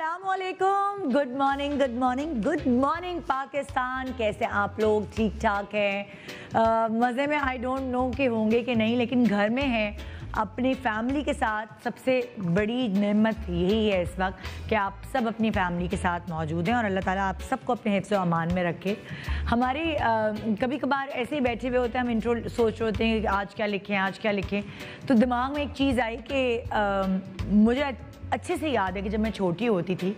अस्सलामुअलैकुम, good morning good morning good morning Pakistan. कैसे आप लोग? ठीक ठाक हैं, मज़े में। आई डोंट नो कि होंगे कि नहीं, लेकिन घर में हैं अपनी फैमिली के साथ। सबसे बड़ी नेमत यही है इस वक्त कि आप सब अपनी फैमिली के साथ मौजूद हैं और अल्लाह ताला आप सबको अपने हिफ्ज़ व अमान में रखे। हमारी कभी कभार ऐसे ही बैठे हुए होते हैं, हम इंट्रो सोच रहे होते हैं कि आज क्या लिखें आज क्या लिखें, तो दिमाग में एक चीज़ आई कि मुझे अच्छे से याद है कि जब मैं छोटी होती थी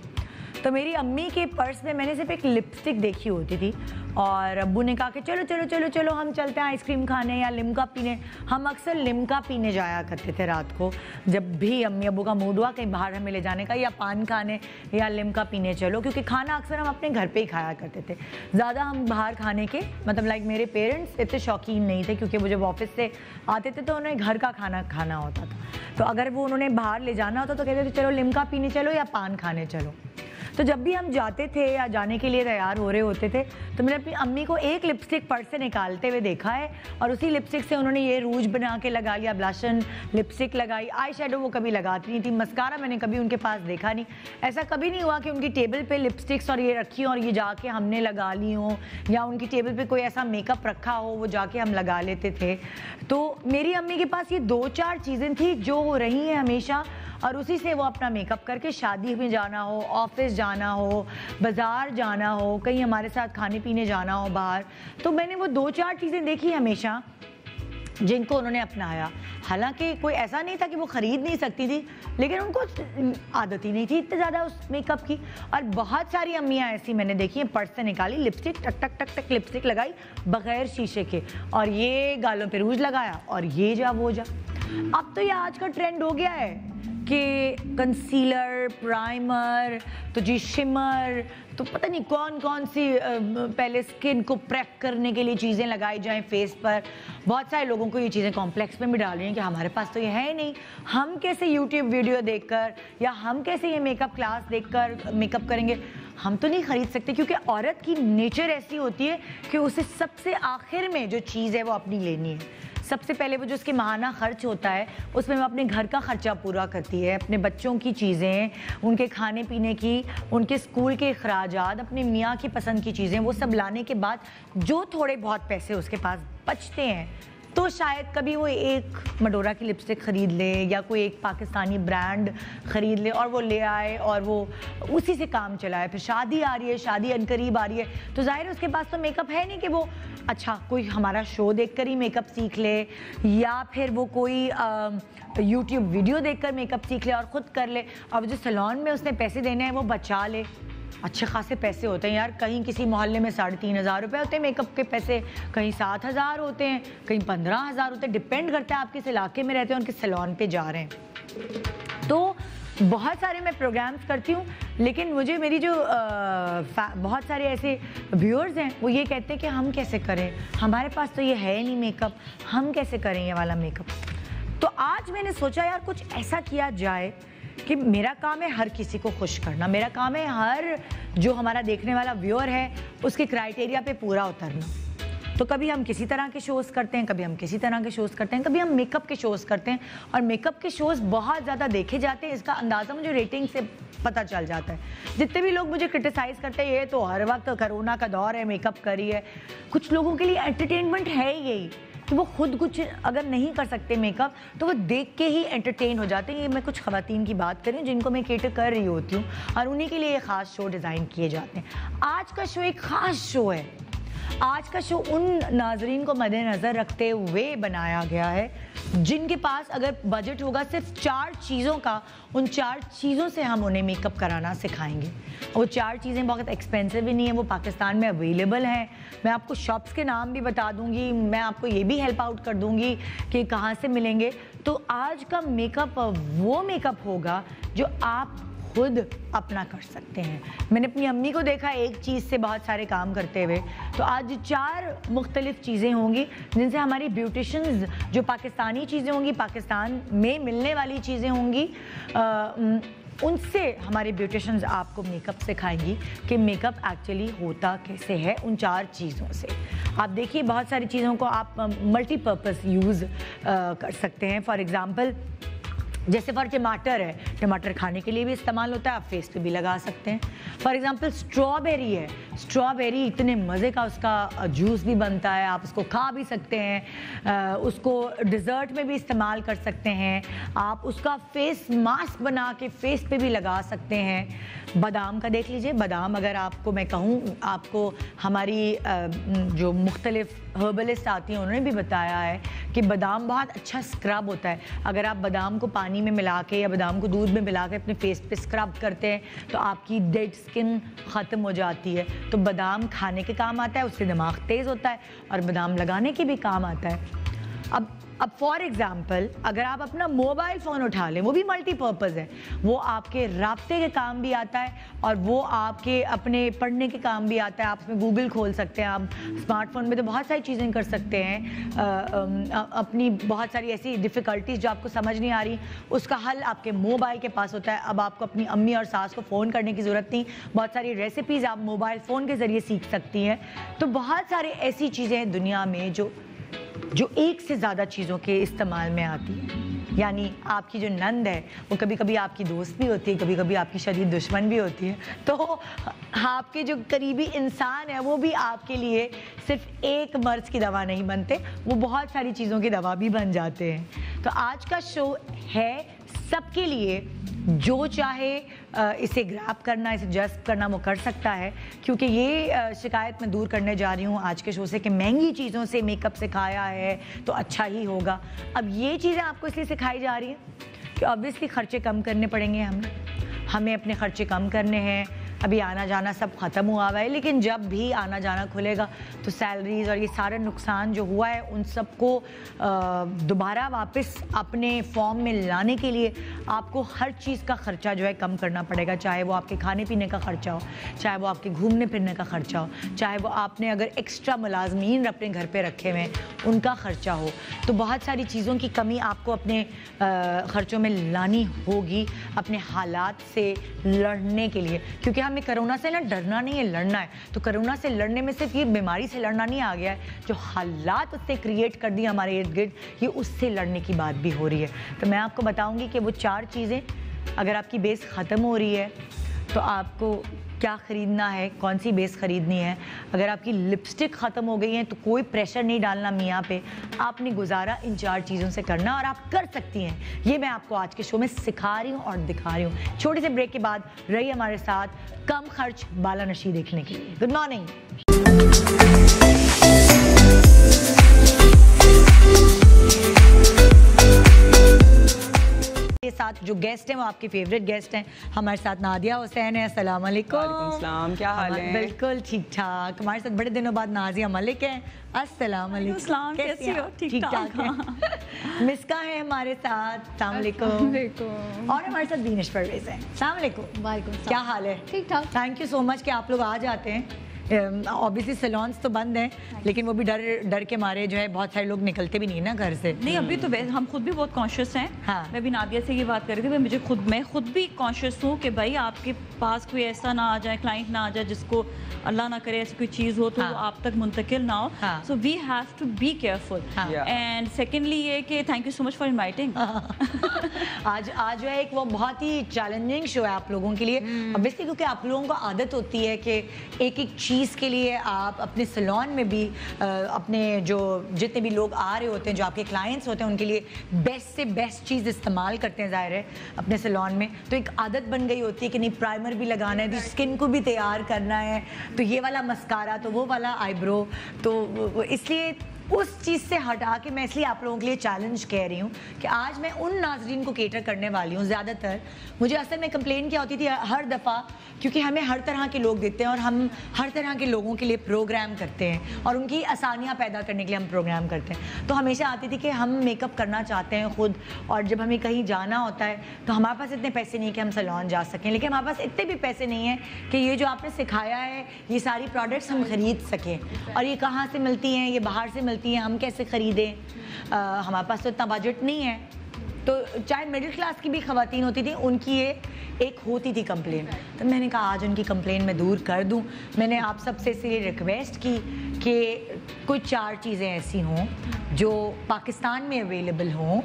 तो मेरी अम्मी के पर्स में मैंने सिर्फ एक लिपस्टिक देखी होती थी और अब्बू ने कहा कि चलो चलो चलो चलो हम चलते हैं आइसक्रीम खाने या लिम्का पीने। हम अक्सर लिम्का पीने जाया करते थे रात को, जब भी अम्मी अब्बू का मूड हुआ कहीं बाहर हमें ले जाने का, या पान खाने या लिम्का पीने चलो, क्योंकि खाना अक्सर हम अपने घर पे ही खाया करते थे। ज़्यादा हम बाहर खाने के मतलब लाइक मेरे पेरेंट्स इतने शौकीन नहीं थे, क्योंकि वो जब ऑफिस से आते थे तो उन्हें घर का खाना खाना होता था। तो अगर वो उन्होंने बाहर ले जाना होता तो कहते थे चलो लिम्का पीने चलो या पान खाने चलो। तो जब भी हम जाते थे या जाने के लिए तैयार हो रहे होते थे तो मैंने अपनी अम्मी को एक लिपस्टिक पर्स से निकालते हुए देखा है, और उसी लिपस्टिक से उन्होंने ये रूज बना के लगा लिया, ब्लशन लिपस्टिक लगाई, आई शेडो वो कभी लगाती नहीं थी, मस्कारा मैंने कभी उनके पास देखा नहीं। ऐसा कभी नहीं हुआ कि उनकी टेबल पे लिपस्टिक्स और ये रखी और ये जाके हमने लगा ली हो, या उनकी टेबल पे कोई ऐसा मेकअप रखा हो वो जाके हम लगा लेते थे। तो मेरी अम्मी के पास ये 2-4 चीज़ें थी जो रही हैं हमेशा, और उसी से वो अपना मेकअप करके शादी में जाना हो, ऑफिस जाना हो, बाज़ार जाना हो, कहीं हमारे साथ खाने पीने जाना हो बाहर, तो मैंने वो 2-4 चीज़ें देखी हमेशा जिनको उन्होंने अपनाया। हालांकि कोई ऐसा नहीं था कि वो ख़रीद नहीं सकती थी, लेकिन उनको आदत ही नहीं थी इतनी ज़्यादा उस मेकअप की। और बहुत सारी अम्मियाँ ऐसी मैंने देखी हैं, पर्स से निकाली लिपस्टिक, टक टक टक टक लिपस्टिक लगाई बग़ैर शीशे के, और ये गालों पे रूज लगाया और ये जा वो जा। अब तो ये आज का ट्रेंड हो गया है कि कंसीलर, प्राइमर, तो जी शिमर, तो पता नहीं कौन कौन सी पहले स्किन को प्रेप करने के लिए चीज़ें लगाई जाएं फेस पर। बहुत सारे लोगों को ये चीज़ें कॉम्प्लेक्स में भी डाल रही हैं कि हमारे पास तो ये है ही नहीं, हम कैसे यूट्यूब वीडियो देखकर या हम कैसे ये मेकअप क्लास देखकर मेकअप करेंगे। हम तो नहीं ख़रीद सकते, क्योंकि औरत की नेचर ऐसी होती है कि उसे सबसे आखिर में जो चीज़ है वो अपनी लेनी है। सबसे पहले वो जो उसके माहाना खर्च होता है उसमें वो अपने घर का खर्चा पूरा करती है, अपने बच्चों की चीज़ें, उनके खाने पीने की, उनके स्कूल के अखराजात, अपने मियाँ की पसंद की चीज़ें, वो सब लाने के बाद जो थोड़े बहुत पैसे उसके पास बचते हैं तो शायद कभी वो एक मडोरा की लिपस्टिक ख़रीद ले या कोई एक पाकिस्तानी ब्रांड ख़रीद ले और वो ले आए और वो उसी से काम चलाए। फिर शादी आ रही है, शादी अनकरीब आ रही है, तो ज़ाहिर है उसके पास तो मेकअप है नहीं कि वो अच्छा कोई हमारा शो देखकर ही मेकअप सीख ले, या फिर वो कोई यूट्यूब वीडियो देखकर मेकअप सीख ले और ख़ुद कर ले, और जो सैलून में उसने पैसे देने हैं वो बचा ले। अच्छे खासे पैसे होते हैं यार, कहीं किसी मोहल्ले में 3,500 रुपये होते हैं मेकअप के पैसे, कहीं 7,000 होते हैं, कहीं 15,000 होते हैं, डिपेंड करता है आप किस इलाके में रहते हैं और किस सैलून पे जा रहे हैं। तो बहुत सारे मैं प्रोग्राम्स करती हूँ, लेकिन मुझे मेरी जो बहुत सारे ऐसे व्यूअर्स हैं वो ये कहते हैं कि हम कैसे करें, हमारे पास तो ये है नहीं मेकअप, हम कैसे करें ये वाला मेकअप। तो आज मैंने सोचा यार कुछ ऐसा किया जाए कि मेरा काम है हर किसी को खुश करना, मेरा काम है हर जो हमारा देखने वाला व्यूअर है उसके क्राइटेरिया पे पूरा उतरना। तो कभी हम किसी तरह के शोज़ करते हैं, कभी हम किसी तरह के शोज़ करते हैं, कभी हम मेकअप के शोज़ करते हैं, और मेकअप के शोज़ बहुत ज़्यादा देखे जाते हैं। इसका अंदाज़ा मुझे रेटिंग से पता चल जाता है। जितने भी लोग मुझे क्रिटिसाइज़ करते हैं ये तो हर वक्त कोरोना का दौर है, मेकअप करी है, कुछ लोगों के लिए एंटरटेनमेंट है यही कि वो खुद कुछ अगर नहीं कर सकते मेकअप तो वो देख के ही एंटरटेन हो जाते हैं। ये मैं कुछ ख़वातीन की बात करें जिनको मैं केटर कर रही होती हूँ, और उन्हीं के लिए ख़ास शो डिज़ाइन किए जाते हैं। आज का शो एक ख़ास शो है। आज का शो उन नाजरीन को मद्देनज़र रखते हुए बनाया गया है जिनके पास अगर बजट होगा सिर्फ 4 चीज़ों का, उन 4 चीज़ों से हम उन्हें मेकअप कराना सिखाएंगे। वो 4 चीज़ें बहुत एक्सपेंसिव भी नहीं है, वो पाकिस्तान में अवेलेबल हैं। मैं आपको शॉप्स के नाम भी बता दूंगी, मैं आपको ये भी हेल्प आउट कर दूंगी कि कहाँ से मिलेंगे। तो आज का मेकअप वो मेकअप होगा जो आप खुद अपना कर सकते हैं। मैंने अपनी अम्मी को देखा एक चीज़ से बहुत सारे काम करते हुए, तो आज 4 मुख्तलिफ चीज़ें होंगी जिनसे हमारी ब्यूटिशंस, जो पाकिस्तानी चीज़ें होंगी, पाकिस्तान में मिलने वाली चीज़ें होंगी, उनसे हमारे ब्यूटिशंस आपको मेकअप सिखाएंगी कि मेकअप एक्चुअली होता कैसे है उन 4 चीज़ों से। आप देखिए बहुत सारी चीज़ों को आप मल्टीपर्पज़ यूज़ कर सकते हैं। फॉर एग्ज़ाम्पल जैसे फॉर टमाटर है, टमाटर खाने के लिए भी इस्तेमाल होता है, आप फेस पे भी लगा सकते हैं। फॉर एग्जांपल स्ट्रॉबेरी है, स्ट्रॉबेरी इतने मज़े का उसका जूस भी बनता है, आप उसको खा भी सकते हैं, उसको डिज़र्ट में भी इस्तेमाल कर सकते हैं, आप उसका फेस मास्क बना के फेस पे भी लगा सकते हैं। बादाम का देख लीजिए, बादाम अगर आपको मैं कहूँ, आपको हमारी जो मुख्तलिफ हर्बलिस्ट आती हैं उन्होंने भी बताया है कि बादाम बहुत अच्छा स्क्रब होता है। अगर आप बादाम को पानी में मिला के या बादाम को दूध में मिला के अपने फेस पे स्क्रब करते हैं तो आपकी डेड स्किन ख़त्म हो जाती है। तो बादाम खाने के काम आता है, उससे दिमाग तेज़ होता है, और बादाम लगाने के भी काम आता है। अब फॉर एग्ज़ाम्पल अगर आप अपना मोबाइल फ़ोन उठा लें, वो भी मल्टीपर्पज़ है, वो आपके राब्ते के काम भी आता है और वो आपके अपने पढ़ने के काम भी आता है। आप उसमें गूगल खोल सकते हैं, आप स्मार्टफोन में तो बहुत सारी चीज़ें कर सकते हैं। अपनी बहुत सारी ऐसी डिफ़िकल्टीज़ जो आपको समझ नहीं आ रही, उसका हल आपके मोबाइल के पास होता है। अब आपको अपनी अम्मी और सास को फ़ोन करने की ज़रूरत नहीं, बहुत सारी रेसिपीज़ आप मोबाइल फ़ोन के ज़रिए सीख सकती हैं। तो बहुत सारे ऐसी चीज़ें हैं दुनिया में जो एक से ज़्यादा चीज़ों के इस्तेमाल में आती है। यानी आपकी जो नंद है वो कभी कभी आपकी दोस्त भी होती है, कभी कभी आपकी शदीद दुश्मन भी होती है। तो आपके जो करीबी इंसान है वो भी आपके लिए सिर्फ एक मर्ज़ की दवा नहीं बनते, वो बहुत सारी चीज़ों की दवा भी बन जाते हैं। तो आज का शो है सबके लिए, जो चाहे इसे ग्रैब करना, इसे जज्ब करना वो कर सकता है, क्योंकि ये शिकायत मैं दूर करने जा रही हूँ आज के शो से कि महंगी चीज़ों से मेकअप सिखाया है तो अच्छा ही होगा। अब ये चीज़ें आपको इसलिए सिखाई जा रही हैं कि ऑब्वियसली ख़र्चे कम करने पड़ेंगे, हमें अपने ख़र्चे कम करने हैं। अभी आना जाना सब ख़त्म हुआ है, लेकिन जब भी आना जाना खुलेगा तो सैलरीज़ और ये सारा नुकसान जो हुआ है उन सबको दोबारा वापस अपने फॉर्म में लाने के लिए आपको हर चीज़ का ख़र्चा जो है कम करना पड़ेगा। चाहे वो आपके खाने पीने का ख़र्चा हो, चाहे वो आपके घूमने फिरने का ख़र्चा हो, चाहे वो आपने अगर एक्स्ट्रा मुलाजमीन अपने घर पे रखे हुए उनका ख़र्चा हो। तो बहुत सारी चीज़ों की कमी आपको अपने ख़र्चों में लानी होगी अपने हालात से लड़ने के लिए, क्योंकि हमें कोरोना से ना डरना नहीं है, लड़ना है। तो कोरोना से लड़ने में सिर्फ ये बीमारी से लड़ना नहीं आ गया है, जो हालात उससे क्रिएट कर दिए हमारे इर्द गिर्द, ये उससे लड़ने की बात भी हो रही है। तो मैं आपको बताऊंगी कि वो 4 चीज़ें, अगर आपकी बेस ख़त्म हो रही है तो आपको क्या ख़रीदना है, कौन सी बेस ख़रीदनी है। अगर आपकी लिपस्टिक ख़त्म हो गई है तो कोई प्रेशर नहीं डालना मियाँ पे, आपने गुजारा इन 4 चीज़ों से करना और आप कर सकती हैं। ये मैं आपको आज के शो में सिखा रही हूँ और दिखा रही हूँ। छोटे से ब्रेक के बाद रही हमारे साथ कम खर्च बालानशी देखने के लिए। Good morning. के साथ जो गेस्ट हैं वो आपके फेवरेट गेस्ट हैं। हमारे साथ नादिया हुसैन है। अस्सलाम वालेकुम। वालेकुम सलाम, क्या हाल है? बिल्कुल ठीक ठाक। हमारे साथ बड़े दिनों बाद नाजिया मलिक हैं। अस्सलाम वालेकुम, कैसी हो? ठीक ठाक है। मिस्का है हमारे साथ। अस्सलाम वालेकुम। और हमारे साथ बीनिश परवेज है। अस्सलाम वालेकुम। वालेकुम। क्या हाल है? ठीक ठाक। थैंक यू सो मच कि आप लोग आ जाते हैं। ऑब्वियसली सैलून्स तो बंद हैं, लेकिन वो भी डर के मारे जो है बहुत सारे लोग निकलते भी नहीं ना घर से। नहीं, अभी तो हम खुद भी बहुत कॉन्शियस हैं। हाँ। मैं भी नादिया से ये बात कर रही थी, मैं खुद भी कॉन्शियस हूँ कि भाई आपके पास कोई ऐसा ना आ जाए, क्लाइंट ना आ जाए जिसको अल्लाह ना करे ऐसी कोई चीज़ हो तो हाँ। वो आप तक मुंतकिल ना हो। हाँ। So we have to be careful. And secondly ये कि thank you so much for inviting. आज जो है एक वो बहुत ही चैलेंजिंग शो है आप लोगों के लिए, ऑब्वियसली क्योंकि आप लोगों को आदत होती है कि एक चीज़ के लिए आप अपने सैलून में भी अपने जो जितने भी लोग आ रहे होते हैं, जो आपके क्लाइंट्स होते हैं, उनके लिए बेस्ट से बेस्ट चीज़ इस्तेमाल करते हैं ज़ाहिर है अपने सैलून में। तो एक आदत बन गई होती है कि नहीं प्राइमर भी लगाना है, स्किन को भी तैयार करना है, तो ये वाला मस्कारा, तो वो वाला आईब्रो, तो इसलिए उस चीज़ से हटा के मैं इसलिए आप लोगों के लिए चैलेंज कह रही हूँ कि आज मैं उन नाज़रीन को केटर करने वाली हूँ। ज़्यादातर मुझे असल में कंप्लेन क्या होती थी हर दफ़ा, क्योंकि हमें हर तरह के लोग देते हैं और हम हर तरह के लोगों के लिए प्रोग्राम करते हैं और उनकी आसानियाँ पैदा करने के लिए हम प्रोग्राम करते हैं। तो हमेशा आती थी कि हम मेकअप करना चाहते हैं खुद, और जब हमें कहीं जाना होता है तो हमारे पास इतने पैसे नहीं कि हम सैलून जा सकें, लेकिन हमारे पास इतने भी पैसे नहीं हैं कि ये जो आपने सिखाया है ये सारी प्रोडक्ट्स हम ख़रीद सकें। और ये कहाँ से मिलती हैं? ये बाहर से मिलती हैं, हम कैसे ख़रीदें? हमारे पास तो इतना बजट नहीं है। तो चाहे मिडिल क्लास की भी खवातीन होती थी, उनकी ये एक होती थी कंप्लेन। तो मैंने कहा आज उनकी कंप्लेन मैं दूर कर दूं। मैंने आप सबसे इसलिए रिक्वेस्ट की कि कोई 4 चीज़ें ऐसी हों जो पाकिस्तान में अवेलेबल हों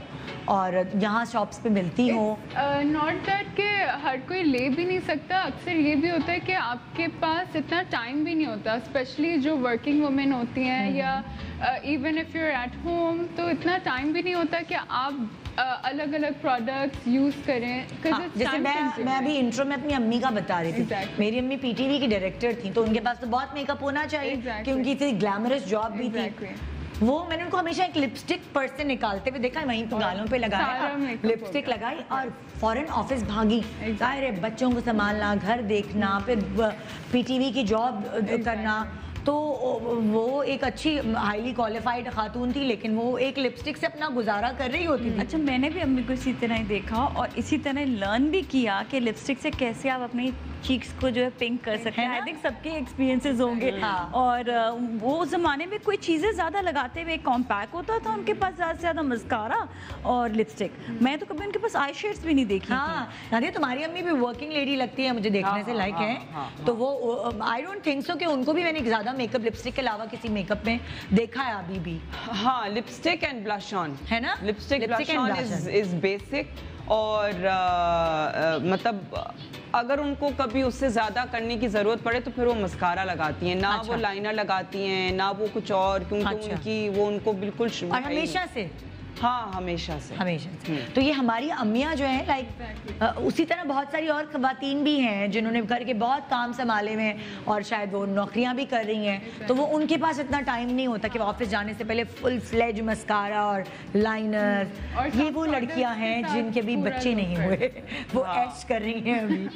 और यहाँ शॉप्स पे मिलती हों। नॉट दैट कि हर कोई ले भी नहीं सकता, अक्सर ये भी होता है कि आपके पास इतना टाइम भी नहीं होता, स्पेशली जो वर्किंग वुमेन होती हैं या even if you're at home, तो इतना टाइम भी नहीं होता कि आप अलग अलग प्रोडक्ट्स यूज़ करें। हाँ, जैसे मैं अभी इंट्रो में अपनी अम्मी का बता रही थी। Exactly. मेरी अम्मी पीटीवी की डायरेक्टर थी, तो उनके पास तो बहुत मेकअप होना चाहिए। Exactly. कि उनकी इतनी ग्लैमरस जॉब भी Exactly. थी। वो मैंने उनको हमेशा एक लिपस्टिक पर्स से निकालते हुए देखा, वहीं पे गालों पे लगाया, लिपस्टिक लगाई और फौरन ऑफिस भागी। अरे बच्चों को संभालना, घर देखना, फिर पीटीवी की जॉब करना। तो वो एक अच्छी हाईली क्वालिफाइड खातून थी, लेकिन वो एक लिपस्टिक से अपना गुजारा कर रही होती थी। अच्छा, मैंने भी अम्मी को इसी तरह ही देखा और इसी तरह लर्न भी किया कि लिपस्टिक से कैसे आप अपनी चीक्स को जो है पिंक कर सकते हैं। आई थिंक सबके एक्सपीरियंसेस होंगे। हाँ। और वो ज़माने में कोई चीज़ें ज़्यादा लगाते हुए कॉम्पैक्ट होता था उनके पास, ज़्यादा से ज़्यादा मस्कारा और लिपस्टिक। मैं तो कभी उनके पास आई शेड्स भी नहीं देखी। हाँ नादिया, तुम्हारी अम्मी भी वर्किंग लेडी लगती है मुझे देखने से, लाइक है। तो वो आई डोंट थिंक सो कि उनको भी मैंने ज़्यादा मेकअप लिपस्टिक के अलावा किसी मेकअप में देखा है अभी भी। हाँ, लिपस्टिक एंड ब्लश ऑन है ना, lipstick blush on is basic. और मतलब अगर उनको कभी उससे ज़्यादा करने की ज़रूरत पड़े तो फिर वो मस्कारा लगाती हैं ना। अच्छा। वो लाइनर लगाती हैं ना वो कुछ और, क्योंकि अच्छा। उनकी वो उनको बिल्कुल और हमेशा से हाँ हमेशा से तो ये हमारी अम्मियाँ जो हैं लाइक उसी तरह बहुत सारी और खवातीन भी हैं जिन्होंने घर के बहुत काम संभाले हुए हैं और शायद वो नौकरियां भी कर रही हैं। तो वो उनके पास इतना टाइम नहीं होता कि वो ऑफिस जाने से पहले फुल फ्लेज मस्कारा और लाइनर। ये वो लड़कियां हैं जिनके भी बच्चे नहीं हुए, वो ऐश कर रही हैं अभी,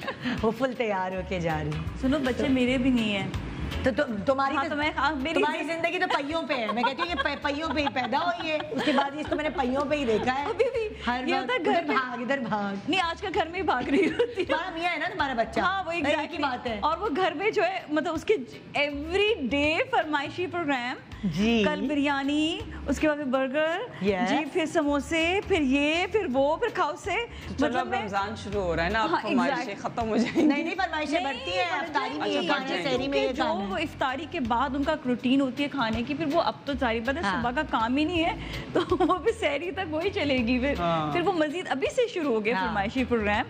वो फुल तैयार होके जा रही हैं। सुनो, बच्चे मेरे भी नहीं हैं। तो तुम्हारी हाँ, तो तुम्हारी जिंदगी तो पहियों पे है। मैं कहती हूँ कि पहियों पे ही पैदा हुई है, उसके बाद इसको मैंने पहियों पे ही देखा है। अभी भी हर ये वक्त होता है, घर भाग इधर भाग। नहीं, आजकल घर में ही भाग रही होती है। तुम्हारा मियाँ है ना, तुम्हारा बच्चा। हाँ, वो एक ही बात है। और वो घर में जो है मतलब उसके एवरी डे फरमाइशी प्रोग्राम जी। कल बिरयानी, उसके बाद फिर बर्गर, Yes. जी फिर समोसे, फिर ये फिर वो, फिर खाओ से मतलब रमजान शुरू हो रहा है ना, अब हाँ, फरमाइशें खत्म हो जाएंगी। नहीं फरमाइशें बढ़ती हैं, इफ्तारी में ये अच्छा, खाना है, सहरी में ये जो खाना वो है। इफ्तारी के बाद उनका रूटीन होती है खाने की, फिर वो अब तो जारी बात है हाँ। सुबह का काम ही नहीं है, तो वो भी सहरी तक वही चलेगी। हाँ। फिर वो मजीद अभी से शुरू हो गए हाँ। फरमाइशी प्रोग्राम।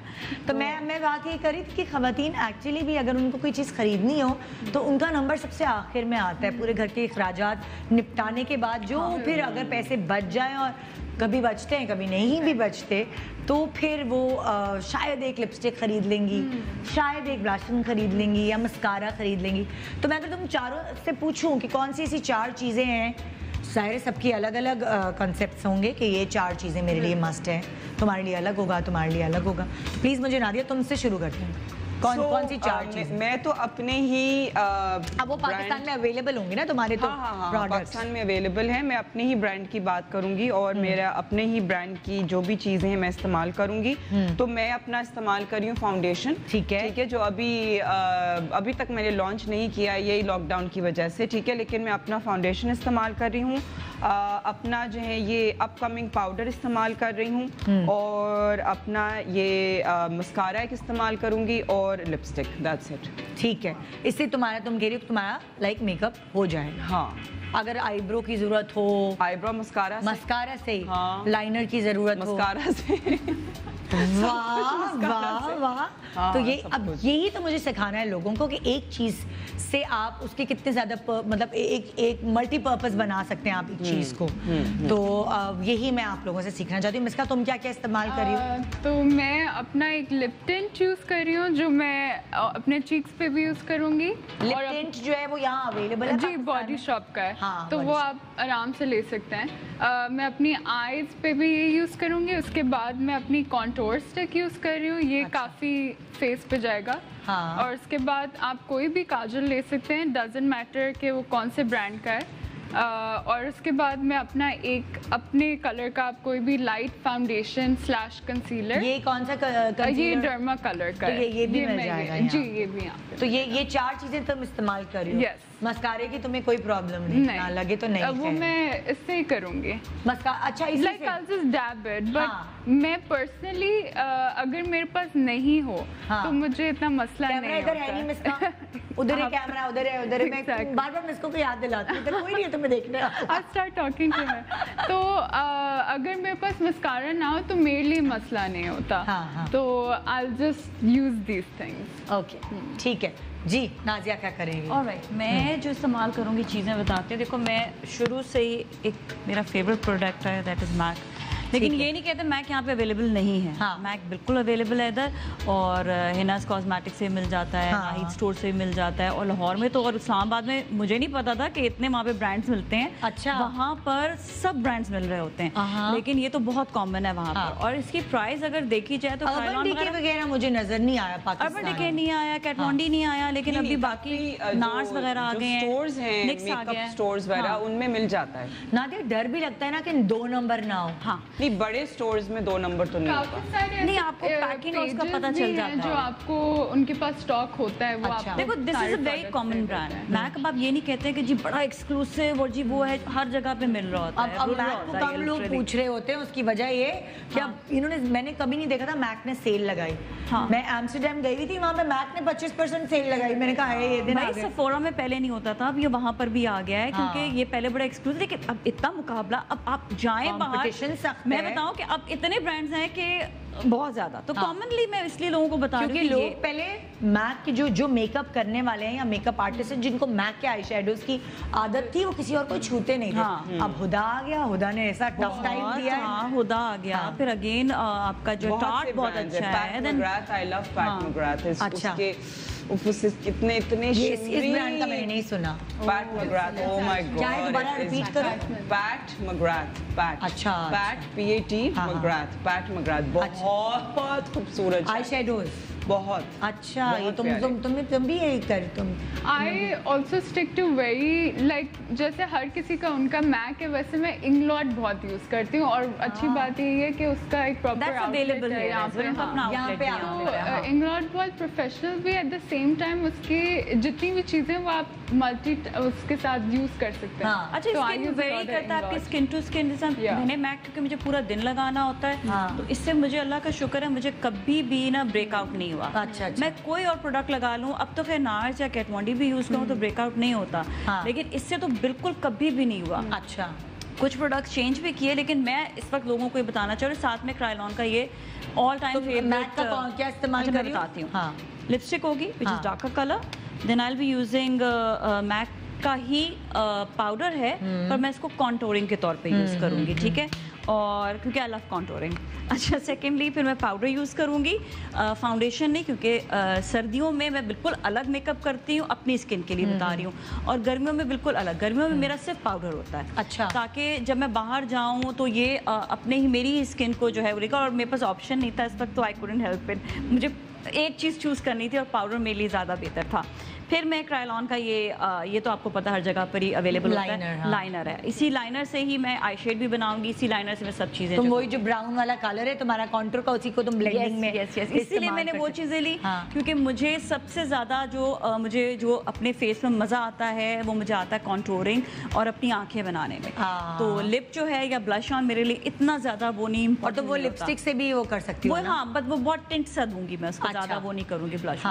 तो मैं बात ये करी थी कि खवातीन एक्चुअली भी अगर उनको कोई चीज़ खरीदनी हो तो उनका नंबर सबसे आखिर में आता है, पूरे घर के अखराजात निपटाने के बाद। जो फिर अगर पैसे बच जाएं, और कभी बचते हैं कभी नहीं भी बचते, तो फिर वो शायद एक लिपस्टिक खरीद लेंगी, शायद एक ब्लशन खरीद लेंगी या मस्कारा खरीद लेंगी। तो मैं अगर तुम चारों से पूछूं कि कौन सी ऐसी 4 चीज़ें हैं, ज़ाहिर सबकी अलग अलग कॉन्सेप्ट्स होंगे कि ये 4 चीज़ें मेरे लिए मस्ट है, तुम्हारे लिए अलग होगा, तुम्हारे लिए अलग होगा। तो प्लीज़ मुझे नादिया तुमसे शुरू करते हैं, कौन सी 4 चीज़ें? मैं तो अपने ही अब वो पाकिस्तान में अवेलेबल होंगी ना तुम्हारे तो हाँ, प्रोडक्ट्स? पाकिस्तान में अवेलेबल है। मैं अपने ही ब्रांड की बात करूंगी और मेरा अपने ही ब्रांड की जो भी चीज़ें हैं मैं इस्तेमाल करूंगी। तो मैं अपना इस्तेमाल कर रही हूँ फाउंडेशन। ठीक है, जो अभी तक मैंने लॉन्च नहीं किया, यही लॉकडाउन की वजह से, ठीक है। लेकिन मैं अपना फाउंडेशन इस्तेमाल कर रही हूँ, अपना जो है ये अपकमिंग पाउडर इस्तेमाल कर रही हूँ, और अपना ये मस्कारा एक इस्तेमाल करूँगी और लिपस्टिक, दैट्स इट। ठीक है। इससे तुम कह रही हो तुम्हारा लाइक मेकअप हो जाएगा। हाँ, अगर आईब्रो की जरूरत हो, आईब्रो मस्कारा से ही, हाँ। लाइनर की जरूरत हो, मस्कारा से वाह वाह वाह। हाँ, तो ये सब अब कुछ। यही तो मुझे सिखाना है लोगों को कि एक चीज से आप उसके कितने ज्यादा मतलब एक मल्टीपर्पज बना सकते हैं आप एक चीज को। तो यही मैं आप लोगों से सीखना चाहती हूँ। मिस्का, तुम क्या क्या इस्तेमाल कर रही हो? तो मैं अपना एक लिप टिंट यूज़ कर रही हूँ, जो मैं अपने चीक्स पे भी यूज़ करूँगी। लिप टिंट जो है वो यहाँ अवेलेबल है जी, पाकिस्तान बॉडी में? शॉप का है। हाँ, तो Body वो Shop। आप आराम से ले सकते हैं। मैं अपनी आईज पे भी ये यूज़ करूँगी। उसके बाद मैं अपनी कॉन्टोर स्टिक यूज़ कर रही हूँ, ये काफ़ी फेस पे जाएगा। हाँ। और उसके बाद आप कोई भी काजल ले सकते हैं, डजेंट मैटर कि वो कौन से ब्रांड का है। और उसके बाद मैं अपने कलर का कोई भी लाइट फाउंडेशन / कंसीलर। ये कौन सा कंसीलर? ये डर्मा कलर का तो ये भी मिल जाएगा यहाँ। जी, ये भी यहाँ पे। तो ये 4 चीजें तुम इस्तेमाल कर रही हो? Yes. मस्कारे की तुम्हें कोई प्रॉब्लम नहीं? ना लगे तो नहीं? वो मैं इससे ही करूँगी। अच्छा, इसी Like I'll just dab it, but मैं पर्सनली अगर मेरे पास नहीं हो तो मुझे इतना मसला नहीं होता। कैमरा इधर है नहीं मिसका? उधर है कैमरा, उधर है, उधर है। मैं बार-बार मिसको को याद दिलाती हूँ, इधर कोई नहीं है तुम्हें देखने। I'll start talking to her. तो अगर मेरे पास मस्कारा ना हो तो मेरे लिए मसला नहीं होता। तो I'll just use these things. Okay, ठीक है जी। नाजिया क्या करेंगी? ऑलराइट, मैं जो इस्तेमाल करूँगी चीज़ें बताती हूँ। देखो, मैं शुरू से ही एक मेरा फेवरेट प्रोडक्ट है, दैट इज़ मैक। लेकिन ये नहीं कहते मैक यहाँ पे अवेलेबल नहीं है। मैक बिल्कुल अवेलेबल है इधर, और हिनास कॉस्मेटिक से मिल जाता है, नाहिद स्टोर से मिल जाता है, और लाहौर में तो, और इस्लामाबाद में मुझे नहीं पता था कि इतने वहाँ पे ब्रांड्स मिलते हैं। अच्छा। वहाँ पर सब ब्रांड्स मिल रहे होते हैं, लेकिन ये तो बहुत कॉमन है वहाँ पर। और इसकी प्राइस अगर देखी जाए तो अर्बन डिके वगैरह मुझे नजर नहीं आया पाकिस्तान। अर्बन डिके नहीं आया, कैट von D नहीं आया, लेकिन अभी बाकी नार्स वगैरह आ गए हैं, स्टोर्स हैं, मेकअप स्टोर्स वगैरह, उनमें मिल जाता है। नादिया, डर भी लगता है ना कि 2 नंबर ना हो। हाँ, नहीं, बड़े स्टोर्स में 2 नंबर तो नहीं होगा। नहीं, आपको पैकिंग उसका पता चल जाता है जो आपको उनके पास स्टॉक होता है वो आपको। देखो, this is a very common brand. Mac अब आप ये नहीं कहते कि जी बड़ा एक्सक्लूसिव और जी वो है, हर जगह पे मिल रहा होता है। अब मैक को कम लोग पूछ रहे होते हैं, उसकी वजह ये कि अब इन्होंने, मैंने कभी नहीं देखा था मैक ने सेल लगाई। मैं एम्स्टरडैम गई थी, वहाँ पे मैक ने 25% सेल लगाई। मैंने कहा है ये दिन आ गए। सेफोरा में पहले नहीं होता था, अब ये वहाँ पर भी आ गया है, क्योंकि ये पहले बड़ा एक्सक्लूसिव, लेकिन अब इतना मुकाबला, अब आप जाएं बाहर, मैं बताऊं कि अब इतने ब्रांड्स हैं कि बहुत ज्यादा। तो कॉमनली मैं इसलिए लोगों को बता रही हूँ कि लोग पहले मैक की जो मेकअप करने वाले हैं या मेकअप आर्टिस्ट हैं, जिनको मैक के आई शेडोज की आदत थी, वो किसी और को छूते नहीं थे। अब हुदा आ गया, हुदा ने ऐसा टफ टाइम दिया है। हुदा आ गया, फिर अगेन आपका जो टार्ट बहुत अच्छा है। I love Pat McGrath. उसके उससे कितने इतने इस ब्रांड का मैंने नहीं सुना। Pat McGrath, oh my god. क्या है, दोबारा रिपीट करो। Pat McGrath, Pat. अच्छा। Pat PAT McGrath, Pat McGrath. बहुत खूबसूरत आई शेडोज, बहुत अच्छा। ये तुम भी यही कर तुम। I also stick to very like, जैसे हर किसी का उनका मैक है, वैसे मैं इंग्लॉट बहुत यूज करती हूँ। और अच्छी बात ये है कि उसका एक प्रॉपर अवेलेबल है यहाँ पे। इंग्लॉट बहुत प्रोफेशनल भी, एट द सेम टाइम उसकी जितनी भी चीजें वो आप मल्टी उसके साथ यूज कर सकते हैं। अच्छा, स्किन वेरी करता है आपकी स्किन टू स्किन। जैसा मैंने मैक, क्योंकि मुझे पूरा दिन लगाना होता है, तो इससे मुझे अल्लाह का शुक्र है, मुझे कभी भी ना ब्रेकआउट नहीं हुआ। अच्छा। मैं कोई और प्रोडक्ट लगा लूं, अब तो खैर नार्स या कैट von D भी यूज करूं तो ब्रेकआउट नहीं होता, लेकिन इससे तो बिल्कुल कभी भी नहीं हुआ। अच्छा। कुछ प्रोडक्ट्स चेंज भी किए, लेकिन मैं इस वक्त लोगों को ये बताना चाह रही हूँ, साथ में क्रायलॉन का ये ऑल टाइम फेवरेट क्या इस्तेमाल कर रही हो? बताती हूँ। लिपस्टिक होगी which is darker colour, then I will be using Mac का ही पाउडर है, पर मैं इसको कॉन्टोरिंग के तौर पे यूज करूंगी, ठीक है, और क्योंकि आई लव कॉन्टोरिंग। अच्छा, सेकेंडली फिर मैं पाउडर यूज़ करूँगी, फाउंडेशन नहीं, क्योंकि सर्दियों में मैं बिल्कुल अलग मेकअप करती हूँ, अपनी स्किन के लिए बता रही हूँ, और गर्मियों में बिल्कुल अलग। गर्मियों में मेरा सिर्फ पाउडर होता है। अच्छा। ताकि जब मैं बाहर जाऊँ तो ये अपने ही मेरी स्किन को जो है वो, और मेरे पास ऑप्शन नहीं था इस वक्त, तो आई कुडंट हेल्प इट, मुझे एक चीज़ चूज़ करनी थी और पाउडर मेरे लिए ज़्यादा बेहतर था। फिर मैं क्रायलॉन का ये तो आपको पता हर जगह पर ही अवेलेबल होता है, लाइनर है। इसी लाइनर से ही मैं आई शेड भी बनाऊंगी, इसी लाइनर से मैं सब चीजें। तुम वही जो ब्राउन वाला कलर है तुम्हारा कॉन्टूर का, उसी को तुम ब्लेंडिंग में। यस, इसीलिए मैंने वो चीजें ली, क्योंकि मुझे सबसे ज्यादा मुझे जो अपने फेस में मजा आता है वो मुझे आता है कॉन्टूरिंग और अपनी आंखें बनाने में। तो लिप जो है या ब्लश ऑन मेरे लिए इतना ज्यादा वो नहीं, और तो वो लिपस्टिक से भी वो कर सकती हूँ। हाँ, बट वो बहुत टिंट सा दूंगी मैं उसको, ज्यादा वो नहीं करूंगी ब्लश,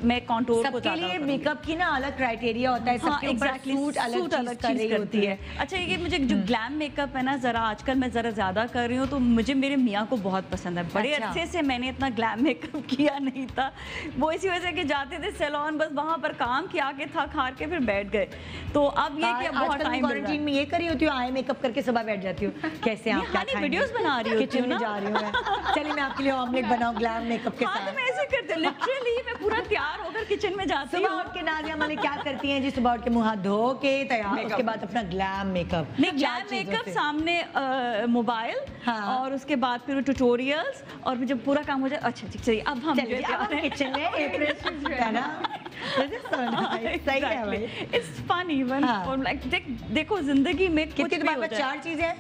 मैं कॉन्टूर को ज्यादा। मेकअप की ना क्राइटेरिया होता है, सबके ऊपर सूट अलग चीज करती है। अच्छा, ये मुझे जो ग्लैम मेकअप है ना, जरा आजकल मैं जरा ज्यादा कर रही हूँ, तो मुझे मेरे मियाँ को बहुत पसंद है। बड़े अच्छे से मैंने इतना ग्लैम मेकअप किया नहीं था, वो इसी वजह से कि जाते थे सैलून, बस वहाँ पर काम किया के थक हार के फिर बैठ गए। तो अब ये कि बहुत टाइम क्वारंटाइन में ये करी होती हूँ, आई मेकअप करके सुबह बैठ जाती हूँ। कैसे आप क्या खाएंगे? वीडियोस बना रही हूँ, किचन में जा रही हूँ मैं। चलिए मैं आपके लिए ऑमलेट बनाऊँ ग्लैम मेकअप के साथ। मैं ऐसे करती हूँ, लिटरली मैं पूरा तैयार होकर किचन में जाती हूँ। सुबह उठ के नाज़िया माने क्या करती हैं जी? सुबह उठ के मुंह हाथ धो के तैयार, उसके बाद अपना ग्लैम मेकअप। नहीं, ग्लैम मेकअप सामने मोबाइल, और उसके बाद फिर ट्यूटोरियल्स, और जब पूरा काम हो जाए, अच्छा ठीक, चलिए अब हम किचन में है ना। सही है भाई। It's fun even. हाँ। और like देखो जिंदगी में कुछ कितनी भी तुम्हारे हो पास जाए। 4 चीजें हैं?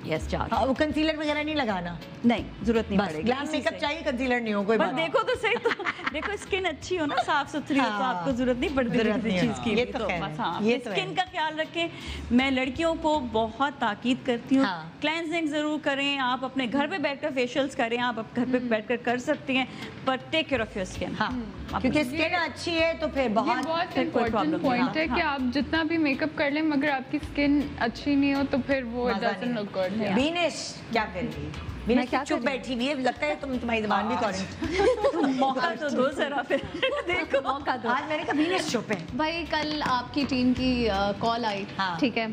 Yes, 4। हाँ, वो कंसीलर वगैरह नहीं लगाना, नहीं जरूरत नहीं बस पड़ेगी। ग्लैम इसी मेकअप से। चाहिए, कंसीलर नहीं हो कोई बस बात देखो तो सही तो देखो स्किन अच्छी हो ना, साफ सुथरी हो तो हाँ। आपको जरूरत नहीं पड़ती जरूरत किसी नहीं चीज है। की ये भी, तो तो खैर बस है। हाँ ये तो स्किन है। का ख्याल रखें। मैं लड़कियों को बहुत ताकीद करती हूँ, हाँ। क्लेंजिंग जरूर करें। आप अपने घर पे बैठकर फेशियल्स करें, आप घर पे बैठकर कर सकती हैं, पर take care of your skin. हाँ, क्योंकि स्किन अच्छी है तो फिर ये बहुत बहुत फिर कोई इम्पोर्टेंट problem नहीं पॉइंट है है। कि आप जितना भी मेकअप कर लें मगर आपकी स्किन अच्छी नहीं हो तो फिर वो मजा डजंट नहीं लुक गुड। है। बीनेश क्या कर रही है? बीनेश क्या चुप कर रही बैठी हुई है, लगता है तुम्हारी जबान भी कौन मौका तो दो जरा फिर देखो। मौका दो। आज मैंने कहा बीनेश चुप है। भाई कल आपकी टीम की कॉल आई, हाँ। ठीक है,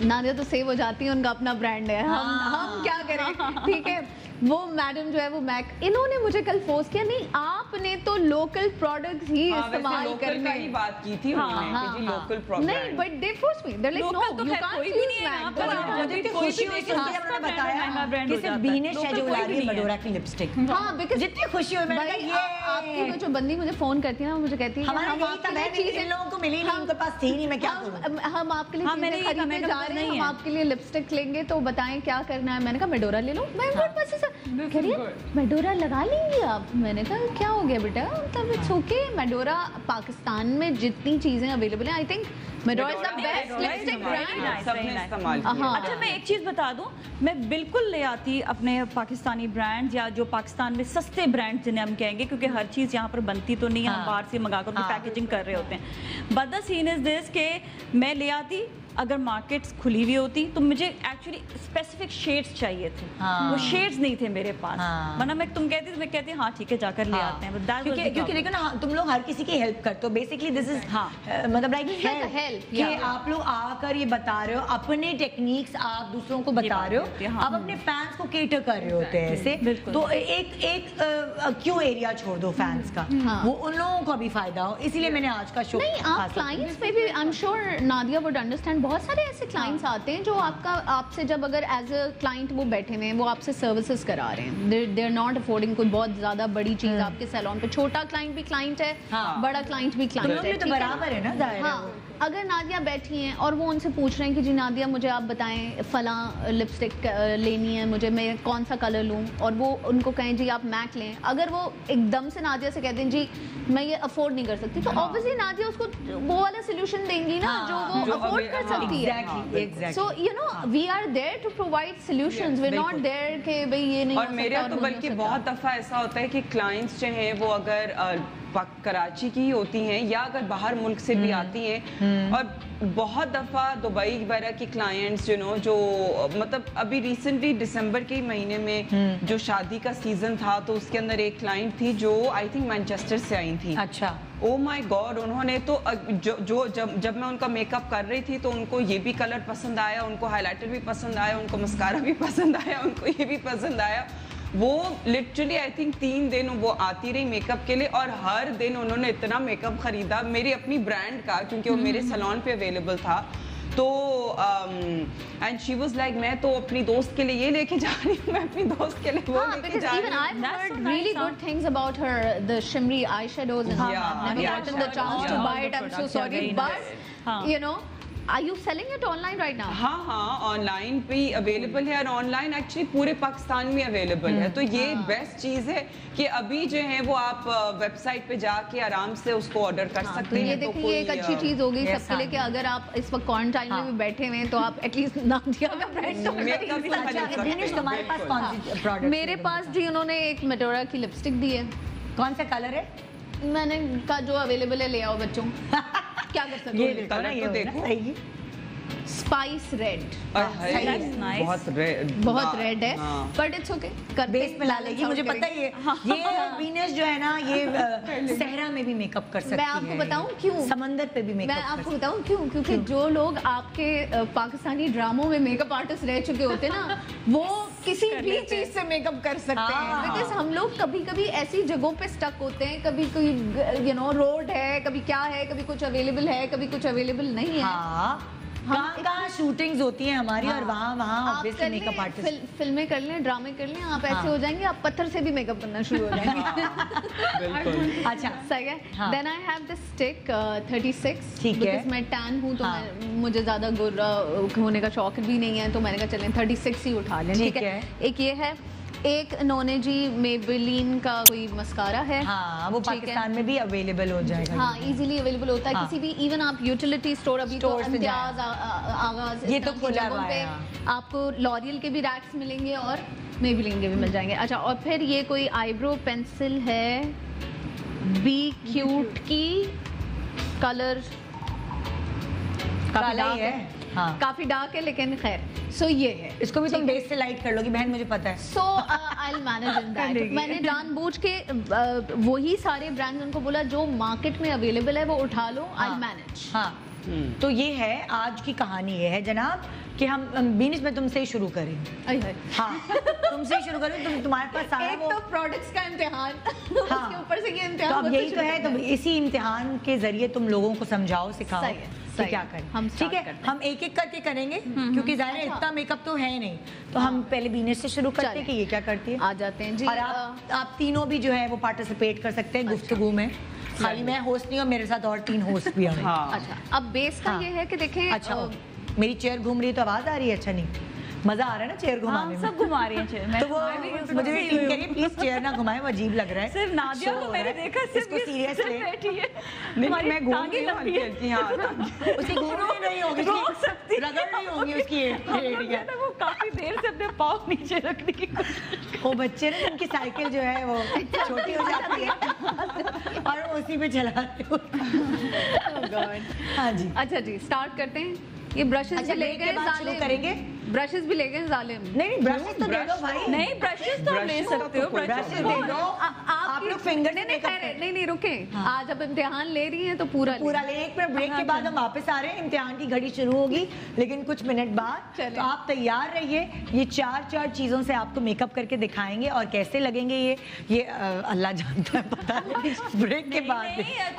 नादिया तो सेव हो जाती है, उनका अपना ब्रांड है, हम क्या करें, ठीक है। वो मैडम जो है वो मैक, इन्होंने मुझे कल फोर्स किया, नहीं आपने तो लोकल प्रोडक्ट्स ही इस्तेमाल करने ही बात की थी उन्होंने कि जी लोकल नहीं, product. But they force me, they like no Local तो यू खैर कांट कोई भी यूज नहीं है यहाँ मैक। पर। मुझे कोई इतनी भी खुशी हुई देखे, सुन के सस्ता उन्होंने brand बताया महंगा brand कि हो सिर्फ जाता है। बीनेश है Local जो कोई ला भी रही है नहीं है। मेडोरा की लिपस्टिक। हाँ, because जितनी खुशी हुई मैंने भाई, कहा आपकी ये वो जो बंदी मुझे फोन करती है ना, वो मुझे कहती है हमारा हम यही आपके था, लिए मैं चीजें इन लोगों को मिली नहीं, उनके पास थी नहीं, मैं क्या करूं? हम आपके लिए हाँ, मैंने चीजें ये कहा, खरीदने मेरे जा पास रहे नहीं हैं, हम है। आपके लिए लिपस्टिक लेंगे तो बताएं क्या करना है। मैंने कहा मेडोरा ले लो। मैं हाँ। बस ऐसा This कह is रही है good. मेडोरा लगा लेंगी आप। मैंने कहा क्या हो गया बेटा, मतलब इट्स ओके। मेडोरा पाकिस्तान में जितनी चीजें अवेलेबल हैं, I think Medora is the best lipstick brand. सबने इस्तेमाल किया। हाँ। अच्छा मैं एक चीज बता दूं, मैं बिल्कुल ले आती अपने पाकिस्तानी ब्रांड या जो पाकिस्तान में सस्ते ब्रांड जिन्हें हम कहेंगे, क्योंकि हर चीज यहाँ पर बनती तो नहीं है, हम हाँ। बाहर से मंगा कर हाँ। पैकेजिंग कर रहे होते हैं। But the scene is this के मैं ले आती, अगर मार्केट्स खुली हुई होती तो मुझे एक्चुअली स्पेसिफिक शेड्स चाहिए थे, हाँ। वो शेड्स नहीं थे मेरे पास। हाँ। वरना मैं तुम कहती तो मैं कहती हाँ ठीक है जाकर ले आते हैं, but that was the क्योंकि problem. देखो ना तुम लोग हर किसी की हेल्प करते हो, बेसिकली दिस इज हाँ। मतलब like It's like a help, कि yeah. आप लोग आकर ये बता रहे हो अपने टेक्निक्स, आप दूसरों को बता बात रहे होती है, हो, हाँ। आप अपने फैंस को केटर कर रहे होते हैं ऐसे। बिल्कुल। तो एक क्यों एरिया छोड़ दो फैंस का, हाँ। वो उन लोगों को भी फायदा हो, इसीलिए मैंने आज का शो नहीं, आप क्लाइंट्स में भी I am sure Nadia would understand, बहुत सारे ऐसे क्लाइंट्स आते हैं जो आपसे जब अगर एज अ क्लाइंट वो बैठे हुए हैं, वो आपसे सर्विसेज करा रहे हैं, दे आर नॉट अफोर्डिंग कोई बहुत ज्यादा बड़ी चीज आपके सैलून पे। छोटा क्लाइंट भी क्लाइंट है, हाँ। बड़ा क्लाइंट भी तुम क्लाइंट लोग है, भी तो ठीक है? बराबर है ना दायरा हाँ, वो। अगर नादिया बैठी हैं और वो उनसे पूछ रहे हैं कि जी नादिया मुझे आप बताएं फला लिपस्टिक लेनी है मुझे, मैं कौन सा कलर लूं, और वो उनको कहें जी आप मैक लें, अगर वो एकदम से नादिया से कहते हैं जी मैं ये अफोर्ड नहीं कर सकती, तो ऑब्वियसली नादिया उसको वो वाला सोल्यूशन देंगी ना हाँ, जो जो वो अफोर्ड कर हाँ, सकती है। Exactly so you know we are there to provide solutions, we are not बिल्कुल। देयर कि भाई ये नहीं और हो मेरे सकता तो और वो नहीं बल्कि हो सकता। बहुत दफ़ा ऐसा होता है कि क्लाइंट्स जो हैं वो अगर कराची की ही होती हैं या अगर बाहर मुल्क से भी आती हैं, और बहुत दफ़ा दुबई वगैरह की क्लाइंट्स जो मतलब अभी रिसेंटली दिसंबर के महीने में जो शादी का सीज़न था, तो उसके अंदर एक क्लाइंट थी जो आई थिंक मैनचेस्टर से आई थी। अच्छा, ओ माय गॉड, उन्होंने तो जब मैं उनका मेकअप कर रही थी तो उनको ये भी कलर पसंद आया, उनको हाइलाइटर भी पसंद आया, उनको मस्कारा भी पसंद आया, उनको ये भी पसंद आया। वो लिटरली आई थिंक 3 दिन वो आती रही मेकअप के लिए, और हर दिन उन्होंने इतना मेकअप खरीदा मेरी अपनी ब्रांड का, क्योंकि वो मेरे सैलून पे अवेलेबल था। तो एंड शी वाज लाइक मैं तो अपनी दोस्त के लिए ये लेके जा रही हूँ, मैं अपनी दोस्त के लिए वो हाँ, लेके because जा even रही हूँ। I've That's heard so nice, really huh? good things about her, the shimmery eyeshadows, and Yeah, I've never yeah, gotten the chance to yeah. buy it. All I'm the so products are sorry, very but nice. हाँ. you know, are you selling it online right now? हाँ हाँ, online भी available है, और online actually पूरे पाकिस्तान में available है। तो ये बेस्ट चीज़ है कि अभी जो है वो आप वेबसाइट पे जाके आराम से उसको ऑर्डर कर हाँ, सकते तो हैं। ये देखिए ये एक अच्छी चीज हो गई yes, सबके लिए हाँ. कि अगर आप इस वक्त क्वारंटाइन में भी बैठे हुए हैं तो आप एटलीस्ट नादिया का ब्रांड तो Makeup खरीद तो सकते खरीद हैं। सकते दिनेश हैं, तुम्हारे पास बिल्कुल। कौन सी प्रोडक्ट? मेरे पास जी उन्होंने एक मेडोरा की लिपस्टिक दी है, कौन सा कलर है? मैंने कहा जो अवेलेबल है ले आओ बच्चों। क्या कर सकते ये हो? देखो ना, कलर ये तो हो देखो। ना, सही। Spice red, That's nice. बहुत रेड, बहुत रेड है, हाँ। बट इट्स ओके, बेस पे ला लेगी, मुझे पता है ये वीनस जो है ना ये सहरा में भी मेकअप कर सकती है। मैं आपको बताऊं क्यों? समंदर पे भी मेकअप मैं आपको बताऊं क्यों? क्योंकि जो लोग आपके पाकिस्तानी ड्रामों में मेकअप आर्टिस्ट रह चुके होते हैं ना, वो किसी भी चीज से मेकअप कर सकते हैं। हाँ। बिकॉज हम लोग कभी कभी ऐसी जगहों पे स्टक होते हैं, कभी कोई रोड है, कभी क्या है, कभी कुछ अवेलेबल है, कभी कुछ अवेलेबल नहीं है। हाँ, कहाँ शूटिंग्स होती हैं हमारी और वहाँ आप ऑब्वियसली कर मेकअप लें, आर्टिस्ट फिल्में कर लें, ड्रामे कर लें, आप हाँ। ऐसे हो जाएंगे, आप पत्थर से भी मेकअप करना शुरू हो जाएंगे। बिल्कुल। अच्छा सही है। हाँ। Then I have this stick 36, ठीक है। बिकॉज़ मैं टैन हूँ तो हाँ। मुझे ज्यादा गोरा होने का शौक भी नहीं है, तो मैंने कहा चलें 36 ही उठा लें। ठीक ठीक है। है। एक ये है, एक इन्होंने जी मेबेलिन का कोई मस्कारा है। हाँ वो ठीक है। पाकिस्तान में भी अवेलेबल हो जाएगा। हाँ इजीली अवेलेबल होता है हाँ। किसी भी, इवन आप यूटिलिटी स्टोर, अभी तो स्टोर से इम्तियाज आगाज ये इस तो तरह की खुला जगहों हुआ पे है, हाँ। आपको लॉरियल के भी रैक्स मिलेंगे और मेबेलिन के भी मिल जाएंगे। अच्छा, और फिर ये कोई आईब्रो पेंसिल है बी क्यूट की, कलर काला ही है। हाँ काफी डार्क है लेकिन खैर। सो ये है, इसको भी तुम बेस से लाइट कर लोगी बहन, मुझे पता है। सो आई मैनेज इन दैट। मैंने जानबूझ के वही सारे ब्रांड्स उनको बोला जो मार्केट में अवेलेबल है वो उठा लो, आई मैनेज। हाँ तो ये है आज की कहानी, ये है जनाब कि हम बीनिस में तुमसे ही शुरू करें। हाँ तुमसे ही शुरू करें, तुम्हारे पास सारा एक वो तो प्रोडक्ट्स का इम्तिहान, हाँ। उसके ऊपर से ये तो इम्तिहान। अब यही तो है, तो इसी इम्तिहान के जरिए तुम लोगों को समझाओ, सिखाओ सही है, कि सही क्या है। करें। हम ठीक start है, करते हैं। हम एक एक करके करेंगे क्योंकि जाहिर है अच्छा। इतना मेकअप तो है नहीं, तो हम पहले बीनिस से शुरू करते हैं चलें। कि ये क्या करती है। आ जाते हैं जी। और आप तीनों भी जो है वो पार्टिसिपेट कर सकते हैं गुफ्तगू में। खाली मैं होस्ट नहीं हूँ, मेरे साथ और 3 होस्ट भी हैं। हाँ अच्छा, अब बेस का हाँ। ये है कि देखें अच्छा मेरी चेयर घूम रही है तो आवाज आ रही है? अच्छा नहीं, मजा आ रहा है ना चेयर घुमाने हाँ में। सब घुमा रही हैं चेयर। तो वो मुझे भी टीम करिए प्लीज चेयर ना घुमाए, वो अजीब लग रहा है। सिर्फ नादिया को मैंने देखा, सिर्फ इसको सीरियस ले। बैठी है। नहीं हमारी मैं घूम टांगे रही हूँ लंबी है। हल्की-हल्की, हाँ। उसकी घूमनी नहीं होगी, रोक सकती है। रगड़ नहीं होगी उसकी एड़ियाँ। वो काफी देर से अपने पाँव नीचे रखने की कोशिश। वो बच्चे ना उनकी साइकिल जो है वो छोटी हो जाती है और उसी पे चलाते हो। हाँ जी, अच्छा जी, स्टार्ट करते हैं। ये ब्रशेस अच्छा भी ले ब्रेक के गए बाद शुरू करेंगे। ब्रशेस भी ले गए जालिम। नहीं ब्रशेस तो दे दो भाई। नहीं ब्रशेस तो आप ले ब्रशेस सकते हो, तो कोई ब्रशेस दे दो। आप लोग फिंगर नहीं से makeup खैर नहीं रुके, आज अब इम्तिहान ले रही हैं तो पूरा पूरा ले। एक मिनट ब्रेक के बाद हम वापस आ रहे हैं, इम्तिहान की घड़ी शुरू होगी लेकिन कुछ मिनट बाद। चलें। तो आप तैयार रहिए, ये 4 चीजों से आपको मेकअप करके दिखाएंगे और कैसे लगेंगे ये अल्लाह जानता है, पता नहीं। ब्रेक के बाद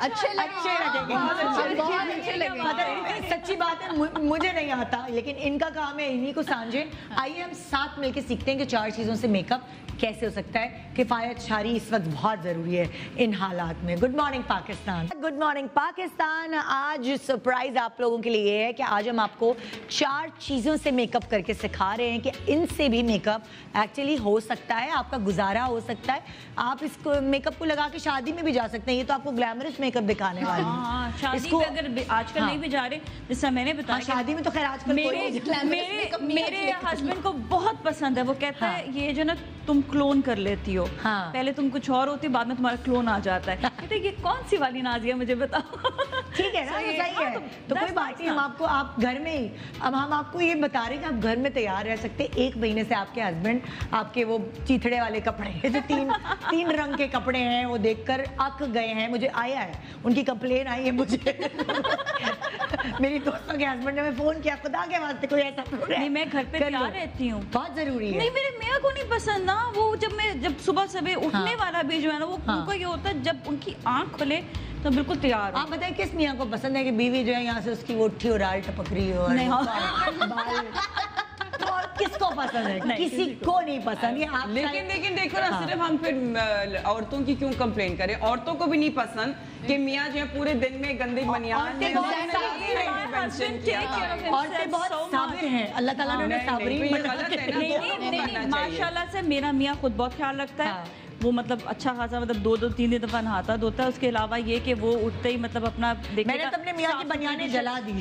अच्छे लगेंगे, बहुत अच्छे लगे। पता नहीं, सच्ची बात है मुझे नहीं आता लेकिन इनका काम है इन्हीं को समझे। आइए हम साथ मिलकर सीखते हैं कि 4 चीजों से मेकअप कैसे हो सकता है। किफायत शारी इस वक्त बहुत जरूरी है इन हालात में। Good morning Pakistan, good morning Pakistan. आज सरप्राइज आप लोगों के लिए है कि आज हम आपको 4 चीजों से मेकअप करके सिखा रहे हैं कि इनसे भी मेकअप एक्चुअली हो सकता है, आपका गुजारा हो सकता है। आप इसको मेकअप को लगा के शादी में भी जा सकते हैं। ये तो आपको ग्लैमरस मेकअप दिखाने वाली हाँ, है। शादी इसको में अगर आजकल हाँ। नहीं भी जा रहे, जैसा मैंने हाँ, बताया, शादी में तो खैर आजकल कोई नहीं जाता। मेरे हस्बैंड को बहुत पसंद है। वो कहता है ये जो ना तुम क्लोन कर लेती हो, हाँ। पहले तुम कुछ और होती, बाद में तुम्हारा क्लोन आ जाता है। कहते ये कौन सी वाली नाजिया, मुझे बताओ। ठीक है ना, सही तो है। सही है। हाँ, तो कोई that's बात nice नहीं, हम ना। आपको आप घर में ही, अब हम आपको ये बता रहे हैं कि आप घर में तैयार रह सकते हैं। 1 महीने से आपके हस्बैंड आपके वो चीथड़े वाले कपड़े जो 3 रंग के कपड़े हैं वो देखकर अक गए हैं। मुझे आया है, उनकी कंप्लेन आई है मुझे। मेरी दोस्तों के हस्बैंड ने मैं फोन किया, खुदा के वास्ते कोई ऐसा नहीं, मैं घर पे कर लो। तैयार रहती हूँ। बहुत जरूरी है। नहीं मेरे मियाँ को नहीं पसंद ना वो, जब सुबह सुबह उठने हाँ। वाला भी जो है ना वो, हाँ। उनको ये होता है जब उनकी आंख खुले तो बिल्कुल तैयार हो। आप बताइए किस मियाँ को पसंद है कि बीवी जो है यहाँ से उसकी वो उठी और राल टपक रही हो और नहीं, हाँ। बाल तो और किसको पसंद है? नहीं, किसी को नहीं पसंद। ये आप लेकिन देखो ना, हाँ। सिर्फ हम फिर औरतों की क्यों कंप्लेन करें? औरतों को भी नहीं पसंद कि मियाँ जो है पूरे दिन में गंदी बनियान औरतें में बहुत मैंने सारी ये हैं। mention किया। औरतें बहुत साबिर हैं, अल्लाह ताला ने उन्हें नहीं, साबरीन नहीं, ये बना गलत के है ना, नहीं दोनों नहीं को नहीं, करना नहीं चाहिए। माशाल्लाह से मेरा मियाँ खुद बहुत ख्याल रखता है। हाँ। वो मतलब अच्छा खासा, मतलब 2-3 दफा नहाता धोता है। उसके अलावा ये कि वो उठते ही मतलब अपना देखेगा। मैंने तो अपने मियाँ की बनियानें जला दी।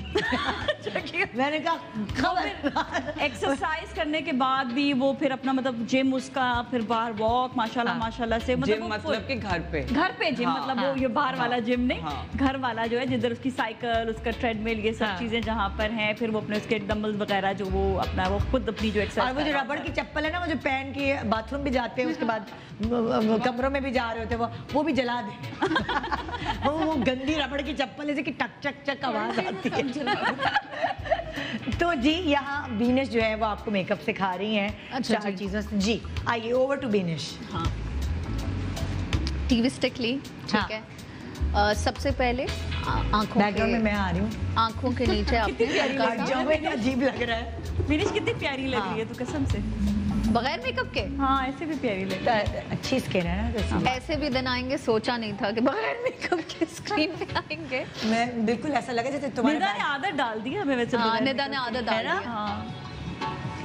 मैंने कहा खबर। एक्सरसाइज करने के बाद भी वो फिर अपना मतलब जिम, उसका फिर बाहर वॉक, माशाल्लाह हाँ। माशाल्लाह से जिम वो मतलब कि घर पे घर पे जिम, हाँ, मतलब हाँ, वो ये बाहर वाला जिम नहीं, हाँ। घर वाला जो है जिधर उसकी साइकिल, उसका ट्रेडमिल, ये सब हाँ। चीजें जहाँ पर हैं। फिर वो अपने उसके डंबल्स वगैरह जो वो अपना वो खुद अपनी जो और एक्सरसाइज, वो जो रबड़ की चप्पल है ना, वो जो पहन के बाथरूम भी जाते हैं, उसके बाद कमरों में भी जा रहे होते हैं, वो भी जला दे। वो गंदी रबड़ की चप्पल है कि टक चक चक आवाज आती है। तो जी यहाँ बीनिश जो है वो आपको मेकअप सिखा रही हैं। अच्छा 4 जी। चीजों से। जी आइए ओवर टू बीनिश। हाँ, टीवी स्टिक ली, हाँ। ठीक है। सबसे पहले आंखों बैकग्राउंड में के मैं आ रही हूँ। आंखों के नीचे आपने अजीब लग रहा है। मेरी कितनी प्यारी लग रही है तो कसम से। बगैर मेकअप के हाँ ऐसे भी प्यारी लग रही है। अच्छी स्किन है ना जैसे। ऐसे भी दिन आएंगे, सोचा नहीं था कि बगैर मेकअप के स्क्रीन पे आएंगे। मैं बिल्कुल ऐसा लगा जैसे तुम्हारे निदा ने आदत डाल दी हमें वैसे। हाँ, निदा ने आदत डाल दी। हाँ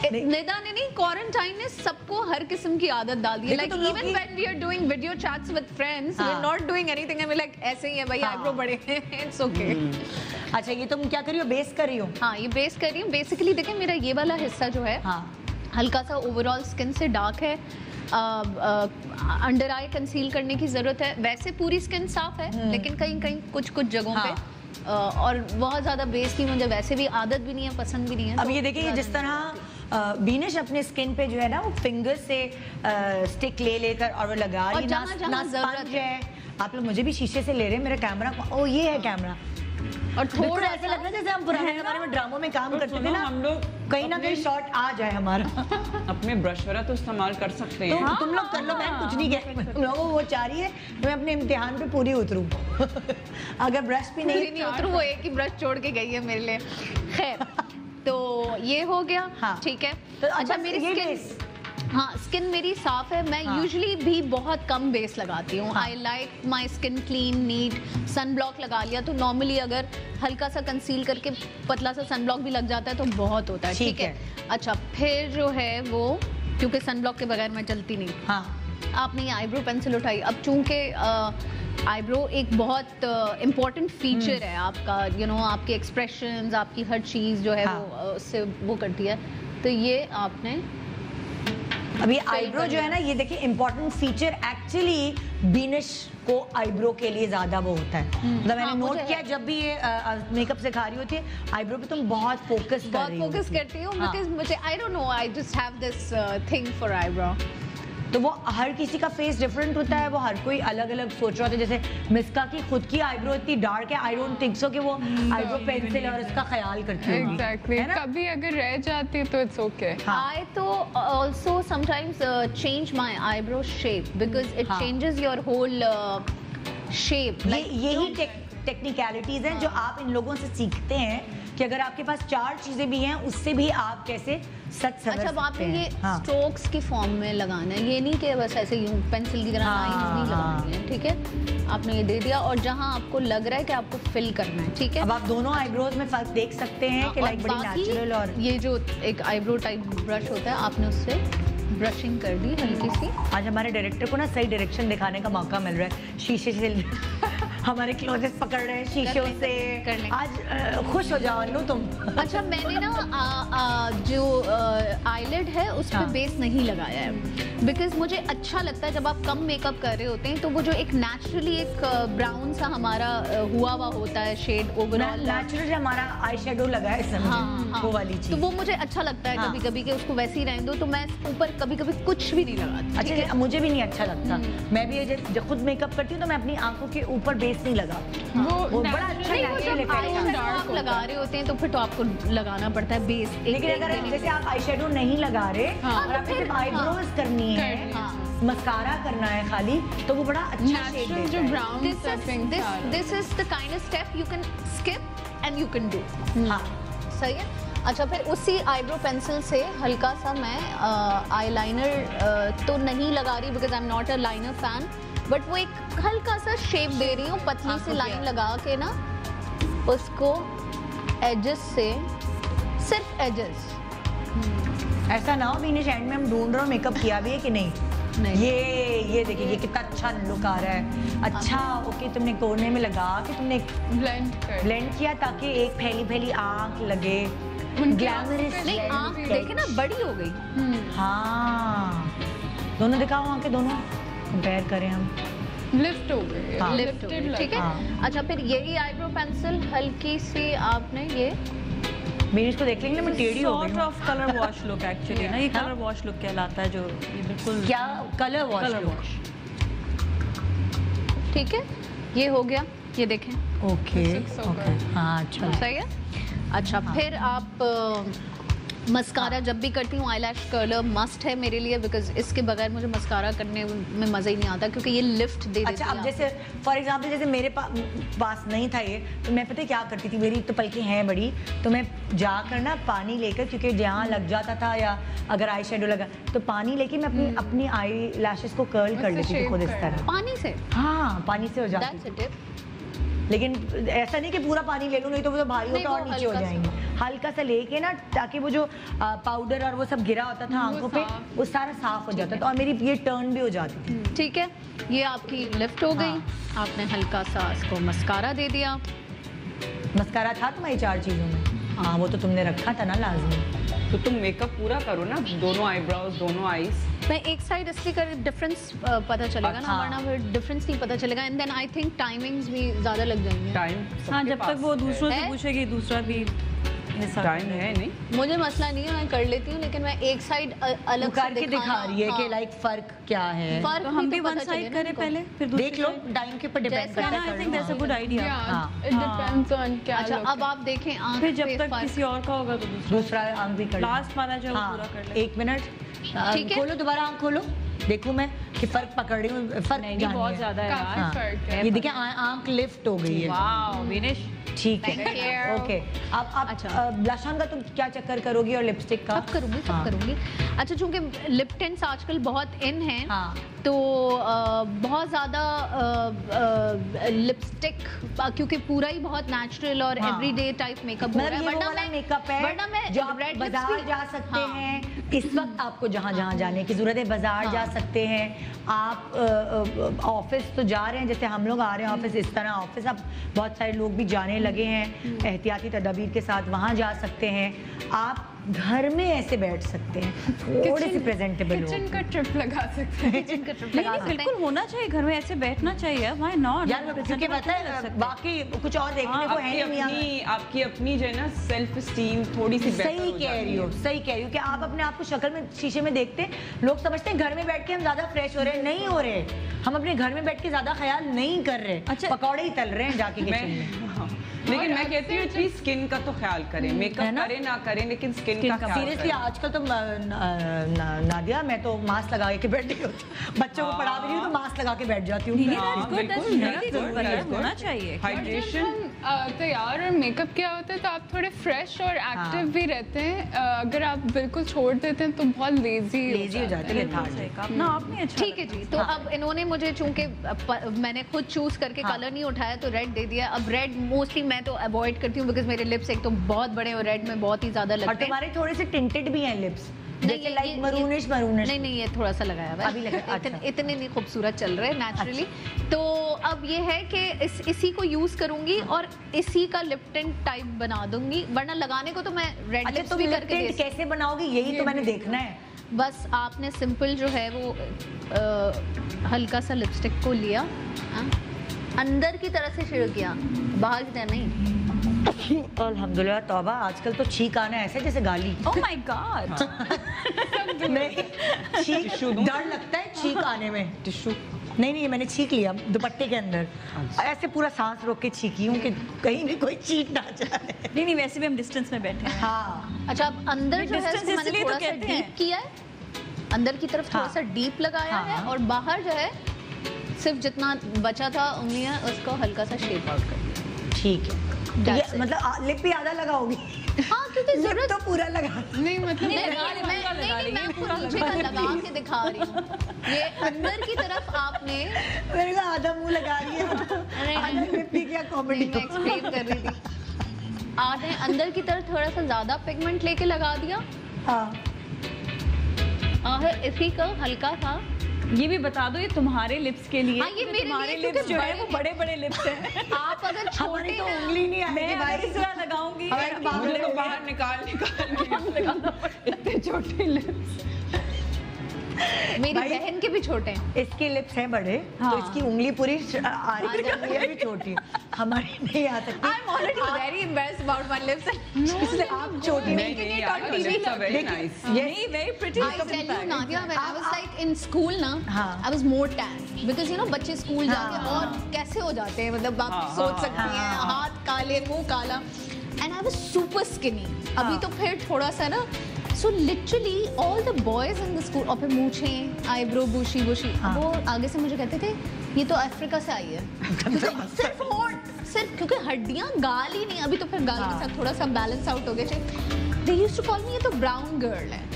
निदा ने नहीं, क्वारंटाइन ने सबको हर किस्म की आदत डाल दी है। Like even when we are doing video chats with friends, we are not doing anything, I like ऐसे ही है भाई, आईब्रो बड़े हैं, इट्स ओके। अच्छा ये तुम क्या कर रही हो, बेस कर रही हो? हाँ ये बेस कर रही हूँ। बेसिकली देखिए मेरा ये वाला हिस्सा जो है हाँ हल्का सा ओवरऑल स्किन से डार्क है, अंडर आई कंसील करने की जरूरत है। वैसे पूरी स्किन साफ है लेकिन कहीं कहीं कुछ कुछ जगहों पे और बहुत ज्यादा बेस की मुझे वैसे भी आदत भी नहीं है, पसंद भी नहीं है। अब ये देखिए जिस तरह बीनिश अपने स्किन पे जो है ना वो फिंगर से स्टिक ले लेकर और वो लगा रही जहाँ जहाँ स्पंज है। आप लोग मुझे भी शीशे से ले रहे हैं, मेरा कैमरा ओ ये है कैमरा। और थोड़ा ऐसा लग रहा है जैसे हम पुराने जमाने में ड्रामों में काम करते थे ना, हम लोग कहीं ना कहीं शॉट आ जाए हमारा। अपने ब्रश वगैरह तो इस्तेमाल कर सकते हैं। तुम लोग कर लो, मैं कुछ नहीं कह, तुम लोगों वो चाह रही है मैं अपने इम्तिहान पे पूरी उतरूं। अगर ब्रश भी नहीं उतरूं, वो एक ही ब्रश छोड़ के गई है मेरे लिए। खैर तो ये हो गया। हाँ। ठीक है। तो अच्छा बस मेरी ये स्किन, बेस। हाँ स्किन मेरी साफ है। मैं यूजुअली भी बहुत कम बेस लगाती हूँ। हाँ। I like my skin clean neat. Sun block लगा लिया तो नॉर्मली अगर हल्का सा कंसील करके पतला सा सन ब्लॉक भी लग जाता है तो बहुत होता है। ठीक है। अच्छा फिर जो है वो, क्योंकि सन ब्लॉक के बगैर मैं चलती नहीं। हाँ आपने ये आईब्रो पेंसिल उठाई। अब चूंकि आईब्रो एक बहुत इम्पोर्टेंट फीचर है आपका, यू नो आपके एक्सप्रेशंस, आपकी हर चीज़ जो है वो उससे वो करती है। तो ये आपने अभी आईब्रो जो है ना, ये देखिए इम्पोर्टेंट फीचर एक्चुअली बीनिश को आईब्रो के लिए ज्यादा वो होता है। मतलब मैंने नोट किया जब भी ये मेकअप सिखा रही होती है आईब्रो पे तुम बहुत फोकस कर रही हो। बहुत फोकस करती हूँ बिकॉज मुझे I don't know, I just have this thing for eyebrow. तो वो हर किसी का फेस डिफरेंट होता है, वो हर कोई अलग अलग सोच रहा होता है। जैसे मिस्का की खुद की आईब्रो इतनी डार्क है, आई डोंट थिंक सो कि वो आईब्रो पेंसिल और उसका ख्याल करती है। एग्जैक्टली, कभी अगर रह जाती तो इट्स ओके। आई तो also sometimes change my eyebrow shape because it changes your whole shape. यही टेक्निकलिटीज हैं जो आप इन लोगों से सीखते हैं कि अगर आपके पास 4 चीजें भी हैं उससे भी आप कैसे सच सवर अच्छा, आपने ये हाँ। स्ट्रोक्स की फॉर्म में लगाना है, ये नहीं कि बस ऐसे यूं पेंसिल की तरह लाइंस नहीं लगानी है। ठीक है, आपने ये दे दिया और जहां आपको लग रहा है कि आपको फिल करना है। ठीक है, अब आप दोनों आईब्रोज में फर्क देख सकते हैं कि लाइक बड़ी नेचुरल और ये जो एक आईब्रो टाइप ब्रश होता है आपने उससे ब्रशिंग कर दी हल्की सी। आज हमारे डायरेक्टर को ना सही डायरेक्शन दिखाने का मौका मिल रहा है। शीशे से हमारे क्लोजेस पकड़ रहे हैं शीशों से। आज खुश हो जाओ अनु तुम। अच्छा मैंने ना जो आईलिड है उस पर बेस नहीं लगाया है बिकॉज मुझे अच्छा लगता है जब आप कम मेकअप कर रहे होते हैं तो वो जो एक नेचुरली एक ब्राउन सा हमारा हुआ होता है शेड ओवरऑल नेचुरल हमारा आई शेडो लगा है समझे। हाँ, वो वाली चीज तो वो मुझे अच्छा लगता है कभी कभी कि उसको वैसे ही रहने दो, तो मैं ऊपर कभी कभी कुछ भी नहीं लगाती। अच्छा मुझे भी नहीं अच्छा लगता। मैं भी जब खुद मेकअप करती हूँ तो मैं अपनी आंखों के ऊपर बेस नहीं लगा। वो बड़ा अच्छा आप लगा रहे होते हैं तो फिर तो आपको लगाना पड़ता है बेस। लेकिन अगर जैसे आप आई शेडो नहीं लगा रहे और आपको सिर्फ आईब्रोज करनी है, मस्कारा करना है खाली, तो वो बड़ा अच्छा शेड देता है। जो brown this is the kind of step you can skip and you can do. हाँ सही है। अच्छा फिर उसी आईब्रो पेंसिल से हल्का सा मैं आईलाइनर तो नहीं लगा रही because I am not a liner fan, but वो एक हल्का सा शेप दे रही हूँ पतली सी लाइन लगा के ना उसको एजेस से, सिर्फ एजेस। ऐसा ना हो बीनिश एंड में हम ढूंढ रहे हो मेकअप किया भी है कि नहीं। ये देखिए ये कितना अच्छा लुक आ रहा है। अच्छा ओके, तुमने कोने में लगा के तुमने ब्लेंड किया ताकि एक फैली फैली आंख लगे, ग्लैमरस। नहीं आंख देखे ना बड़ी हो गई। हाँ दोनों दिखाओ आंखें, दोनों कंपेयर करें हम। लिफ्ट हो गई, हाँ। लिफ्ट हो गई। ठीक है। अच्छा फिर यही आईब्रो पेंसिल हल्की सी आपने ये मेरी इसको देख लेंगे मैं टेढ़ी हो गई sort of colour wash look actually ना, ये कलर वॉश लुक कहलाता है जो ये बिल्कुल क्या कलर वॉश। Colour wash. ठीक है, ये हो गया, ये देखें। ओके ओके हाँ अच्छा सही है। अच्छा फिर आप मस्कारा जब भी करती हूँ आईलैश कर्लर मस्ट है मेरे लिए, बिकॉज इसके बगैर मुझे मस्कारा करने में मज़ा ही नहीं आता, क्योंकि ये लिफ्ट दे देती है। अच्छा, अब जैसे फॉर एग्जांपल जैसे मेरे पास नहीं था ये, तो मैं पता है क्या करती थी, मेरी तो पलकें हैं बड़ी, तो मैं जाकर ना पानी लेकर, क्योंकि जहाँ लग जाता था या अगर आई शेडो लगा तो पानी लेके मैं अपनी आई लैशेस को कर्ल कर लेती थी खुद इस तरह। पानी से? हाँ, पानी से हो जाती थी। लेकिन ऐसा नहीं कि पूरा पानी ले लूँ, नहीं तो वो तो भारी होता और नीचे हो जाएंगे। हल्का सा लेके ना, ताकि वो जो पाउडर और वो सब गिरा होता था आंखों पे, वो सारा साफ हो जाता था और मेरी ये टर्न भी हो जाती थी। ठीक है, ये आपकी लिफ्ट हो गई। आपने हल्का सा इसको मस्कारा दे दिया। मस्कारा था तुम्हारी 4 चीजों में? हाँ, वो तो तुमने रखा था ना लाजमी। तो तुम मेकअप पूरा करो ना, दोनों आईब्रोज, दोनों आईज। मैं एक साइड इसलिए कर डिफरेंस पता चलेगा ना, वरना फिर डिफरेंस नहीं पता चलेगा। And then I think timings भी ज़्यादा लग जाएंगे। टाइम, हाँ, जब तक वो दूसरों से पूछेगी दूसरा भी टाइम है नहीं। मुझे मसला नहीं है, मैं कर लेती हूँ, लेकिन मैं एक साइड अलग करके दिखा रही है कि लाइक फर्क क्या है। फर्क तो हम भी वन साइड करें पहले, फिर देख लो, टाइम के ऊपर डिपेंड करता है। I think that's a good idea. It depends on क्या। अच्छा, अब आप देखें आंख फिर जब पे तक फर्क। किसी और का होगा तो दूसरा आंख भी कर, लास्ट वाला जो पूरा कर ले। 1 मिनट, ठीक है। खोलो दोबारा आंख खोलो, देखूं मैं कि फर्क पकड़ रही हूँ। फर्क नहीं, बहुत ज्यादा है काफी यार। फर्क है। ये देखिए आंख लिफ्ट हो गई है। वाओ विनिश, ठीक है, Thank you. ओके। अब आप अच्छा। ब्लश ऑन का तुम क्या चक्कर करोगी और लिपस्टिक का? सब करूंगी, सब करूंगी। अच्छा, चूंकि लिप टिंट्स आजकल बहुत इन हैं, हाँ। तो बहुत ज़्यादा लिपस्टिक, क्योंकि पूरा ही बहुत नेचुरल और हाँ। एवरीडे टाइप मेकअप हो रहा है। मतलब ये वाला मेकअप है वरना मैं जो आप red lips बाजार भी- जा सकते हाँ। हैं। इस वक्त आपको जहाँ जहाँ जाने की जरूरत है, बाजार जा सकते हैं आप, ऑफिस तो जा रहे हैं, जैसे हम लोग आ रहे हैं ऑफिस, इस तरह ऑफिस अब बहुत सारे लोग भी जाने लगे हैं एहतियाती तदाबीर के साथ, वहाँ जा सकते हैं। आप घर में ऐसे बैठ सकते हैं, थोड़े से प्रेजेंटेबल हो। किचन का ट्रिप लगा सकते हैं। किचन का ट्रिप लगा सकते हैं। बिल्कुल होना चाहिए, घर में ऐसे बैठना चाहिए। व्हाई नॉट यार क्योंकि पता है बाकी कुछ और देखने को है नहीं। आपकी अपनी जो है ना सेल्फ स्टीम थोड़ी सी बेहतर सही हो कह रही हो, सही कह रही हो कि आप अपने आप को शक्ल में शीशे में देखते हैं, लोग समझते हैं घर में बैठ के हम ज्यादा फ्रेश हो रहे हैं, नहीं हो रहे। हम अपने घर में बैठ के ज्यादा ख्याल नहीं कर रहे। अच्छा, पकौड़े ही तल रहे हैं जाके किचन में। हाँ, लेकिन मैं कहती हूँ कि स्किन का तो ख्याल करें, मेकअप करें ना करें, लेकिन स्किन का ख्याल सीरियसली करें। आजकल तो नादिया, मैं तो मास्क लगा के बैठी हूँ, बच्चों को पढ़ा भी रही हूँ तो मास्क लगा के बैठ जाती हूँ। होना चाहिए। हाइड्रेशन तैयार और मेकअप किया होता है तो आप थोड़े फ्रेश और एक्टिव भी रहते हैं। अगर आप बिल्कुल छोड़ देते हैं तो बहुत लेजी हो जाते हैं, lethargic। ना आपने अच्छा ठीक है जी, तो अब इन्होंने मुझे चूंकि मैंने खुद चूज करके कलर नहीं उठाया तो रेड दे दिया। अब रेड मोस्टली मैं तो अवॉइड करती हूँ, बिकॉज मेरे लिप्स एक तो बहुत बड़े और रेड में बहुत ही ज्यादा और लगते हैं। तुम्हारे थोड़े से टिंटेड भी हैं लिप्स, नहीं, जैसे लाइक मरूनिश नहीं नहीं, ये थोड़ा सा लगाया हुआ है अभी लगा, अच्छा। इतने नहीं खूबसूरत चल रहे हैं नेचुरली। तो अब ये है कि इसी को यूज करूंगी और इसी का लिप टिंट टाइप बना दूंगी, वरना लगाने को तो मैं रेड अच्छा, लिप्स तुम भी लिप करके टिंट कैसे बनाओगी यही तो मैंने देखना है। बस आपने सिंपल जो है वो हल्का सा लिपस्टिक को लिया, अंदर की तरह से शेयर किया, बाहर की तरह नहीं। अल्हम्दुलिल्लाह, तौबा, आजकल तो छींक आना ऐसे जैसे गाली। ओह माय गॉड, नहीं, छींक डर लगता है छींक आने में। टिश्यू नहीं, मैंने छींक लिया दुपट्टे के अंदर, ऐसे पूरा सांस रोक के छींकी हूँ कि कहीं भी कोई छींक ना जाए। नहीं वैसे भी हम डिस्टेंस में बैठे हैं। हाँ, अच्छा, अब अंदर जो है distance इसको मैंने इसलिए तो थोड़ा सा कहते हैं। डीप किया है, अंदर की तरफ थोड़ा हाँ। सा डीप लगाया हाँ। है, और बाहर जो है सिर्फ जितना बचा था उंगलियां उसको हल्का सा शेप आउट कर दिया। ठीक है। तो That's ये मतलब लिप भी आधा लगाओगी? हाँ, क्योंकि लिप जरूरत तो पूरा लगा। नहीं मतलब मैं खुद नीचे का लगा के दिखा रही हूँ। ये अंदर की तरफ आपने मेरे को आधा मुंह लगा रही है, आधा लिप भी क्या कॉमेडी। मैं एक्सप्लेन कर रही थी। आपने अंदर की तरफ थोड़ा सा ज्यादा पिगमेंट लेके लगा दिया, हाँ, इसी का हल्का था। ये भी बता दो ये तुम्हारे लिप्स के लिए। हाँ, ये मेरे तुम्हारे लिए, लिप्स क्योंकि जो है वो बड़े- बड़े लिप्स हैं। आप अगर हमारी छोटे तो उंगली नहीं आएगी मैं भाई। अगर इस तरह लगाऊंगी हमारे तो बाहर मुझे तो बाहर निकाल इतने छोटे लिप्स। मेरी भाई- बहन के भी छोटे हैं। इसके लिप्स हैं बड़े, हाँ। तो इसकी उंगली पूरी आ रही है, ये भी छोटी, हमारी नहीं आ सकती। I'm already very embarrassed about my lips. इसलिए आप छोटी नहीं नहीं यार, your lips are very nice. नहीं very pretty I tell you, Nadia, when I was like in school ना, हाँ। I was more tan because you know बच्चे स्कूल जाते हैं और कैसे हो जाते हैं, मतलब आप सोच सकती हैं, हाथ काले मुंह काला, and I was super skinny. अभी तो फिर थोड़ा सा ना so literally all the boys in the school, और फिर मूछें, आईब्रो, बुशी, वो आगे से मुझे कहते थे ये तो अफ्रीका से आई है। सिर्फ क्योंकि हड्डियां गाल ही नहीं, अभी तो फिर गाल के साथ थोड़ा सा बैलेंस आउट हो गए। They used to call me ये तो ब्राउन गर्ल है।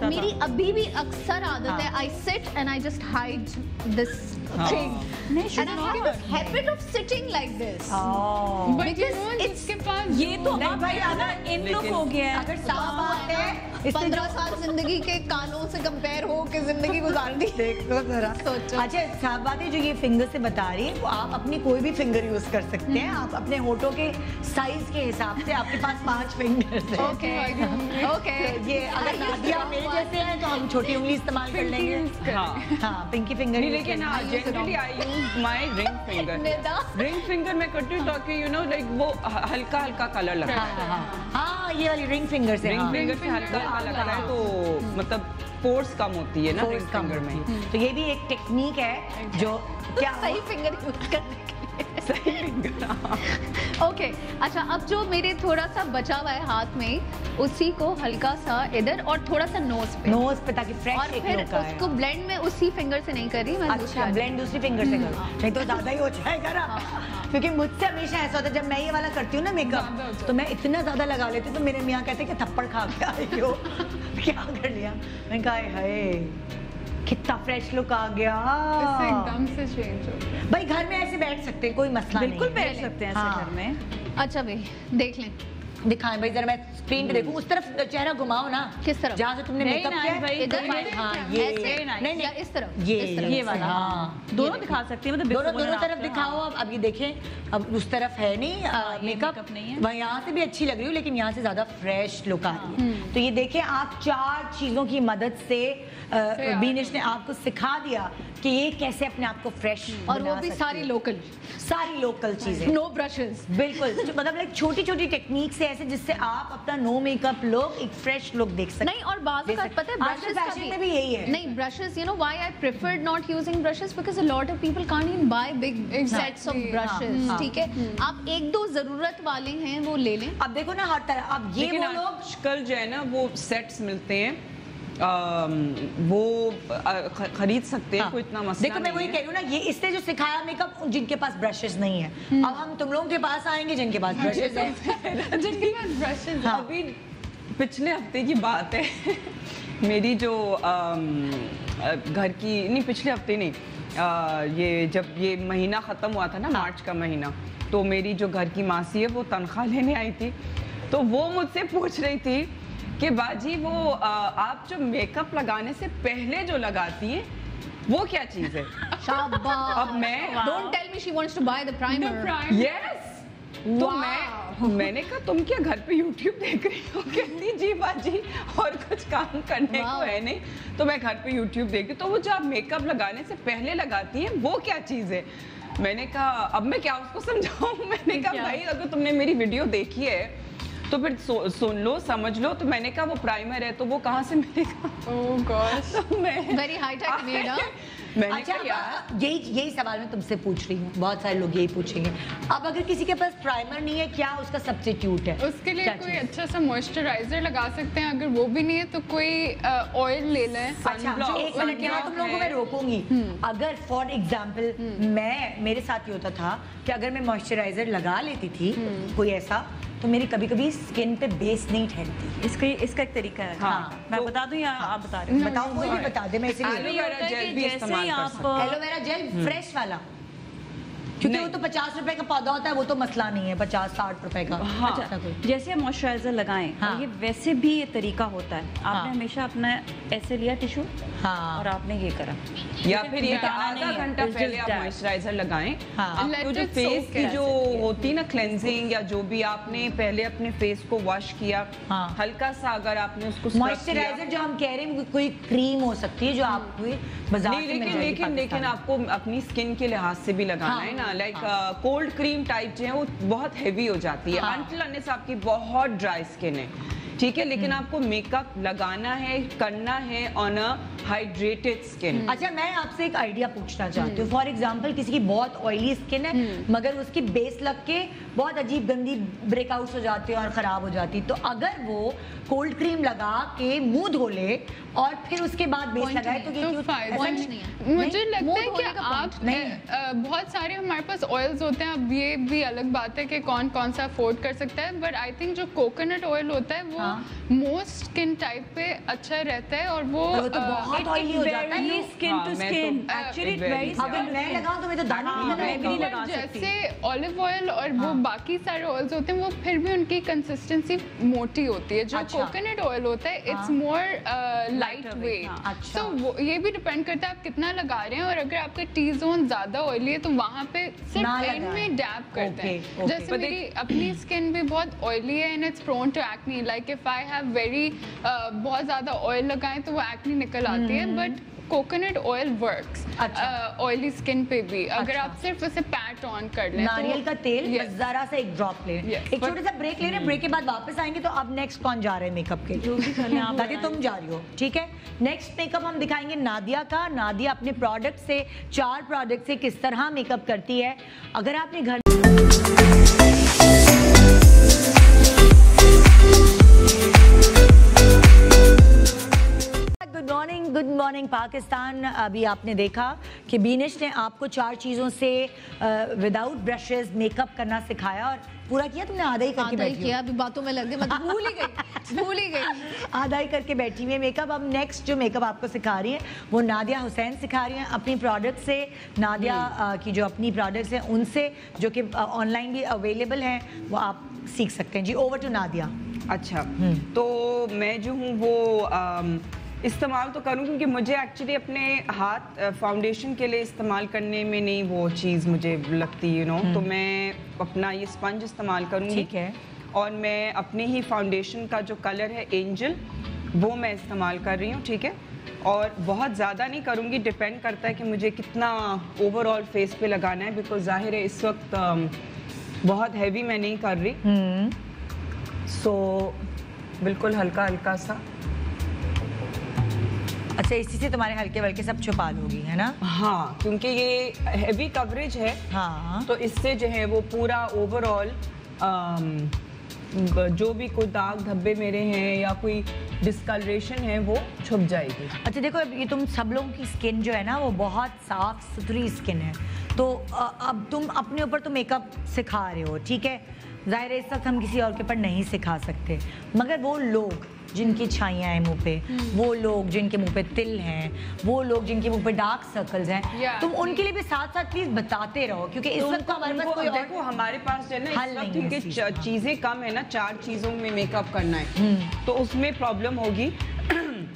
मेरी अभी भी अक्सर आदत है, I sit and I just hide this thing and I have this habit of sitting like this but you know इसके पास ये तो अब ज्यादा इन लुक हो गया है। अगर साल है 15 साल जिंदगी के कानों से कंपेयर हो के जिंदगी गुजार दी, देख लो जरा। अच्छा साफ बात है, जो ये फिंगर से बता रही है वो आप अपनी कोई भी फिंगर यूज कर सकते हैं। आप अपने होठों के साइज के हिसाब से, आपके पास 5 फिंगर्स हैं। ओके ये अगर नादिया मेरे जैसे हैं तो हम छोटी उंगली इस्तेमाल कर लेंगे। हाँ पिंकी फिंगर। लेकिन generally I use my ring finger. Ring finger मैं करती हूँ ताकि यू नो लाइक वो हल्का हल्का कलर लगता है। हाँ ये वाली रिंग फिंगर से, रिंग फिंगर से हल्का लगता है तो मतलब फोर्स कम होती है ना रिंग फिंगर में। तो ये भी एक टेक्निक है जो क्या सही फिंगर यूज करने सही फिंगर। ओके अच्छा, अब जो मेरे थोड़ा सा बचा हुआ है हाथ में, उसी को हल्का सा इधर और थोड़ा सा नोज पे ताकि फ्रेश और फिर उसको ब्लेंड में उसी फिंगर से नहीं कर रही मैं। अच्छा ब्लेंड दूसरी फिंगर से करो, नहीं तो ज्यादा ही हो जाएगा ना। क्योंकि मुझसे हमेशा ऐसा होता है जब मैं ये वाला करती हूँ ना मेकअप, तो मैं इतना ज्यादा लगा लेती हूँ तो मेरे मियाँ कहते हैं कि थप्पड़ खा के आई हो। क्या कर लिया? मैंने कहा हाय कितना फ्रेश लुक आ गया, इससे एकदम से चेंज हो गया। भाई घर में ऐसे बैठ सकते हैं, कोई मसला नहीं। बिल्कुल बैठ सकते हैं ऐसे घर में। अच्छा भाई देख लें, दिखाएं भाई जरा, मैं स्क्रीन पे देखूं। उस तरफ चेहरा घुमाओ ना। किस तरफ? जहाँ से तुमने मेकअप किया है। इधर हाँ ये नहीं इस तरफ, ये वाला। हाँ दोनों दिखा सकती हैं, मतलब दोनों तरफ दिखाओ। अब ये देखें, अब उस तरफ है नहीं मेकअप नहीं है, वह यहाँ से भी अच्छी लग रही हूँ लेकिन यहाँ से ज्यादा फ्रेश लुक आ रही है। तो ये देखें आप 4 चीजों की मदद से बीनिश ने आपको सिखा दिया कि ये कैसे अपने आप को फ्रेश, और वो भी सारी लोकल चीजें, नो ब्रशेस। बिल्कुल मतलब लाइक छोटी छोटी टेक्निक से ऐसे जिससे आप अपना नो मेकअप लुक, एक फ्रेश लुक देख सकते। नहीं और बात पता है ब्रशेस फैशन में भी यही है। नहीं brushes, you know why I preferred not using brushes, because a lot of people can't even bye big sets of brushes. ठीक है, आप 1-2 जरूरत वाले हैं वो ले लें। अब देखो ना हर तरह, अब ये वो लोग आजकल जो है ना वो सेट्स मिलते हैं, वो खरीद सकते हैं, कोई इतना मसला देखो मैं वही कह रही हूँ ना, ये इसने जो सिखाया मेकअप जिनके पास ब्रशेस नहीं है। अब हम तुम लोगों के पास आएंगे जिनके पास ब्रशेस है। जिनके पास ब्रशेस। अभी पिछले हफ्ते की बात है, मेरी जो घर की, नहीं पिछले हफ्ते नहीं, ये जब ये महीना ख़त्म हुआ था ना, मार्च का महीना, तो मेरी जो घर की मासी है वो तनख्वाह लेने आई थी। तो वो मुझसे पूछ रही थी कि बाजी वो आप जो मेकअप लगाने से पहले जो लगाती हैं वो क्या चीज़ है? शाबाश। अब मैं don't tell me she wants to buy the primer. Yes. तो मैंने कहा तुम क्या घर पे YouTube देख रही हो? कहती जी बाजी और कुछ काम करने को है नहीं, तो मैं घर पे YouTube देखती। तो वो जो आप मेकअप लगाने से पहले लगाती हैं वो क्या चीज़ है? मैंने कहा अब मैं क्या उसको समझाऊं? मैंने कहा भाई अगर तुमने मेरी वीडियो देखी है तो फिर सुन लो, समझ लो। तो मैंने कहा वो प्राइमर है तो वो कहाँ से मिलेगा? ओह गॉश, तो very high tech made up. मैंने कहा यार यही सवाल मैं तुमसे पूछ रही हूँ, बहुत सारे लोग यही पूछेंगे। अब अगर किसी के पास प्राइमर नहीं है, क्या उसका सब्स्टिट्यूट है? उसके लिए कोई अच्छा सा मॉइस्चराइजर लगा सकते हैं। अगर वो भी नहीं है तो कोई ऑयल ले लें। अच्छा एक मिनट यहाँ तुम लोगों को मैं रोकूंगी। अगर फॉर एग्जाम्पल मेरे साथ ये होता था कि अगर मैं मॉइस्चराइजर लगा लेती थी कोई ऐसा, तो मेरी कभी कभी स्किन पे बेस नहीं ठहरती। इसका एक तरीका है। हाँ, मैं बता दूं या आप बता रहे हो? बताओ, कोई भी बता दे, मैं इसलिए एलोवेरा जेल भी इस्तेमाल कर सकते हैं। एलोवेरा जेल फ्रेश वाला, क्योंकि वो तो 50 रुपए का पौधा होता है, वो तो मसला नहीं है 50-60 रुपए का। हाँ, जैसे आप मॉइस्चराइजर लगाएं, हाँ, ये वैसे भी ये तरीका होता है। आपने हाँ, हमेशा अपना ऐसे लिया टिश्यू, हाँ, और आपने ये करा, या फिर ये आधा घंटा पहले आप मॉइस्चराइजर लगाएं। आपको जो फेस की जो होती ना क्लेंजिंग, या जो भी आपने पहले अपने फेस को वॉश किया, हल्का सा अगर आपने उसको मॉइस्चराइजर जो हम कह रहे हैं कोई क्रीम हो सकती है जो आप बाजार से मिल जाएगी। लेकिन आपको अपनी स्किन के लिहाज से भी लगाना है ना, लाइक कोल्ड क्रीम टाइप जो है वो बहुत हेवी हो जाती है। अनटिल अनलेस आपकी बहुत ड्राई स्किन है, ठीक है, लेकिन आपको मेकअप लगाना है, करना है ऑन अ हाइड्रेटेड स्किन। अच्छा, मैं आपसे एक आइडिया पूछना चाहती हूँ। फॉर एग्जांपल किसी की बहुत ऑयली स्किन है मगर उसकी बेस लग के बहुत अजीब गंदी ब्रेकआउट्स हो जाती है और खराब हो जाती है, तो अगर वो कोल्ड क्रीम लगा के मुंह धो ले और फिर उसके बाद बेस लगाए तो ये क्यों पॉइंट नहीं है? मुझे लगता है कि आप बहुत सारे हमारे पास ऑयल्स होते हैं, अब ये भी अलग बात है कि कौन कौन सा अफोर्ड कर सकता है, बट आई थिंक जो कोकोनट ऑयल होता है वो मोस्ट स्किन टाइप पे अच्छा रहता है और वो तो बहुत ऑयली हो जाता है skin to skin actually very. अगर मैं लगाऊं तो मैं तो दाने नहीं लगा सकती। जैसे ऑलिव ऑयल और वो बाकी सारे ऑयल्स होते हैं वो फिर भी उनकी कंसिस्टेंसी मोटी होती है। जो कोकोनट ऑयल होता है इट्स मोर लाइट वेट। तो ये भी डिपेंड करता है आप कितना लगा रहे हैं, और अगर आपका टी जोन ज्यादा ऑयली है तो वहाँ पे सिर्फ एंड में डैब करते हैं। जैसे मेरी अपनी स्किन भी बहुत ऑयली है and it's prone to acne, like if I have very बहुत ज्यादा ऑयल लगाएं तो वो एक्ने निकल आती है, but coconut oil works oily skin पे भी। अगर आप सिर्फ उसे पैट ऑन कर लें, नारियल का तेल जरा सा एक ड्रॉप लें। एक छोटा सा ब्रेक ले रहे हैं, ब्रेक के बाद वापस आएंगे। तो अब नेक्स्ट कौन जा रहे हैं मेकअप के? जो भी करने आप ताकि तुम जा रही हो, ठीक है। नेक्स्ट मेकअप हम दिखाएंगे नादिया का। नादिया अपने प्रोडक्ट से 4 प्रोडक्ट से किस तरह मेकअप करती है। अगर आपने घर गुड मॉर्निंग पाकिस्तान। अभी आपने देखा कि बीनिश ने आपको 4 चीज़ों से विदाउट ब्रशेस मेकअप करना सिखाया और पूरा किया तुमने? आधा ही करके बैठी हो? अभी बातों में लग गई, मैं भूल ही गई आधा ही करके बैठी हुई है मेकअप। अब नेक्स्ट जो मेकअप आपको सिखा रही हैं वो नादिया हुसैन सिखा रही हैं अपनी प्रोडक्ट से। नादिया की जो अपनी प्रोडक्ट्स हैं उनसे, जो कि ऑनलाइन भी अवेलेबल हैं, वो आप सीख सकते हैं। जी, ओवर टू नादिया। अच्छा, तो मैं जो हूँ वो इस्तेमाल तो करूँ क्योंकि मुझे एक्चुअली अपने हाथ फाउंडेशन के लिए इस्तेमाल करने में नहीं वो चीज़ मुझे लगती, यू नो। तो मैं अपना ये स्पंज इस्तेमाल करूँगी, ठीक है। और मैं अपने ही फाउंडेशन का जो कलर है एंजल वो मैं इस्तेमाल कर रही हूँ, ठीक है। और बहुत ज़्यादा नहीं करूँगी, डिपेंड करता है कि मुझे कितना ओवरऑल फेस पे लगाना है, बिकॉज जाहिर है इस वक्त बहुत हैवी मैं नहीं कर रही। सो बिल्कुल हल्का हल्का सा। अच्छा, इसी से तुम्हारे हल्के वल्के सब छुपा लोगी, है ना? हाँ, क्योंकि ये हैवी कवरेज है। हाँ, तो इससे जो है वो पूरा ओवरऑल जो भी कोई दाग धब्बे मेरे हैं या कोई डिस्कलरेशन है वो छुप जाएगी। अच्छा देखो, ये तुम सब लोगों की स्किन जो है ना वो बहुत साफ सुथरी स्किन है, तो अब तुम अपने ऊपर तो मेकअप सिखा रहे हो, ठीक है। जाहिर है इस वक्त हम किसी और के ऊपर नहीं सिखा सकते, मगर वो लोग जिनकी छाइयाँ हैं मुंह पे, वो लोग जिनके मुंह पे तिल हैं, वो लोग जिनके मुंह पे डार्क सर्कल्स हैं, तुम उनके लिए भी साथ साथ प्लीज बताते रहो, क्योंकि इस वक्त हमारे पास कोई देखो हमारे पास जो है ना इस वक्त क्योंकि चीजें कम है ना, 4 चीजों में मेकअप करना है तो उसमें प्रॉब्लम होगी।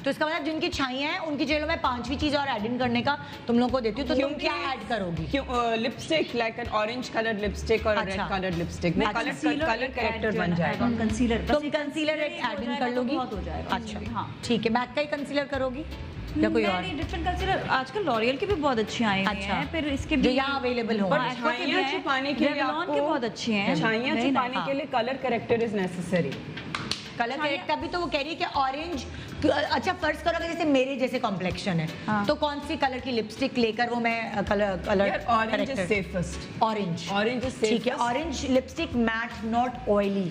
तो इसका मतलब जिनकी छाइयाँ हैं उनकी जगह मैं 5वीं चीज और ऐड इन करने का तुम लोगों को देती हूँ, तो तुम क्या ऐड करोगी? Lipstick, like an orange colour lipstick और रेड कलर लिपस्टिक में कलर कैरेक्टर बन जाएगा। कंसीलर, तुम कंसीलर ऐड इन कर लोगी? बहुत हो जाएगा। अच्छा, हाँ ठीक है। बैक का ही कंसीलर करोगी या कोई और? डिफरेंट कंसीलर आजकल लॉरियल के भी बहुत अच्छे आए हैं। अच्छा, फिर इसके भी यहाँ अवेलेबल हो। छाइयाँ छुपाने के लिए आपको बहुत अच्छे हैं। छाइयाँ छुपाने के लिए colour character is necessary. Colour character भी तो वो कह रही है कि ऑरेंज। अच्छा फर्ज करो अगर जैसे मेरे जैसे कॉम्प्लेक्शन है, तो कौन सी कलर की लिपस्टिक लेकर वो मैं colour orange is safest. Orange is ठीक है। Orange lipstick matte not oily,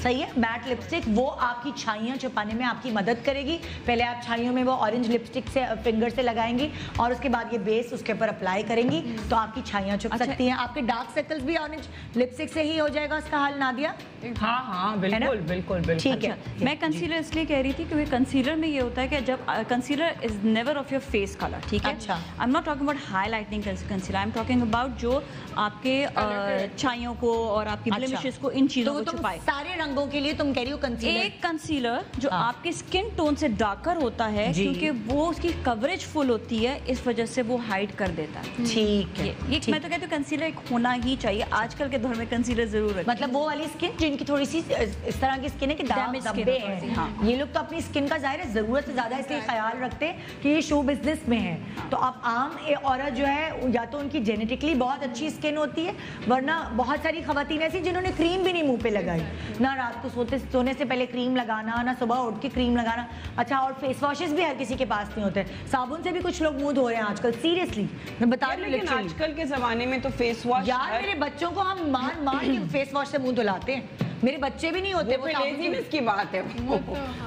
सही है। मैट लिपस्टिक वो आपकी छाइयाँ छुपाने में आपकी मदद करेगी। पहले आप छाइयों में वो ऑरेंज लिपस्टिक से फिंगर से लगाएंगी और उसके बाद ये बेस उसके ऊपर अप्लाई करेंगी तो आपकी छाइयाँ छुप सकती हैं। आपके डार्क सर्कल्स भी ऑरेंज लिपस्टिक से ही हो जाएगा उसका हाल, नादिया? हाँ बिल्कुल बिल्कुल ठीक है। मैं कंसीलर इसलिए कह रही थी क्योंकि कंसीलर में ये होता है कि जब concealer is never of your face colour, ठीक है। अच्छा, I am not talking about highlighting concealer, I am talking about जो आपके छाइयों को और आपकी ब्लेमिशेस को, इन चीजों को छुपाए। सारे रंगों के लिए तुम कह रही हो कंसीलर? एक कंसीलर जो आपके स्किन टोन से डार्कर होता है क्योंकि वो उसकी कवरेज फुल होती है, इस वजह से वो हाइड कर देता है। ठीक है। मैं तो कहती हूँ कंसीलर एक होना ही चाहिए। आजकल के दौर में कंसीलर जरूर मतलब वो वाली स्किन जिनकी थोड़ी सी इस तरह की स्किन है कि दाग धब्बे हैं, ये लोग तो अपनी स्किन का जाहिर है ज़रूरत से ज़्यादा इसलिए ख्याल रखते हैं कि ये शो बिजनेस में है। तो अब आम औरत जो है या तो उनकी जेनेटिकली बहुत अच्छी स्किन होती है, वरना बहुत सारी खवातीन ऐसी जिन्होंने क्रीम भी नहीं मुंह पे लगाई, ना रात को सोने से पहले क्रीम लगाना, ना सुबह उठ के क्रीम लगाना। अच्छा, और फेस वॉशेस भी हर किसी के पास नहीं होते, साबुन से भी कुछ लोग मुंह धो रहे हैं आजकल, सीरियसली मैं बता रही हूँ। लेकिन आजकल के जमाने में तो फेस वॉश यार, मेरे बच्चों को हम मान के फेस वॉश से मुंह धुलाते हैं, मेरे बच्चे भी नहीं होते। वो लेजीनेस की बात है,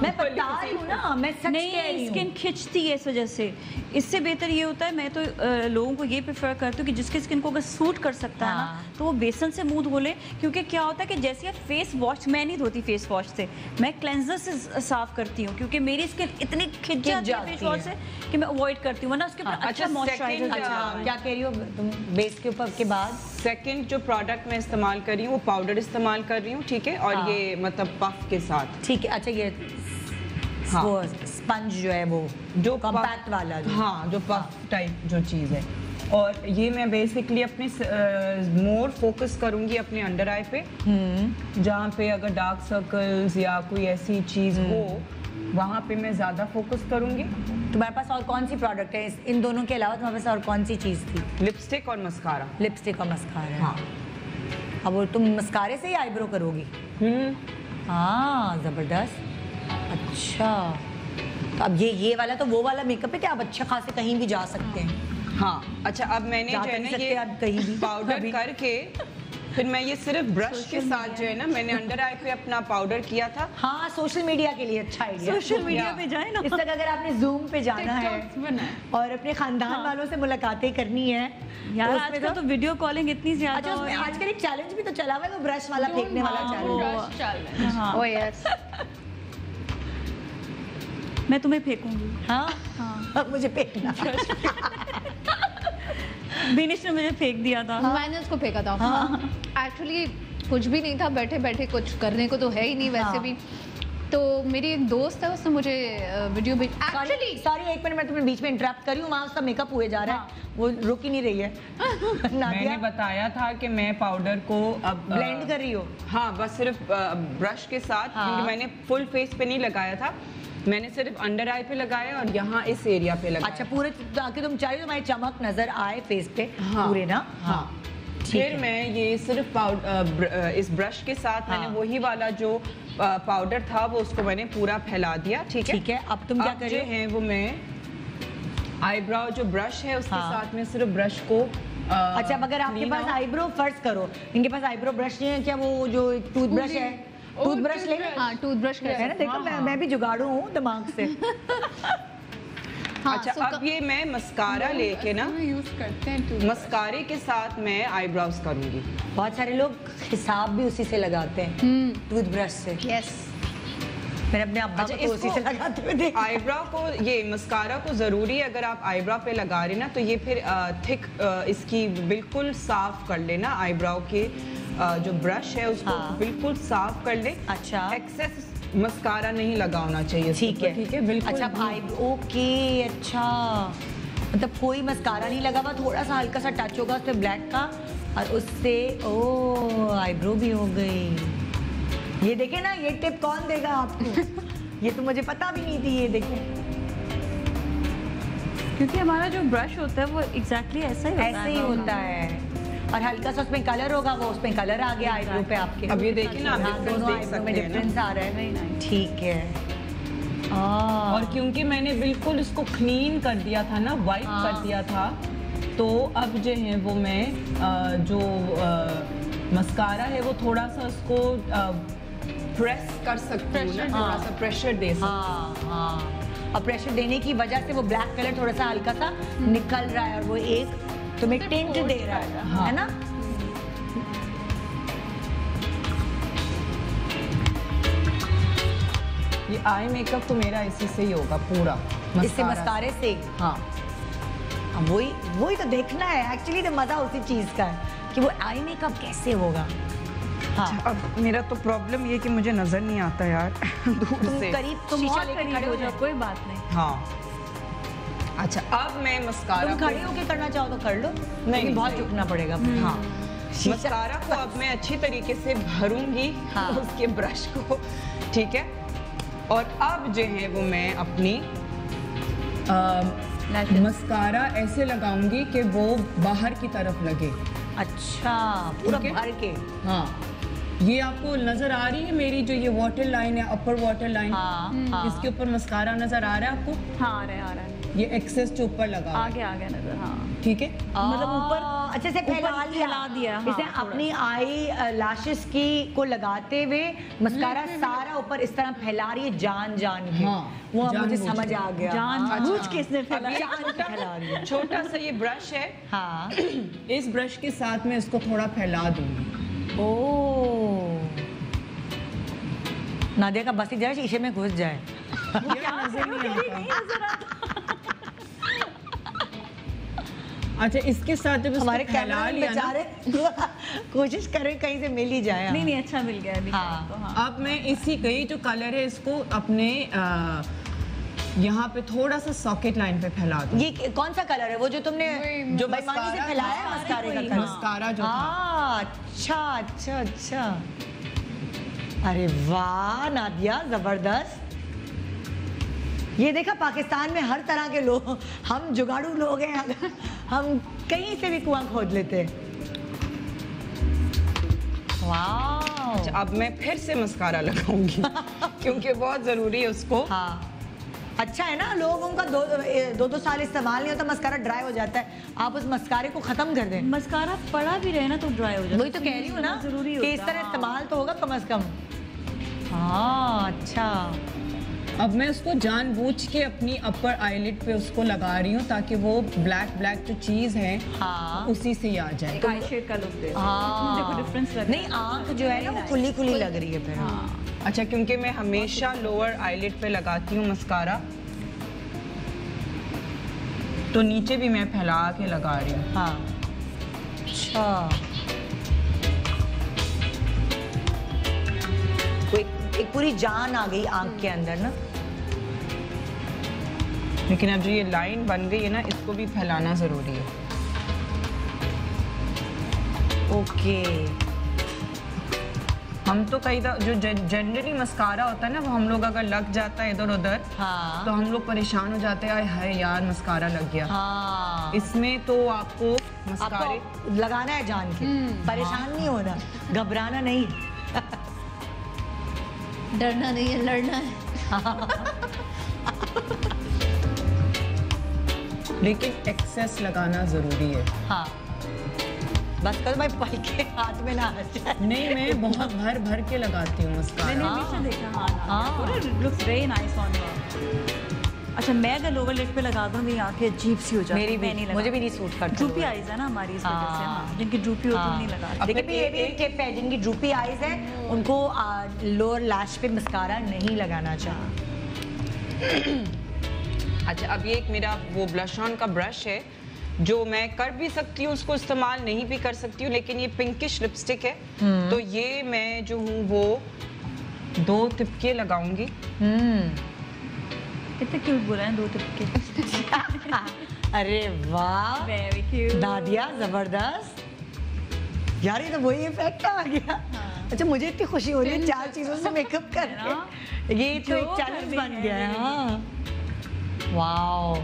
मैं बता रही हूँ ना, मैं सच कह रही नहीं, हूँ। स्किन खिंचती है इस वजह से। इससे बेहतर ये होता है, मैं तो लोगों को ये प्रेफर करती हूँ कि जिसकी स्किन को अगर सूट कर सकता है ना, तो वो बेसन से मुंह धो ले। क्योंकि क्या होता है कि जैसे यार फेस वॉश, मैं नहीं धोती फेस वॉश से, मैं क्लेंजर से साफ करती हूँ, क्योंकि मेरी स्किन इतनी खिंच जाती है फेस वॉश से कि मैं अवॉइड करती हूँ, वरना उसके ऊपर अच्छा मॉइस्चराइजर। क्या कह रही हो तुम बेस के ऊपर के बाद? सेकंड जो प्रोडक्ट मैं इस्तेमाल कर रही हूँ वो पाउडर इस्तेमाल कर रही हूँ, ठीक है, और हाँ। ये मतलब पफ के साथ, ठीक है। अच्छा, ये हाँ। वो स्पंज जो है वो जो कॉम्पैक्ट वाला जो, हाँ, जो पफ टाइप जो चीज़ है, और ये मैं बेसिकली अपने मोर फोकस करूंगी अपने अंडर आई पे, जहाँ पे अगर डार्क सर्कल्स या कोई ऐसी चीज़ हो वहाँ पे मैं ज़्यादा फोकस करूंगी। तुम्हारे पास और कौन सी प्रोडक्ट है इन दोनों के अलावा? तुम्हारे पास और कौन सी चीज़ थी? लिपस्टिक और मस्कारा। लिपस्टिक और मस्कारा। हाँ। अब वो तुम मस्कारे से ही आईब्रो करोगी? हाँ, ज़बरदस्त। अच्छा, तो अब ये वाला तो वो वाला मेकअप है कि आप अच्छे खासे कहीं भी जा सकते हैं? हाँ। अच्छा, अब मैंने जो है ना ये कहीं भी पाउडर करके फिर मैं ये सिर्फ ब्रश के साथ जो है ना, मैंने अंडर आई पे अपना पाउडर किया था। हाँ, सोशल मीडिया के लिए अच्छा आइडिया। सोशल मीडिया पे जाए ना, इस तक अगर आपने जूम पे जाना है और अपने खानदान वालों से मुलाकातें करनी है यार, आजकल तो वीडियो कॉलिंग इतनी ज्यादा। अच्छा, उसमें आजकल एक चैलेंज भी तो चला हुआ है, वो ब्रश वाला फेंकने वाला चैलेंज। ओह यस, मैं तुम्हें फेंकूंगी। हाँ, अब मुझे फेंकना। बिनिश ने मुझे फेंक दिया था। मैंने उसको फेंका था। एक्चुअली कुछ भी नहीं था, बैठे बैठे कुछ करने को तो है ही नहीं वैसे भी। तो मेरी एक दोस्त है, उसने मुझे वीडियो भेज। एक्चुअली सॉरी, एक मिनट मैं तुम्हें बीच में इंटरप्ट कर रही हूँ, वहाँ उसका मेकअप हुए जा रहा है, वो रुक ही नहीं रही है। मैंने बताया था कि मैं पाउडर को अब ब्लेंड कर रही हो? हाँ, बस सिर्फ ब्रश के साथ, क्योंकि मैंने फुल फेस पे नहीं लगाया था, मैंने सिर्फ अंडर आई पे लगाया और यहाँ इस एरिया पे लगाया। अच्छा, पूरे ताकि तुम चाहे तुम्हारी चमक नजर आए फेस पे। हाँ, पूरे ना। हाँ। फिर मैं ये सिर्फ पाउडर इस ब्रश के साथ मैंने वही वाला जो पाउडर था वो उसको मैंने पूरा फैला दिया, ठीक है। ठीक है, अब तुम क्या कर रहे हो? हैं वो मैं आईब्रो जो ब्रश है उसके साथ में सिर्फ ब्रश को अच्छा, अगर आपके पास आईब्रो, फर्ज करो इनके पास आईब्रो ब्रश नहीं है क्या? वो जो टूथब्रश है, टूथब्रश ले। हाँ, टूथब्रश है ना, देखो मैं भी जुगाड़ू हूँ दिमाग से। हाँ, अच्छा, अब ये मैं मस्कारा लेके ना यूज करते हैं मस्कारे के साथ मैं आईब्रोज करूंगी। बहुत सारे लोग हिसाब भी उसी से लगाते हैं, टूथब्रश से। यस, मैंने अपने अब्बा को तो उसी से लगाते हुए देखा। आईब्रो को, ये मस्कारा को ज़रूरी है, अगर आप आईब्रो पे लगा रहे ना तो ये फिर थिक इसकी बिल्कुल साफ कर लेना, आईब्रो के जो ब्रश है उसको बिल्कुल साफ कर ले। अच्छा, एक्सेस मस्कारा नहीं लगाना चाहिए। ठीक है, ठीक है, बिल्कुल। अच्छा भाई, ओके, अच्छा, मतलब कोई मस्कारा नहीं लगा हुआ, थोड़ा सा हल्का सा टच होगा उससे ब्लैक का और उससे ओ आईब्रो भी हो गई। ये देखे ना, ये टिप कौन देगा आपको? ये तो मुझे पता भी नहीं थी, ये देखे। क्योंकि हमारा जो ब्रश होता है वो एग्जैक्टली ऐसा ही होता है। ऐसे ही होता है, और हल्का सा उसमें कलर होगा, वो उसमें कलर आ गया आईब्रो पे आपके। अब ये देखिए ना, आप हाँ, डिफरेंस दोनों देख आईब्रो में सकते हैं डिफरेंस ना। आ रहा है। ठीक है। और क्योंकि मैंने बिल्कुल इसको क्लीन कर दिया था ना, वाइप कर दिया था, तो अब जो है वो मैं जो मस्कारा है वो थोड़ा सा उसको प्रेस कर सकती हूँ ना, थोड़ा सा प्रेशर दे सकती हूँ। हाँ, और प्रेशर देने की वजह से वो ब्लैक कलर थोड़ा सा हल्का सा निकल रहा है और वो एक तुम्हें टिंट दे रहा है ना? ये आई मेकअप तो मेरा इसी से ही होगा पूरा, इससे मस्कारे से। हाँ, अब वही तो देखना है एक्चुअली, तो मजा उसी चीज का है कि वो आई मेकअप कैसे होगा। हाँ, अब मेरा तो प्रॉब्लम ये कि मुझे नजर नहीं आता यार दूर तुम से। करीब, तुम शीशा लेके खड़े हो जाओ, कोई बात नहीं। हाँ, अच्छा, अब मैं मस्कारा तुम खड़े होके करना चाहो तो कर लो, नहीं, बहुत झुकना पड़ेगा। हाँ, मस्कारा को अब मैं अच्छी तरीके से भरूंगी उसके ब्रश को, ठीक है। और अब जो है वो मैं अपनी मस्कारा ऐसे लगाऊंगी कि वो बाहर की तरफ लगे। अच्छा, पूरा भर के। हाँ, ये आपको नजर आ रही है मेरी जो ये वाटर लाइन है, अपर वाटर लाइन। हाँ, इसके ऊपर मस्कारा नजर आ रहा है आपको? हाँ, आ रहा है। ये एक्सेस जो ऊपर लगा आ गया नजर। हाँ, ठीक है, मतलब ऊपर अच्छे से फैला दिया। हाँ, इसने अपनी आई लैशेस की को लगाते हुए मस्कारा सारा ऊपर इस तरह फैला रही है जान के। हाँ, वो अब मुझे जानबूझ समझ के। आ गया। जानबूझ के इसने फैला। फैला दिया। छोटा सा ये ब्रश है। हाँ, इस ब्रश के साथ मैं इसको थोड़ा फैला दूंगी। ओ, नादिया का बस ही जाए शीशे में घुस जाए। नजर नहीं आता। अच्छा, इसके साथ जब इसको हमारे फैला कैमरा लिया ना, बेचारे कोशिश करें कहीं से मिल ही जाए। नहीं, अच्छा मिल गया अभी। हाँ। तो हाँ, अब मैं इसी कई जो कलर है इसको अपने यहाँ पे थोड़ा सा सॉकेट लाइन पे फैला दूँ। ये कौन सा कलर है वो जो तुमने जो बेईमानी से मस्कारा फैलाया है? था, मस्कारे का कोई, कलर। मस्कारा जो था। हाँ, अच्छा। अरे वाह नादिया, जबरदस्त। ये देखा, पाकिस्तान में हर तरह के लोग, हम जुगाड़ू लोग हैं, अगर हम कहीं से भी कुआं खोद लेते हैं। वाह। अच्छा, अब मैं फिर से मस्कारा लगाऊंगी क्योंकि बहुत जरूरी है उसको। हाँ, अच्छा है ना, लोगों का दो साल इस्तेमाल नहीं होता, मस्कारा ड्राई हो जाता है। आप उस मस्कारे को खत्म कर दें। मस्कारा पड़ा भी रहे ना तो ड्राई हो जाता है। वही तो कह रही हूँ ना जरूरी कि इस तरह इस्तेमाल तो होगा कम से कम। हाँ, अच्छा। अब मैं उसको जानबूझ के अपनी अपर आईलिड पे उसको लगा रही हूँ ताकि वो ब्लैक जो चीज है हाँ, उसी से ही आ जाए। एक आई शेड का लुक दे। हाँ। देखो डिफरेंस लग रहा है। नहीं, आंख जो है ना वो खुली लग रही है फिर। हाँ, अच्छा, क्योंकि मैं हमेशा लोअर आईलिड पे लगाती हूँ मस्कारा, तो नीचे भी मैं फैला के लगा रही हूँ। हाँ, अच्छा। एक पूरी जान आ गई आंख के अंदर ना। लेकिन अब जो ये लाइन बन गई है ना, इसको भी फैलाना जरूरी है। ओके। हम तो कई जो जनरली मस्कारा होता है ना, वो हम लोग अगर लग जाता है इधर उधर, हाँ, तो हम लोग परेशान हो जाते हैं, हाय यार मस्कारा लग गया। हाँ, इसमें तो आपको मस्कारे आपको लगाना है जान के, परेशान नहीं होना, घबराना नहीं। डरना नहीं है, लड़ना है। लेकिन एक्सेस लगाना जरूरी है। हाँ, बस करो भाई, पल के हाथ में ना आ जाए। नहीं, मैं बहुत भर के लगाती हूँ मैंने मस्कारा। हमेशा देखा। हाँ, हाँ। पूरा looks very nice on her. अच्छा, मैं अगर लोअर लिड पे लगा दूँ मेरी आंखें अजीब सी हो जाती मेरी मैं नहीं भी, मुझे भी नहीं सूट करता। ड्रूपी आईज है ना हमारी, इस वजह से। हाँ, जिनकी ड्रूपी होती है नहीं लगा। देखिए भी ये भी एक टिप है, जिनकी ड्रूपी आईज है उनको लोअर लैश पे मस्कारा नहीं लगाना चाहिए। अच्छा, अब ये एक मेरा वो ब्लश ऑन का ब्रश है जो मैं कर भी सकती हूँ, उसको इस्तेमाल नहीं भी कर सकती हूँ, लेकिन ये पिंकिश लिपस्टिक है, तो ये मैं जो हूँ वो 2 तिपके लगाऊंगी। कितने क्यूट बोला है, 2 तिपके। अरे वाह, वेरी क्यूट नादिया, जबरदस्त यार, ये तो वही इफेक्ट आ गया। अच्छा, मुझे इतनी खुशी हो रही है 4 चीजों से मेकअप करके, ये तो एक चैलेंज बन गया है। हाँ, वाओ।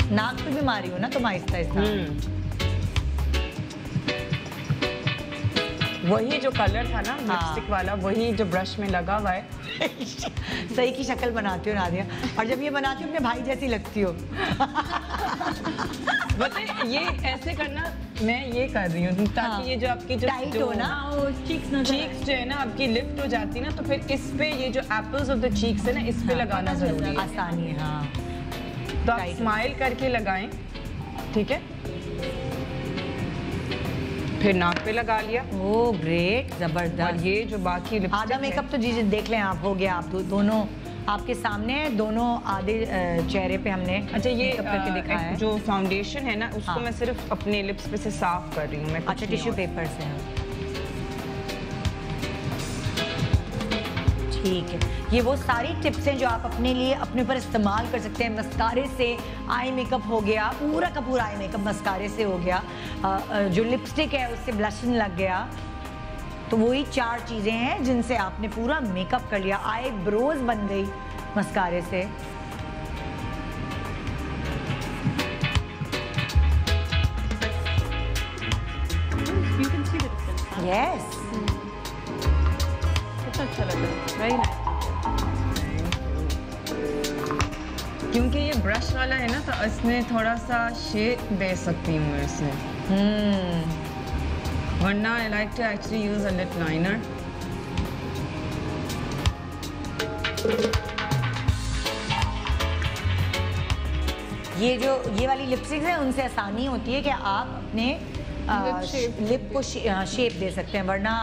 नाक पे भी मारी हो ना तुम आहिस्ता। वही जो कलर था ना लिपस्टिक वाला, वही जो ब्रश में लगा हुआ है। सही की शक्ल बनाती हो नादिया, और जब ये बनाती हो अपने भाई जैसी लगती हो। बताइए, ये ऐसे करना, मैं ये कर रही हूँ ताकि ये जो आपकी जो टाइट हो ना, चीक्स जो है ना आपकी लिफ्ट हो जाती है ना, तो फिर इस पे ये जो एप्पल्स ऑफ द चीक्स है ना, इस पे लगाना जरूरी है। आसानी है। हाँ, तो आप स्माइल करके लगाएं, ठीक है। फिर नाक पे लगा लिया। ओ ग्रेट, और जबरदस्त। ये जो बाकी आधा लिपस्टिक मेकअप तो जी देख लें आप, हो गया। आप दोनों आपके सामने है, दोनों आधे चेहरे पे हमने अच्छा, ये मेकअप करके दिखाया है। जो फाउंडेशन है ना, उसको हाँ। मैं सिर्फ अपने लिप्स पे से साफ कर रही हूँ मैं। अच्छा, टिश्यू पेपर से। ठीक है, ये वो सारी टिप्स हैं जो आप अपने लिए अपने ऊपर इस्तेमाल कर सकते हैं। मस्कारे से आई मेकअप हो गया, पूरा का पूरा आई मेकअप मस्कारे से हो गया। जो लिपस्टिक है उससे ब्लशन लग गया, तो वही 4 चीजें हैं जिनसे आपने पूरा मेकअप कर लिया। आई ब्रोज बन गई मस्कारे से। You can see the difference. Yes कितना अच्छा लग रहा है, very nice. क्योंकि ये ब्रश वाला है ना, तो इसमें थोड़ा सा शेड दे सकती हूँ इसमें, वरना I like to actually use a lip liner. ये वाली लिपस्टिक है, उनसे आसानी होती है कि आप अपने लिप को शेप दे सकते हैं, वरना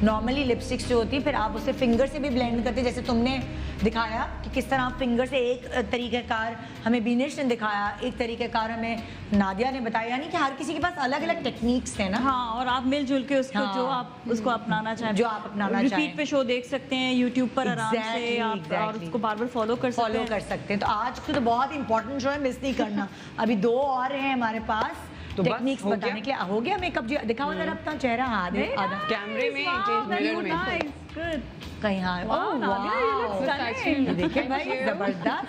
नॉर्मली लिपस्टिक्स जो होती है फिर आप उसे फिंगर से भी ब्लेंड करते हैं, जैसे तुमने दिखाया कि किस तरह आप फिंगर से एक तरीक़ाकार हमें बीनेश ने दिखाया, एक तरीक़ाकार हमें नादिया ने बताया, यानी कि हर किसी के पास अलग अलग टेक्निक्स हैं ना। हाँ, और आप मिलजुल के उसको जो आप उसको अपनाना चाहें, जो आप अपनाना चाहें, रिपीट पे शो देख सकते हैं यूट्यूब पर आराम से आप, और उसको बार बार फॉलो कर सकते हैं। तो आज तो बहुत इंपॉर्टेंट शो है, मिस नहीं करना। अभी 2 और हैं हमारे पास तो टेक्निक्स बताने के लिए। हो गया मेकअप? दिखाओ जरा अपना चेहरा, आधा कैमरे में, मिरर में कहीं। हाँ, देखिए भाई, जबरदस्त,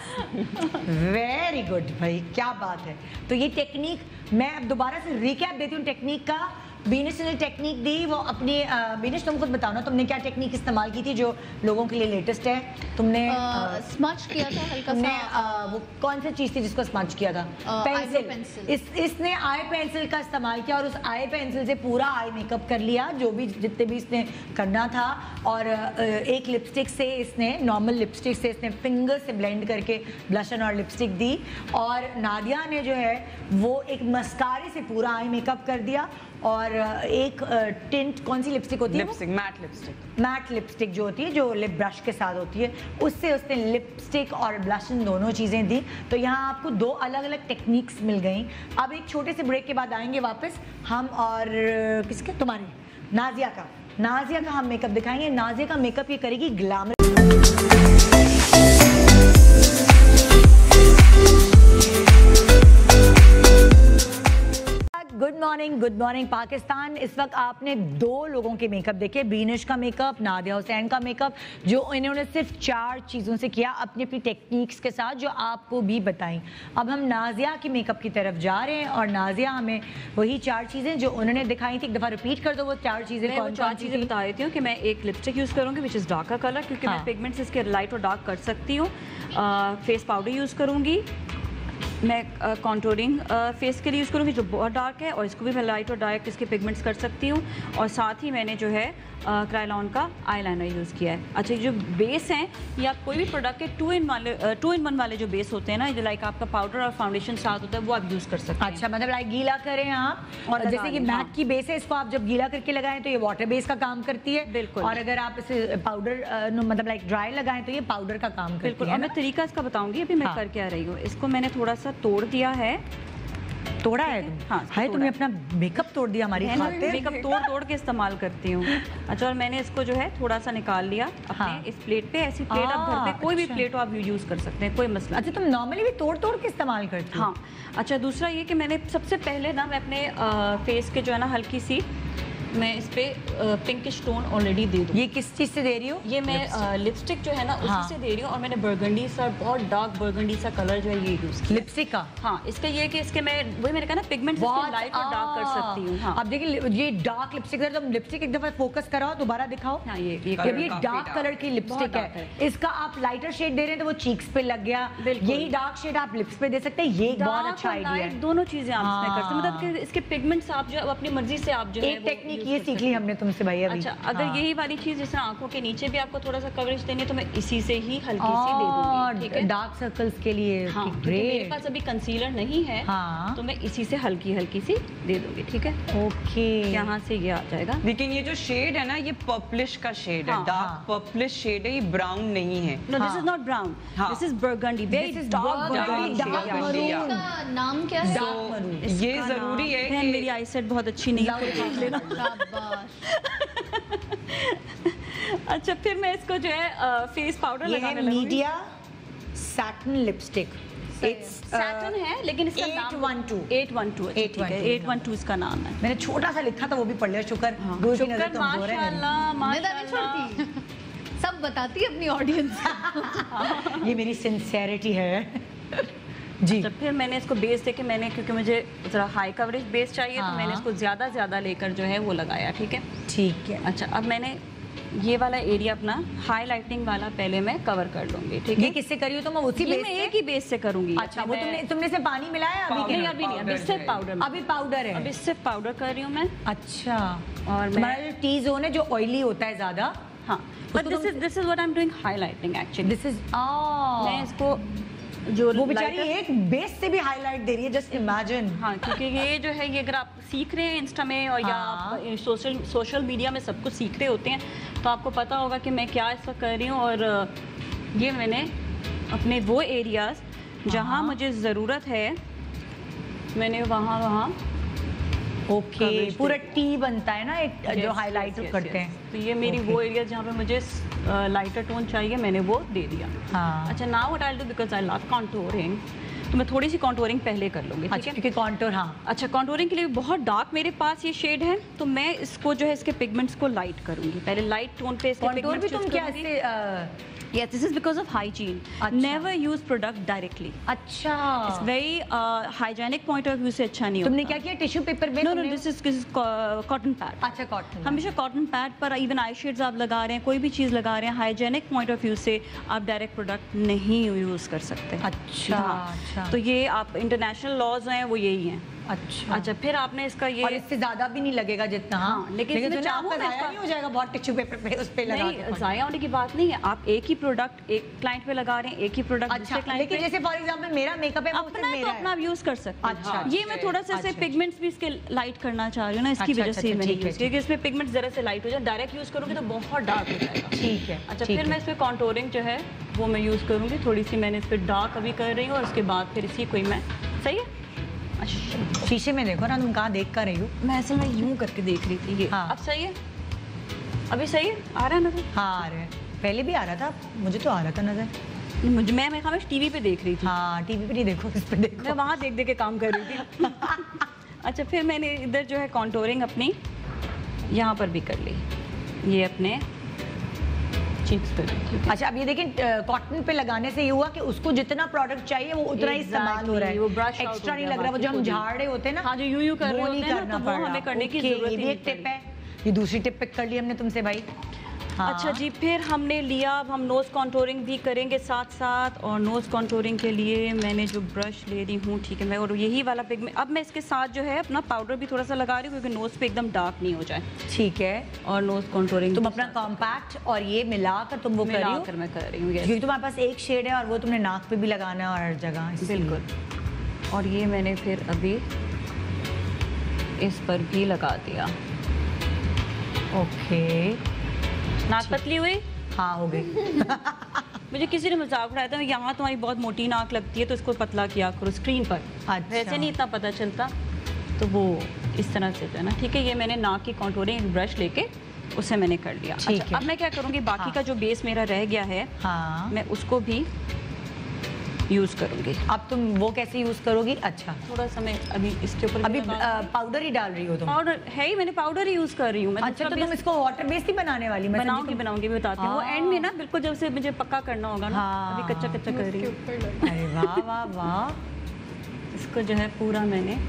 वेरी गुड भाई, क्या बात है। तो ये टेक्निक मैं अब दोबारा से रिकैप देती हूँ टेक्निक का। बीनेश ने टेक्निक दी, वो अपनी बीनेश तुम खुद बताओ ना, तुमने क्या टेक्निक इस्तेमाल की थी जो लोगों के लिए लेटेस्ट है? तुमने स्मच किया था हल्का सा। वो कौन सी चीज थी जिसको स्मच किया था? पेंसिल। इसने आई पेंसिल का इस्तेमाल किया और उस आई पेंसिल से पूरा आई मेकअप कर लिया, जो भी जितने भी इसने करना था। और एक लिपस्टिक से इसने, नॉर्मल लिपस्टिक से इसने फिंगर से ब्लेंड करके ब्लशन और लिपस्टिक दी। और नादिया ने जो है वो एक मस्कारे से पूरा आई मेकअप कर दिया। और एक टिंट, कौन सी लिपस्टिक होती है? Lipstick, matte lipstick. Matte lipstick जो होती है, जो लिप ब्रश के साथ होती है, उससे उसने लिपस्टिक और ब्लशन दोनों चीज़ें दी। तो यहाँ आपको 2 अलग अलग टेक्निक्स मिल गई। अब एक छोटे से ब्रेक के बाद आएंगे वापस हम, और किसके? तुम्हारे नाजिया का हम मेकअप दिखाएंगे। नाजिया का मेकअप ये करेगी ग्लैमर। Good morning Pakistan. इस वक्त आपने 2 लोगों के मेकअप देखे, बीनेश का मेकअप, नादिया हुसैन का मेकअप, जो इन्होंने सिर्फ 4 चीज़ों से किया अपनी अपनी टेक्निक्स के साथ, जो आपको भी बताई। अब हम नाजिया की मेकअप की तरफ जा रहे हैं और नाजिया हमें वही 4 चीज़ें जो उन्होंने दिखाई थी, एक दफ़ा रिपीट कर दो वो 4 चीज़ें। मैं वो 4 चीज़ें बता देती हूँ कि मैं एक लिपस्टिक यूज़ करूँगी विच इज़ डार्क का कलर, क्योंकि मैं पिगमेंट्स इसके लाइट और डार्क कर सकती हूँ। फेस पाउडर यूज़ करूँगी मैं, कॉन्टोरिंग फेस के लिए यूज़ करूँगी जो बहुत डार्क है, और इसको भी मैं लाइट और डार्क इसके पिगमेंट्स कर सकती हूँ। और साथ ही मैंने जो है क्रायलॉन का आईलाइनर यूज़ किया है। अच्छा, जो बेस हैं ये आप कोई भी प्रोडक्ट के 2 in 1 वाले जो बेस होते हैं ना, जो लाइक आपका पाउडर और फाउंडेशन साथ होता है, वो आप यूज़ कर सकते हैं। अच्छा, मतलब लाइक गीला करें आप, और जैसे कि मैक की बेस है, इसको आप जब गीला करके लगाएं तो ये वाटर बेस का काम करती है। बिल्कुल। और अगर आप इसे पाउडर मतलब लाइक ड्राई लगाएं तो ये पाउडर का काम करती है। बिल्कुल। और मैं तरीका इसका बताऊंगी अभी मैं कर क्या रही हूँ। इसको मैंने थोड़ा सा तोड़ दिया है। तोड़ा है तुम? हाँ, हाय, तुमने अपना मेकअप तोड़ दिया हमारी खातिर। मेकअप तोड़ के इस्तेमाल करती हूँ। अच्छा, और मैंने इसको जो है थोड़ा सा निकाल लिया अपने इस प्लेट पे। ऐसी प्लेट आप घर पे कोई भी प्लेट हो आप यूज़ कर सकते हैं, कोई मसला। अच्छा, तुम नॉर्मली भी तोड़ के इस्तेमाल करती हो? हाँ। अच्छा, दूसरा ये कि मैंने सबसे पहले ना मैं अपने फेस के जो है ना हल्की सी मैं इस पे पिंकिश टोन ऑलरेडी दे दूँ। ये किस चीज़ से दे रही हो? ये मैं लिपस्टिक जो है ना उसी से दे रही हूँ। और मैंने बर्गंडी सा, बहुत डार्क बर्गंडी सा कलर जो है ये यूज़ किया लिपस्टिक का। हाँ, इसका ये कि इसके मैं वही मैंने कहा ना पिगमेंट लाइट और डार्क कर सकती हूँ। हाँ। अब देखिए ये डार्क लिपस्टिक है, तुम लिपस्टिक एक दफा फोकस कराओ, दोबारा दिखाओ। हाँ, ये डार्क कलर की लिपस्टिक है। इसका आप लाइटर शेड दे रहे हैं तो वो चीक्स पे लग गया। यही डार्क शेड आप लिप्स पे दे सकते हैं। ये बहुत अच्छा आइडिया है। दोनों चीजें आप इसमें कर सकते हैं, मतलब इसके पिगमेंट्स आप जो अपनी मर्जी से आप जो है एक टेक्निक ये सीख ली हमने तुमसे भाई अभी। अच्छा, अगर यही वाली चीज जैसे आंखों के नीचे भी आपको थोड़ा सा कवरेज देनी है तो मैं इसी से ही हल्की सी दे दूंगी, ठीक है? डार्क सर्कल्स के लिए। हाँ, मेरे पास अभी कंसीलर नहीं है। हाँ। तो मैं इसी से हल्की हल्की सी दे दूंगी, ठीक है? ओके, यहाँ से ये आ जाएगा। लेकिन ये जो शेड है ना, ये पर्पलिश का शेड है, डार्क पर्पलिश शेड है, ये ब्राउन नहीं है। No, this is not brown, this is burgundy, very dark burgundy. इसका नाम क्या है? ये जरूरी है कि मेरी आईसेट बहुत अच्छी नहीं है। अच्छा, फिर मैं इसको जो है फेस पाउडर लगाने लगूंगी। मीडिया सैटिन लिपस्टिक, सैटर्न है लेकिन इसका नाम 812 ठीक है 812 इसका नाम है। मैंने छोटा सा लिखा था वो भी पढ़ लिया। शुक्र गुरु की नजर कमजोर है मेरी। माशाल्लाह सब बताती है अपनी ऑडियंस। ये मेरी सिंसियरिटी है जी। जब फिर मैंने इसको बेस देके मैंने क्योंकि मुझे जरा हाई कवरेज बेस चाहिए तो मैंने इसको ज़्यादा लेकर जो है वो लगाया। ठीक है ठीक है। अच्छा अब मैंने ये वाला एरिया अपना हाईलाइटिंग वाला पहले मैं कवर कर लूंगी। ठीक है ये किससे करी हो तो मैं उसी ये बेस मैं एक ही बेस से करूंगी। अच्छा वो तुमने से पानी मिलाया अभी? नहीं अभी नहीं, अभी सिर्फ पाउडर। अभी पाउडर है? अभी सिर्फ पाउडर कर रही हूँ मैं। अच्छा और तुम्हारा जो टी जोन है जो ऑयली होता है ज्यादा। हाँ but this is what I am doing highlighting actually. This is मैं इसको जो वो बेचारी एक बेस से भी हाईलाइट दे रही है, जस्ट इमेजिन। हाँ क्योंकि ये जो है ये अगर आप सीख रहे हैं इंस्टा में और या आप सोशल मीडिया में सब कुछ सीख रहे होते हैं तो आपको पता होगा कि मैं क्या इस वक्त कर रही हूँ। और ये मैंने अपने वो एरियाज जहाँ मुझे ज़रूरत है मैंने वहाँ ओके पूरा टी बनता है ना एक जो हाईलाइट करते हैं। तो ये मेरी वो एरिया जहाँ पे मुझे लाइटर टोन चाहिए मैंने वो दे दिया। हाँ। अच्छा now what I will do because I love contouring तो मैं थोड़ी सी कॉन्टूरिंग पहले कर लूँगी। ठीक है क्योंकि कॉन्टूर हाँ अच्छा कॉन्टूरिंग के लिए बहुत डार्क मेरे पास ये शेड है तो मैं इसको जो है इसके पिगमेंट्स को लाइट करूँगी पहले लाइट टोन पे इसके कॉन्टूर भी तुम क्या Yes, this is because of hygiene. अच्छा। Never use product directly. अच्छा It's very hygienic point of view से अच्छा नहीं होता। तुमने क्या किया टिश्यू पेपर में? No, this is cotton pad. अच्छा कॉटन। हमेशा कॉटन पैड पर इवन आई शेड्स आप लगा रहे हैं कोई भी चीज़ लगा रहे हैं हाइजेनिक पॉइंट ऑफ व्यू से आप डायरेक्ट प्रोडक्ट नहीं यूज़ कर सकते। अच्छा अच्छा तो ये आप इंटरनेशनल लॉज हैं वो यही हैं। अच्छा अच्छा फिर आपने इसका ये और इससे ज्यादा भी नहीं लगेगा जितना। हाँ, लेकिन इसमें तो चाहूँ आपका मैं ज़ाया इसका- नहीं हो जाएगा बहुत टिश्यू पेपर पे उस पे लगा नहीं ज़ाया होने की बात नहीं है आप एक ही प्रोडक्ट एक क्लाइंट पे लगा रहे हैं एक ही प्रोडक्ट अच्छा दूसरे क्लाइंट लेकिन पे जैसे फॉर एग्जांपल मेरा मेकअप है वो अपना है मेरा तो अपना आप यूज कर सकते हैं। अच्छा, ये मैं थोड़ा सा ऐसे अच्छा, पिगमेंट्स भी इसके लाइट करना चाह रही हूँ ना इसकी अच्छा, वजह अच्छा, से अच्छा, मैंने ठीक है, यूज किया कि इसमें पिगमेंट जरा से लाइट हो जाए डायरेक्ट यूज करूँगी तो बहुत डार्क हो जाएगा। ठीक है अच्छा ठीक फिर है। मैं इसमें कॉन्टोरिंग जो है वो मैं यूज करूँगी थोड़ी सी मैंने इस पर डार्क अभी कर रही हूँ और उसके बाद फिर इसी कोई मैं सही है। अच्छा शीशे में देखो ना तुम कहाँ देख कर रही हो? मैं असल में यूं करके देख रही थी ये हाँ। अब सही है अभी सही है आ रहा है नजर? हाँ आ रहा है पहले भी आ रहा था मुझे तो आ रहा था नजर। मुझे मैं हमेशा टीवी पे देख रही थी। हाँ टीवी पे नहीं देखो इस पे देखो। मैं वहाँ देख देख के काम कर रही थी। अच्छा फिर मैंने इधर जो है कॉन्टोरिंग अपनी यहाँ पर भी कर ली ये अपने चीक्स पे भी। ठीक है? अच्छा अब ये देखिए कॉटन पे लगाने से ये हुआ कि उसको जितना प्रोडक्ट चाहिए वो उतना ही इस्तेमाल हो रहा है वो brush out एक्स्ट्रा हो नहीं गया लग रहा वो जो हम बाकी झाड़ रहे होते हैं ना हाँ जो यूं कर रहे वो होते नहीं हैं ना करना तो वो पड़ रहा। हमें करने की ओके, जरूरत ये भी एक टिप है ये दूसरी टिप पिक कर ली हमने तुमसे भाई। हाँ। अच्छा जी फिर हमने लिया अब हम नोज़ कॉन्टोरिंग भी करेंगे साथ साथ और नोज़ कॉन्टोरिंग के लिए मैंने जो ब्रश ले रही हूँ ठीक है मैं और यही वाला पिगमेंट अब मैं इसके साथ जो है अपना पाउडर भी थोड़ा सा लगा रही हूँ क्योंकि नोज़ पे एकदम डार्क नहीं हो जाए। ठीक है और नोज़ कॉन्टोरिंग तुम अपना कॉम्पैक्ट और ये मिलाकर तुम वो कर रही हो मिलाकर मैं कर रही हूँ yes। क्योंकि तुम्हारे पास एक शेड है और वो तुमने नाक पे भी लगाना है और हर जगह इसलिए। बिल्कुल और ये मैंने फिर अभी इस पर भी लगा दिया। ओके नाक पतली हुई हाँ हो गई। मुझे किसी ने मजाक उड़ाया था यहाँ तुम्हारी बहुत मोटी नाक लगती है तो इसको पतला किया करो स्क्रीन पर। अच्छा। वैसे नहीं इतना पता चलता तो वो इस तरह से जो है ना ठीक है ये मैंने नाक की कॉन्टोरिंग एक ब्रश लेके उसे मैंने कर लिया। ठीक अच्छा, है। अब मैं क्या करूँगी बाकी हाँ। का जो बेस मेरा रह गया है हाँ मैं उसको भी यूज़ करूँगी। अब तुम वो कैसे यूज करोगी? अच्छा थोड़ा सा मैं अभी इसके ऊपर अभी पाउडर ही डाल रही हो तुम? पाउडर है ही मैंने पाउडर ही यूज़ कर रही हूँ मैं अच्छा तो तुम इसको वाटर बेस्ड ही बनाने वाली? मैं बनाऊंगी बनाऊंगी मैं बताती हूँ वो हाँ। एंड में ना बिल्कुल जब से मुझे पक्का करना होगा ना हाँ। अभी कच्चा कच्चा कर रही हूँ अरे वाह वाह वाह। इसको जो है पूरा मैंने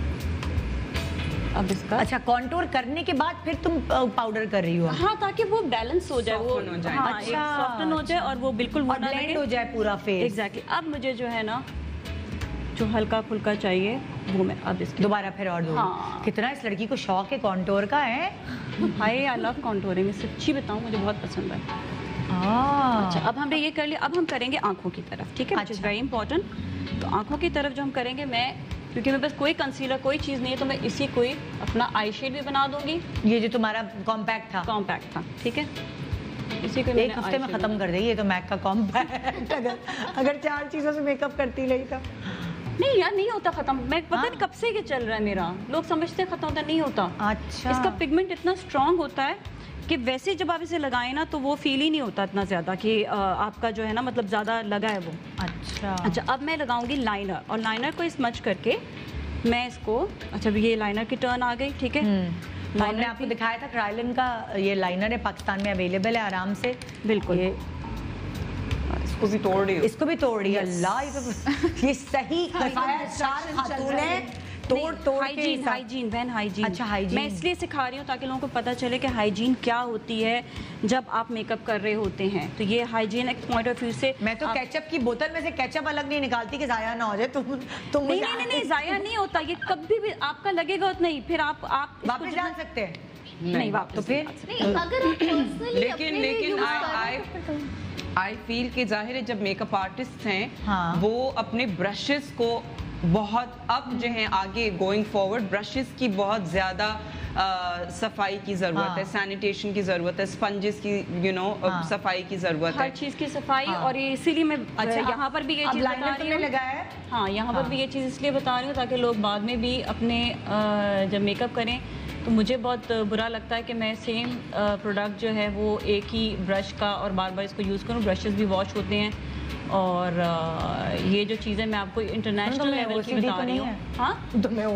अब इसका अच्छा कॉन्टूर करने के बाद फिर तुम पाउडर कर रही हो? हाँ ताकि वो बैलेंस हो जाए वो Soften हो जाए। हाँ अच्छा, सॉफ्टन हो जाए और वो बिल्कुल वो और ना ब्लेंड लगे हो जाए पूरा फेस। एग्जैक्टली अब मुझे जो है ना जो हल्का फुल्का चाहिए वो मैं अब इसके दोबारा फिर और दो। हाँ। कितना इस लड़की को शौक है कॉन्टूर का है। भाई आई लव कॉन्टोरिंग सच्ची बताऊँ मुझे बहुत पसंद है। अच्छा अच्छा अब हमने ये कर लिया अब हम करेंगे आंखों की तरफ ठीक है विच इज़ अच्छा। Very important. तो आंखों की तरफ जो हम करेंगे मैं क्योंकि मेरे पास कोई कंसीलर कोई चीज़ नहीं है तो मैं इसी कोई अपना आई शेड भी बना दूंगी। ये जो तुम्हारा कॉम्पैक्ट था कॉम्पैक्ट था ठीक है इसी को एक हफ्ते में खत्म कर देगी ये तो मैक का कॉम्पैक्ट। अगर 4 चीजों से मेकअप करती रही तो। नहीं यार नहीं होता खत्म मैं पता नहीं कब से ये चल रहा है मेरा लोग समझते हैं खत्म होता नहीं होता। अच्छा इसका पिगमेंट इतना स्ट्रांग होता है कि वैसे जब आप इसे लगाएं ना तो वो फील ही नहीं होता इतना ज़्यादा कि आपका जो है ना मतलब ज़्यादा लगा है वो। अच्छा, अब मैं लगाऊंगी लाइनर, और लाइनर को स्मच करके मैं इसको, अच्छा अभी ये लाइनर की टर्न आ गई, ठीक है। लाइनर ने आपको दिखाया था क्राइलन का ये लाइनर है, पाकिस्तान में अवेलेबल है आराम से। बिल्कुल, इसको भी तोड़ रही हो, इसको भी तोड़ रही है। अल्लाह, ये सही खातून है, तोड़ हाइजीन बहन, हाइजीन। अच्छा, हाइजीन मैं इसलिए सिखा रही हूँ ताकि लोगों को पता चले कि हाइजीन क्या होती है जब आप मेकअप कर रहे होते हैं। तो ये हाइजीन एक पॉइंट ऑफ व्यू से, मैं तो केचप की बोतल में से केचप अलग नहीं निकालती कि जाया ना हो जाए। तुम नहीं जाया नहीं होता, ये कभी भी आपका लगेगा उतना ही, फिर आप वापस डाल सकते हैं। नहीं वापस तो फिर अगर आप पर्सनली लेकिन आई फील कि जाहिर है जब मेकअप आर्टिस्ट हैं, हाँ। वो अपने ब्रशेस को बहुत, अब जो है आगे गोइंग फॉरवर्ड ब्रशेस की बहुत ज़्यादा सफाई की ज़रूरत है, सैनिटेशन की ज़रूरत है, स्पंजेस की सफाई की ज़रूरत है, हर चीज़ की सफाई। और ये इसीलिए मैं यहाँ पर भी ये चीज़ बता रही हूँ, लगाया है। हाँ, यहाँ पर भी ये चीज़ इसलिए बता रही हूँ ताकि लोग बाद में भी अपने जब मेकअप करें तो मुझे बहुत बुरा लगता है कि मैं सेम प्रोडक्ट जो है वो एक ही ब्रश का और बार बार इसको यूज़ करूँ। ब्रशेस भी वॉश होते हैं, और ये जो चीज़ें मैं आपको इंटरनेशनल लेवल की बता रही हूँ। हाँ, तो मैं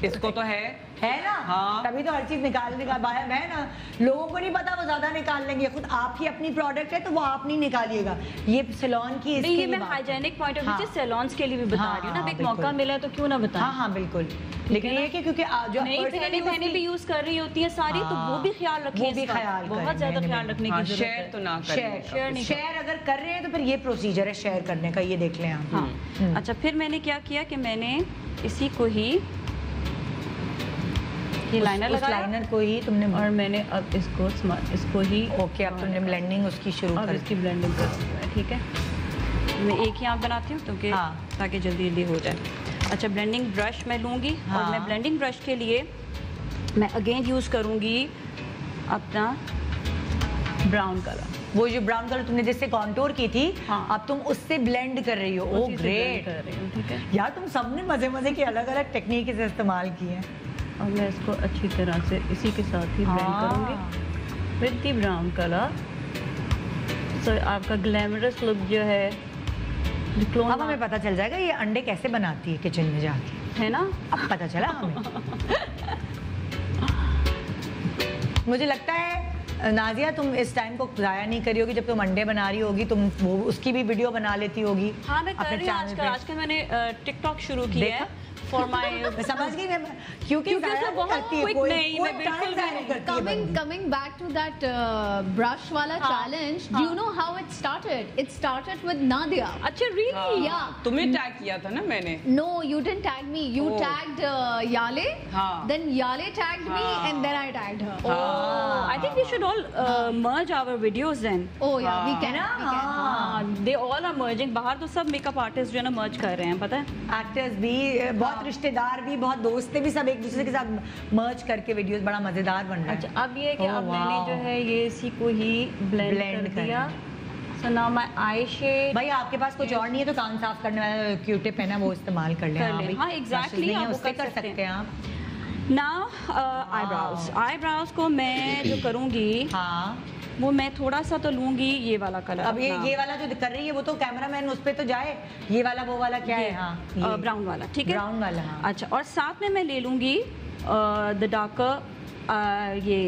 इसको तो है ना, हाँ। तभी तो हर चीज निकाल मैं ना, लोगों को नहीं पता, वो ज्यादा निकाल लेंगे। खुद आप ही अपनी प्रोडक्ट है तो वो आप नहीं निकालिएगा। ये सैलून की नहीं, ये मैं हाइजेनिक पॉइंट ऑफ व्यू से सैलून्स के लिए भी बता रही हूँ ना, एक मौका मिला तो क्यों ना बताएं। हाँ बिल्कुल, लेकिन ये कि क्योंकि जो बहनें भी यूज कर रही होती हैं सारी, तो वो भी ख्याल रखिए, बहुत ज्यादा ख्याल रखने की जरूरत है। शेयर तो ना करें, शेयर अगर कर रहे हैं तो फिर ये प्रोसीजर है शेयर करने का, ये देख लें आप। हाँ। अच्छा, फिर मैंने क्या किया कि मैंने इसी को ही ये लाइनर लगाया, लाइनर को ही तुमने, और मैंने अब इसको ही ओके, अब तुमने ब्लेंडिंग उसकी शुरू कर, इसकी ब्लेंडिंग कर दी है, ठीक है। मैं एक ही आँख बनाती हूँ क्योंकि ताकि जल्दी जल्दी हो जाए। अच्छा, ब्लेंडिंग ब्रश मैं लूँगी, और मैं ब्लेंडिंग ब्रश के लिए मैं अगेन यूज़ करूँगी अपना ब्राउन कलर। वो जो ब्राउन कलर तुमने जिससे कॉन्टूर की थी, अब तुम उससे ब्लेंड कर रही हो। ओ ग्रेट, ठीक है यार, तुम सबने मजे मजे की अलग अलग टेक्निक से इस्तेमाल की है। और मैं इसको अच्छी तरह से इसी के साथ ही ब्लेंड करूँगी विद दी ब्राउन कलर। सो आपका ग्लैमरस लुक जो है, अब हमें पता चल जाएगा ये अंडे कैसे बनाती है किचन में जाके, है ना। अब पता चला हमें। मुझे लगता है नाजिया तुम इस टाइम को ज़ाया नहीं करी होगी, जब तुम अंडे बना रही होगी तुम वो उसकी भी वीडियो बना लेती होगी। हाँ, मैं कर रही हूँ आजकल मैंने टिकटॉक शुरू किया है फॉर माय, समझ गई मैं, क्योंकि coming back to that brush वाला challenge, do you know how it started? It started with Nadia. अच्छा, really? Yeah. तुम्हें टैग किया था ना मैंने? No, you didn't tag me. You tagged Yale. Then Yale tagged me, and then I tagged her. Oh, I think we should all merge our videos then. Oh yeah, we can. They all are merging. बाहर तो सब makeup artist जो है ना merge कर रहे हैं, पता है? एक्टर्स भी, बहुत रिश्तेदार भी, बहुत दोस्त भी, सब एक दूसरे के साथ मर्ज करके वीडियोस बड़ा मजेदार बन रहा है। अच्छा, अब ये है कि अब मैंने जो है ये इसी को ही ब्लेंड कर दिया। So now my eye shade. भाई आपके पास कुछ और नहीं है तो कान साफ करने वाला क्यूटिप है ना, वो इस्तेमाल कर लें। हाँ एग्जैक्टली, आप उससे कर सकते हैं आप। नाउ आईब्रोज को मैं जो करूँगी, हाँ वो मैं थोड़ा सा तो लूंगी ये वाला कलर। अब ये वाला जो कर रही है वो तो कैमरामैन उस पे तो जाए, ये वाला वो वाला क्या है? हाँ, ब्राउन वाला, ठीक है, ब्राउन वाला। हाँ। अच्छा, और साथ में मैं ले लूंगी द डार्कर ये।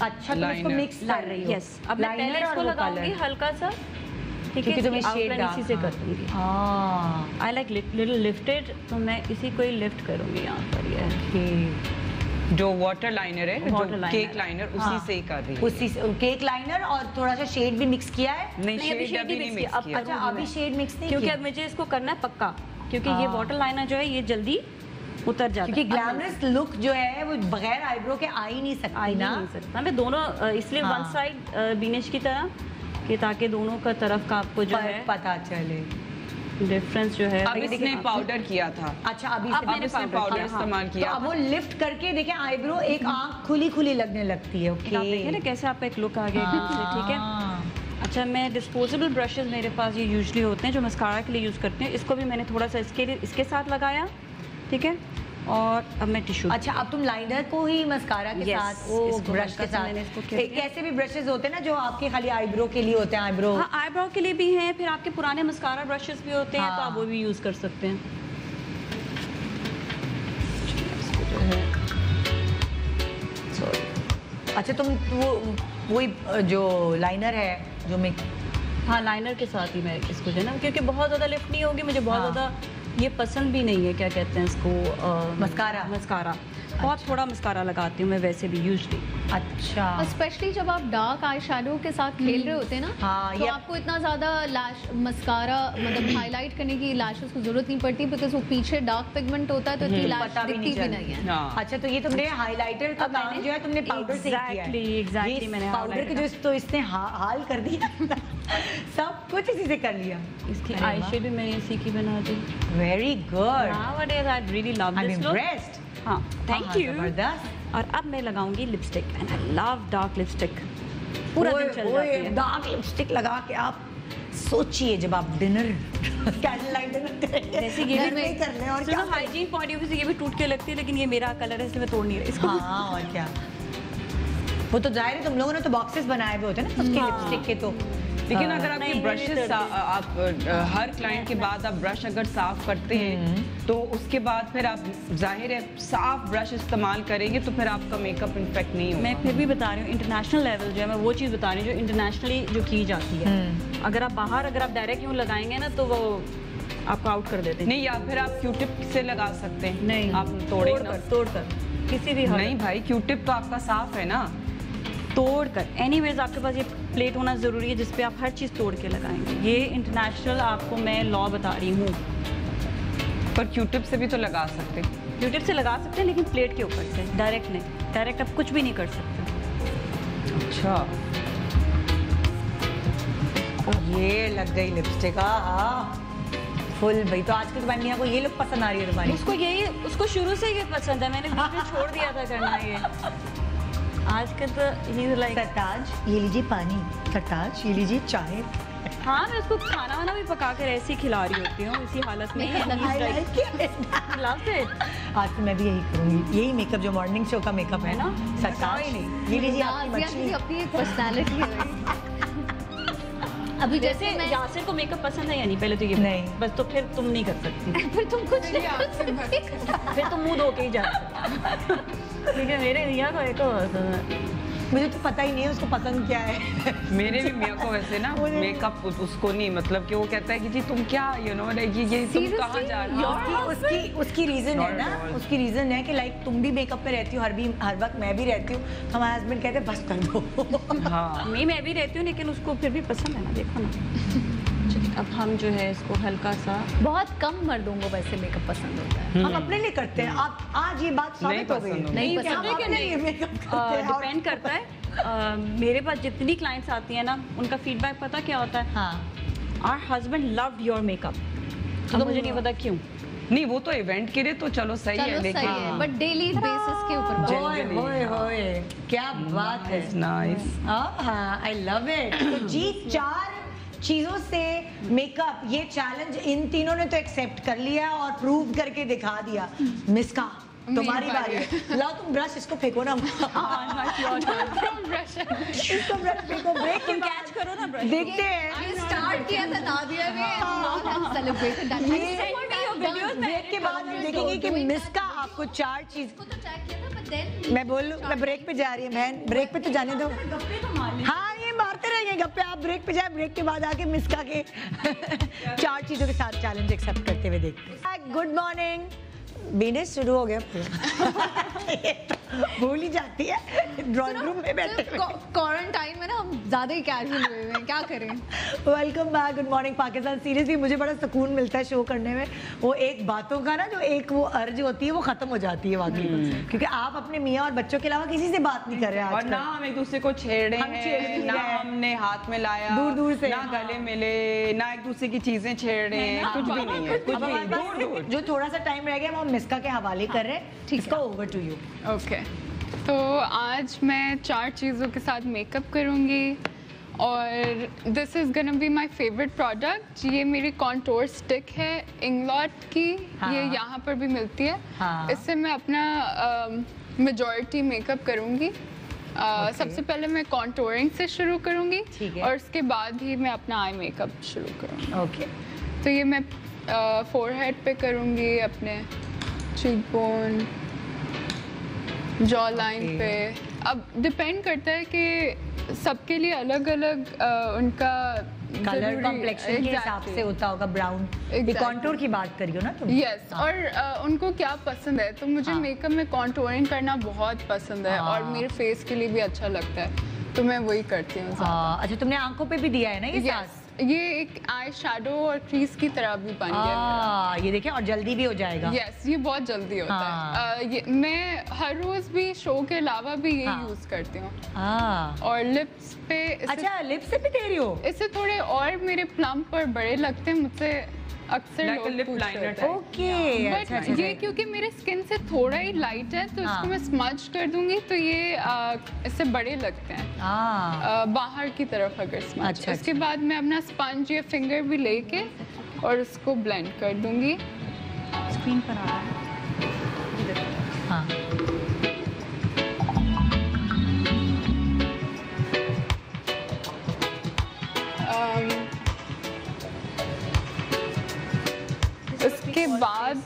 अच्छा, तुम इसको मिक्स कर रही हो? यस, अब मैं पहले इसको लगाऊंगी हल्का सा, ठीक है, तुम्हें शेड इसी से कर दूंगी। आई लाइक लिटिल लिफ्टेड, तो मैं इसी को ही लिफ्ट करूंगी यहाँ पर। ये जो वाटर लाइनर है, जो केक लाइनर, उसी से ही कर रही है। उसी से केक लाइनर और थोड़ा सा शेड भी मिक्स किया है? नहीं, शेड अभी नहीं मिक्स किया। अच्छा, अभी शेड मिक्स नहीं, क्योंकि अब मुझे इसको करना है पक्का, क्योंकि ये वाटर लाइनर जो है ये जल्दी उतर जाता है। क्योंकि ग्लैमरस लुक जो है वो बगैर आईब्रो के आ ही नहीं सकती ना। नहीं सकता, मैं दोनों इसलिए वन साइड बीनेश की तरह, कि ताकि दोनों का तरफ का आपको जो है पता चले डिफरेंस जो है। अब इसने पाउडर किया था। अच्छा, अभी इसने पाउडर इस्तेमाल किया। तो अब वो लिफ्ट करके देखें आईब्रो, एक आंख खुली खुली लगने लगती है। ओके, आप देखें ना कैसे आपका एक लुक आ गया एकदम से, ठीक है। अच्छा, मैं डिस्पोजेबल ब्रशेस मेरे पास ये यूजुअली होते हैं जो मस्कारा के लिए यूज़ करते हैं। इसको भी मैंने थोड़ा सा इसके साथ लगाया, ठीक है, और अब मैं टिश्यू। अच्छा, अब तुम लाइनर को ही मस्कारा के Yes, साथ, वो इसको ब्रश के हल्का सा साथ, मैंने इसको किया। कैसे भी ब्रशेस होते हैं ना जो आपके खाली आईब्रो के लिए होते हैं, आईब्रो। हाँ, आईब्रो के लिए भी हैं, फिर आपके पुराने मस्कारा ब्रशेस भी होते हैं, तो हाँ। आप वो भी यूज़ कर सकते हैं। अच्छा, तुम वही जो लाइनर है जो मैं, हाँ, लाइनर के साथ ही मैं इसको जो है ना, क्योंकि बहुत ज़्यादा लिफ्ट नहीं होगी, मुझे बहुत हाँ। ज़्यादा ये पसंद भी नहीं है, क्या कहते हैं इसको, मस्कारा बहुत थोड़ा मस्कारा लगाती हूँ मैं वैसे भी यूजली। अच्छा, स्पेशली जब आप डार्क आई शेडो के साथ खेल रहे होते हैं ना, हाँ, तो ये- आपको इतना ज्यादा लैश मस्कारा मतलब हाईलाइट करने की लैशेस को जरूरत नहीं पड़ती, बिकॉज वो पीछे डार्क पिगमेंट होता है तो इतनी लैश पता भी दिखती भी चलती। नहीं है। हाँ। अच्छा, तो ये तुमने हाइलाइटर का अब काम मैंने- जो है तुमने पाउडर से ही किया है। Exactly, ये मैंने पाउडर के highlighter जो तो इसने हाल कर दिया सब कुछ इसी से कर लिया। इसकी अरे आई वाह। शेड भी मैंने इसी की बना दी। Very good, Nowadays I really love I am this look। Impressed. हाँ, थैंक यू। जबरदस्त। और अब मैं लगाऊंगी lipstick, and I love dark lipstick. पूरा दिन चल जाती है। डार्क लिपस्टिक लगा के आप सोचिए जब आप डिनर कैंडल लाइट डिनर करेंगे, जैसे ये घर भी में ही कर लें और क्या करें? हाइजीन पॉइंट ऑफ व्यू से ये भी टूट के लगती है, लेकिन ये मेरा कलर है इसलिए मैं तोड़ नहीं रही इसको। हाँ, और क्या, वो तो जाहिर है तुम लोगों ने तो बॉक्सेस बनाए हुए होते हैं ना उसके हाँ। लिपस्टिक के, तो लेकिन अगर आपके नहीं, ब्रशेस नहीं, आप हर क्लाइंट के बाद आप ब्रश अगर साफ करते हैं तो उसके बाद फिर आप जाहिर है साफ ब्रश इस्तेमाल करेंगे तो फिर आपका मेकअप इन्फेक्ट नहीं होगा। मैं फिर भी बता रही हूँ, इंटरनेशनल लेवल जो है, मैं वो चीज़ बता रही हूँ जो इंटरनेशनली जो की जाती है। अगर आप बाहर अगर आप डायरेक्ट यूँ लगाएंगे ना तो वो आपको आउट कर देते हैं। नहीं, या फिर आप क्यूटिप से लगा सकते हैं। नहीं, आप तोड़ेंगे ना। तोड़कर किसी भी हालत नहीं भाई, क्यूटिप तो आपका साफ है ना। तोड़कर एनीवेज आपके पास ये प्लेट होना ज़रूरी है जिस पे आप हर चीज़ तोड़ के लगाएंगे। ये इंटरनेशनल आपको मैं लॉ बता रही हूँ। पर क्यूटिप से भी तो लगा सकते हैं। यूट्यूब से लगा सकते हैं लेकिन प्लेट के ऊपर से, डायरेक्ट नहीं। डायरेक्ट आप कुछ भी नहीं कर सकते। अच्छा, ये लग गई लिपस्टिक। फुल भाई, तो आजकल तुम्हारी मियाँ को ये लोग पसंद आ रही है तुम्हारी? उसको शुरू से ये पसंद है, मैंने बीच में छोड़ दिया था करना ये। आजकल तो ही लाइक सरताज ये लीजिए पानी, सरताज ये लीजिए चाय। हाँ, मैं उसको खाना वाना भी पका कर ऐसे ही खिला रही होती हूँ इसी हालत में। आज तो मैं भी यही करूँगी, यही मेकअप जो मॉर्निंग शो का मेकअप है ना, सरताज ये लीजिए आपकी मछली। अपनी एक पर्सनालिटी है। अभी जैसे यासिर को मेकअप पसंद है या नहीं, पहले तो ये नहीं। बस, तो फिर तुम नहीं कर सकती। फिर तुम कुछ नहीं कर सकती। फिर तुम मुंह धो के ही जा ठीक है, मेरे रिया को एक मुझे तो पता ही नहीं है उसको पसंद क्या है। मेरे भी मियाँ को वैसे ना मेकअप उसको नहीं, मतलब कि वो कहता है कि जी तुम क्या ये तुम कहाँ जा रहे हो। उसकी रीजन है Not ना, at all. उसकी रीजन है कि लाइक तुम भी मेकअप में रहती हो हर वक्त, मैं भी रहती हूँ, हमारे हस्बैंड कहते हैं बस कर दो। हाँ, मैं भी रहती हूँ लेकिन उसको फिर भी पसंद है ना, देखो ना। चलिए, अब हम जो है इसको हल्का सा, बहुत कम मर्दों को वैसे मेकअप पसंद होता है। हम अपने लिए करते हैं। आप आज ये बात नहीं साबित हो गई। पसंद होगा। नहीं कि हम पसंद अपने लिए मेकअप करते हैं और- डिपेंड करता है। मेरे पास जितनी क्लाइंट्स आती है ना, उनका फीडबैक पता क्या होता है? हाँ, our husband loved your makeup. तो मुझे नहीं पता क्यों। नहीं वो तो इवेंट के लिए तो चलो सही है, चलो लेकिन सही है, बट डेली बेसिस के ऊपर बात। होए होए होए, क्या बात है। नाइस। I love it. तो जी 4 चीजों से मेकअप, ये चैलेंज इन तीनों ने तो एक्सेप्ट कर लिया और प्रूव करके दिखा दिया। मिस्का तुम्हारी बारी है। लाओ तुम ब्रश इसको फेंको ना। इसको ब्रश फेंको, ब्रेक के कैच करो ना ब्रश। देखते हैं। ये स्टार्ट किया था नादिया ने, सेलिब्रेटेड दैट। ब्रेक के बाद हम देखेंगे कि मिस्का आपको 4 चीज। तो चेक किया था, but then मैं बोलूं, मैं ब्रेक पे जा रही हूँ बहन, ब्रेक पे तो जाने दो। हाँ, ये मारते रहेंगे गप्पे, आप ब्रेक पे जाए, ब्रेक के बाद आके मिस्का के 4 चीजों के साथ चैलेंज एक्सेप्ट करते हुए देखते हैं। Good morning. बिजनेस शुरू हो गया। भूल ही जाती है ड्राइंग रूम में बैठे। क्वारंटाइन में ना हम ज्यादा ही कैजुअल हुए हैं, क्या करें। Welcome back, good morning Pakistan. Seriously मुझे बड़ा सुकून मिलता है शो करने में। वो एक बातों का ना, जो एक वो अर्ज होती है वो खत्म हो जाती है वाकई, क्योंकि आप अपने मियाँ और बच्चों के अलावा किसी से बात नहीं कर रहे और आजकल। ना हम एक दूसरे को छेड़े हम छेड़ भी हैं, नहीं ना रहे हैं। हमने हाथ में लाया दूर-दूर से, ना हाँ। गले मिले, ना एक दूसरे की चीजें छेड़ रहे हैं, कुछ भी नहीं है, कुछ अब भी हमारे पास दूर दूर। जो थोड़ा सा टाइम रह गया वो हम मिस्का के हवाले कर रहे हैं। इसका ओवर टू यू। ओके, तो आज मैं 4 चीज़ों के साथ मेकअप करूँगी और this is gonna be my favourite product. ये मेरी कॉन्टोर स्टिक है इंग्लॉट की। हाँ। ये यहाँ पर भी मिलती है। हाँ। इससे मैं अपना मेजॉरिटी मेकअप करूँगी। सबसे पहले मैं कॉन्टोरिंग से शुरू करूँगी ठीक है। और उसके बाद ही मैं अपना आई मेकअप शुरू करूँगी। ओके। तो ये मैं फोरहेड पे करूँगी, अपने चीक बोन, जॉ लाइन पे। अब डिपेंड करता है कि सबके लिए अलग अलग उनका कलर कॉम्प्लेक्शन के हिसाब से होता होगा। ब्राउन ये कॉन्टूर की बात करी हो ना तुम? यस। और उनको क्या पसंद है, तो मुझे मेकअप में कॉन्टूरिंग करना बहुत पसंद है और मेरे फेस के लिए भी अच्छा लगता है, तो मैं वही करती हूँ। अच्छा, तुमने आंखों पे भी दिया है ना ये साथ? ये एक आई शैडो और क्रीज की तरह भी बन गया। ये देखिए, और जल्दी भी हो जाएगा। यस, ये बहुत जल्दी होता है। ये मैं हर रोज भी शो के अलावा भी ये यूज करती हूँ। और लिप्स पे अच्छा, लिप्स पे भी दे रही हो? इससे थोड़े और मेरे प्लम्प और बड़े लगते हैं, मुझसे अक्सर लोग पूछते हैं। ओके। बट ये क्योंकि मेरे स्किन से थोड़ा ही लाइट है, तो इसको मैं स्मज कर दूंगी तो ये इससे बड़े लगते हैं बाहर की तरफ अगर स्मज। उसके बाद मैं अपना स्पंज या फिंगर भी लेके और उसको ब्लेंड कर दूंगी। स्क्रीन पर आ रहा है। हाँ। उसके बाद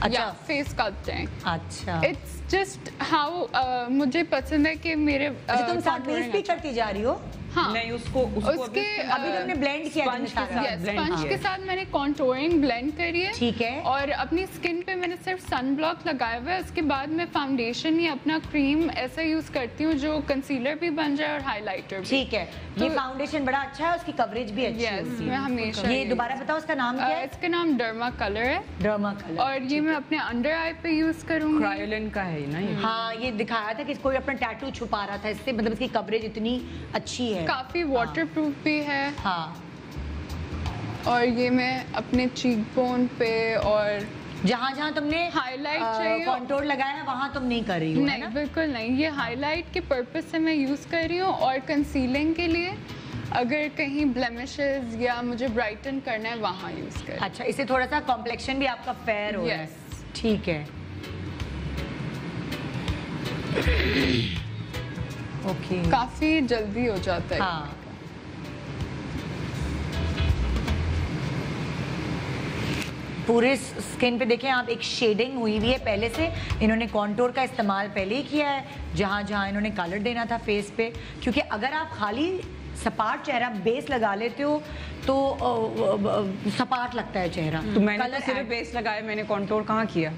अच्छा, फेस स्कल्पटिंग। अच्छा, इट्स जस्ट हाउ मुझे पसंद है कि मेरे अच्छा तुम साथ बेस भी करती जा रही हो? हाँ। नहीं, उसको उसके अभी तुमने ब्लेंड किया है स्पंज के साथ मैंने कॉन्टोरिंग ब्लेंड करी है। ठीक है। और अपनी स्किन पे मैंने सिर्फ सन ब्लॉक लगाया हुआ है। उसके बाद मैं फाउंडेशन या अपना क्रीम ऐसा यूज करती हूँ जो कंसीलर भी बन जाए और हाइलाइटर भी। ठीक है। ये फाउंडेशन बड़ा अच्छा है, उसकी कवरेज भी अच्छी होती है। मैं हमेशा ये दोबारा बताओ, उसका नाम क्या है? इसका नाम डर्मा कलर है। Derma colour. और ये मैं अपने अंडर आई पे यूज करूंगी। क्रायोलिन का है ना ये? हाँ, ये दिखाया था कि कोई अपना टैटू छुपा रहा था इससे, मतलब इसकी कवरेज इतनी अच्छी है। काफी वाटर प्रूफ भी है। हाँ। और ये मैं अपने चीक बोन पे और जहाँ जहाँ तुमने हाईलाइट चाहिए कॉन्टोर लगाया है वहाँ तुम नहीं कर रही हो? नहीं, बिल्कुल नहीं। ये हाईलाइट के पर्पस से मैं यूज कर रही हूँ और कंसीलिंग के लिए अगर कहीं ब्लेमिशेस या मुझे ब्राइटन करना है वहाँ यूज कर। अच्छा, इससे थोड़ा सा कॉम्प्लेक्शन भी आपका फेयर हो रहा है। ठीक है। ओके। काफी जल्दी हो जाता है। हाँ। पूरे स्किन पे देखें आप, एक शेडिंग हुई हुई है पहले से। इन्होंने कॉन्टोर का इस्तेमाल पहले ही किया है जहाँ जहाँ इन्होंने कलर देना था फेस पे, क्योंकि अगर आप खाली सपाट चेहरा बेस लगा लेते हो तो सपाट लगता है चेहरा। तो मैंने तो सिर्फ बेस लगाया, मैंने कॉन्टोर कहाँ किया?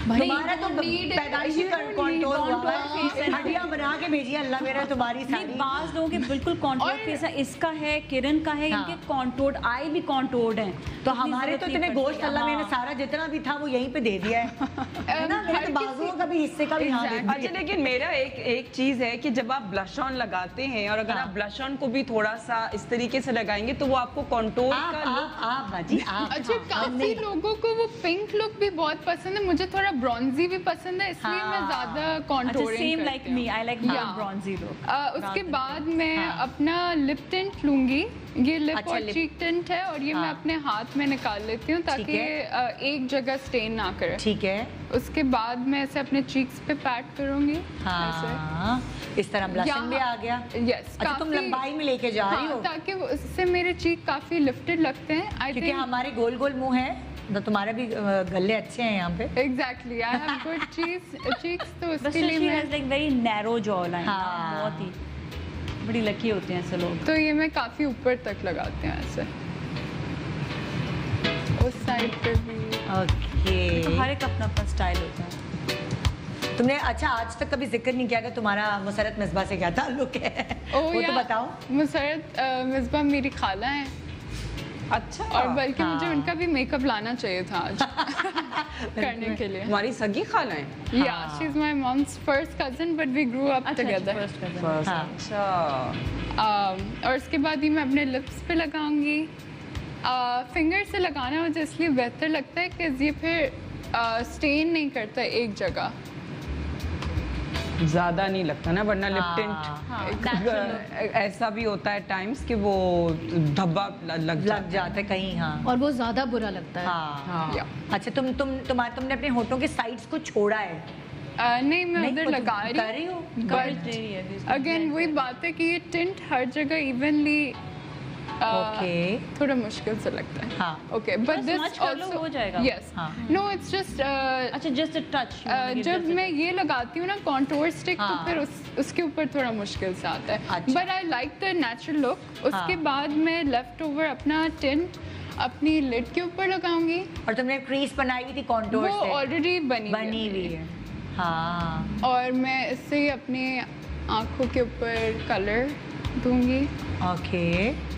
तुम्हारा तो पैदाइशी कॉन्टोर हुआ है, हड्डियां बना के भेजी अल्लाह मेरा तुम्हारी सारी। बाज लोगों के बिल्कुल कॉन्टोर फेस है, इसका है, किरण का है, इनके कॉन्टोर्ड आई भी कॉन्टोर्ड हैं। तो हमारे तो इतने गोश्त अल्लाह मैंने सारा जितना भी था वो यहीं पे दे दिया है ना। मेरे तो बाजुओं का भी हिस्से का भी यहाँ दे दिया। अच्छा, लेकिन मेरा एक चीज है कि जब आप ब्लश ऑन लगाते हैं और अगर आप ब्लश ऑन को भी थोड़ा सा इस तरीके से लगाएंगे तो वो आपको कॉन्टोर का बाजी। अच्छा, काफी लोगों को वो पिंक लुक भी बहुत पसंद है, मुझे थोड़ा ब्रॉन्जी भी पसंद है, इसलिए मैं ज्यादा contouring same like me, I like bronzy look. उसके बाद मैं अपना लिप टिंट लूंगी। ये लिप और चीक टिंट है और ये मैं अपने हाथ में निकाल लेती हूँ ताकि एक जगह स्टेन ना करे। ठीक है। उसके बाद मैं ऐसे अपने चीक्स पे पैट करूंगी। हाँ, इस तरह ब्लशिंग भी आ गया। यस। अच्छा, तुम लंबाई में लेके जा रही हो ताकि उससे मेरे चीक काफी लिफ्टेड लगते हैं। क्योंकि हमारे गोल गोल मुंह है तो तुम्हारे भी गले अच्छे हैं यहाँ पे। Exactly, I have good cheeks, तो उसके लिए मैं like very narrow jaw line, बहुत ही बड़ी लकी होते हैं ऐसे लोग। तो ये मैं काफी ऊपर तक लगाते हैं ऐसे, उस साइड पे भी। ओके। तो हर एक अपना अपना स्टाइल होता है। तुमने अच्छा आज तक कभी जिक्र नहीं किया कि तुम्हारा मुसरत मिसबा से क्या ताल्लुक है? वो तो बताओ। मुसरत मिसबा मेरी खाला है। अच्छा। और बल्कि मुझे उनका भी मेकअप लाना चाहिए था आज करने के लिए। हमारी सगी खाला है? या she is my mom's first cousin but we grew up together. अच्छा। और उसके बाद ही मैं अपने लिप्स पे लगाऊंगी। फिंगर से लगाना मुझे इसलिए बेहतर लगता है कि ये फिर स्टेन नहीं करता एक जगह। ज्यादा नहीं लगता ना, वरना लिप हाँ, टिंट ऐसा भी होता है टाइम्स कि वो धब्बा लग जाता है कहीं। हाँ, और वो ज्यादा बुरा लगता है। हाँ। अच्छा, तुमने अपने होठों के साइड्स को छोड़ा है? नहीं, मैं उधर लगा रही हूँ। बट अगेन वही बात है कि ये टिंट हर जगह इवनली थोड़ा मुश्किल से लगता है। हाँ। ओके, बट दिस आल्सो हो जाएगा। यस, नो इट्स जस्ट अच्छा, जस्ट अ टच। जब मैं ये लगाती हूँ ना कॉन्टूर स्टिक, तो फिर उसके ऊपर थोड़ा मुश्किल से आता है। But I like the natural look. उसके बाद मैं लेफ्ट ओवर अपना टिंट अपनी लिड के ऊपर लगाऊंगी। और तुमने क्रीज बनाई हुई थी कॉन्टूर से? वो ऑलरेडी बनी हुई है। हाँ, और मैं इससे अपने आंखों के ऊपर कलर दूंगी। ओके।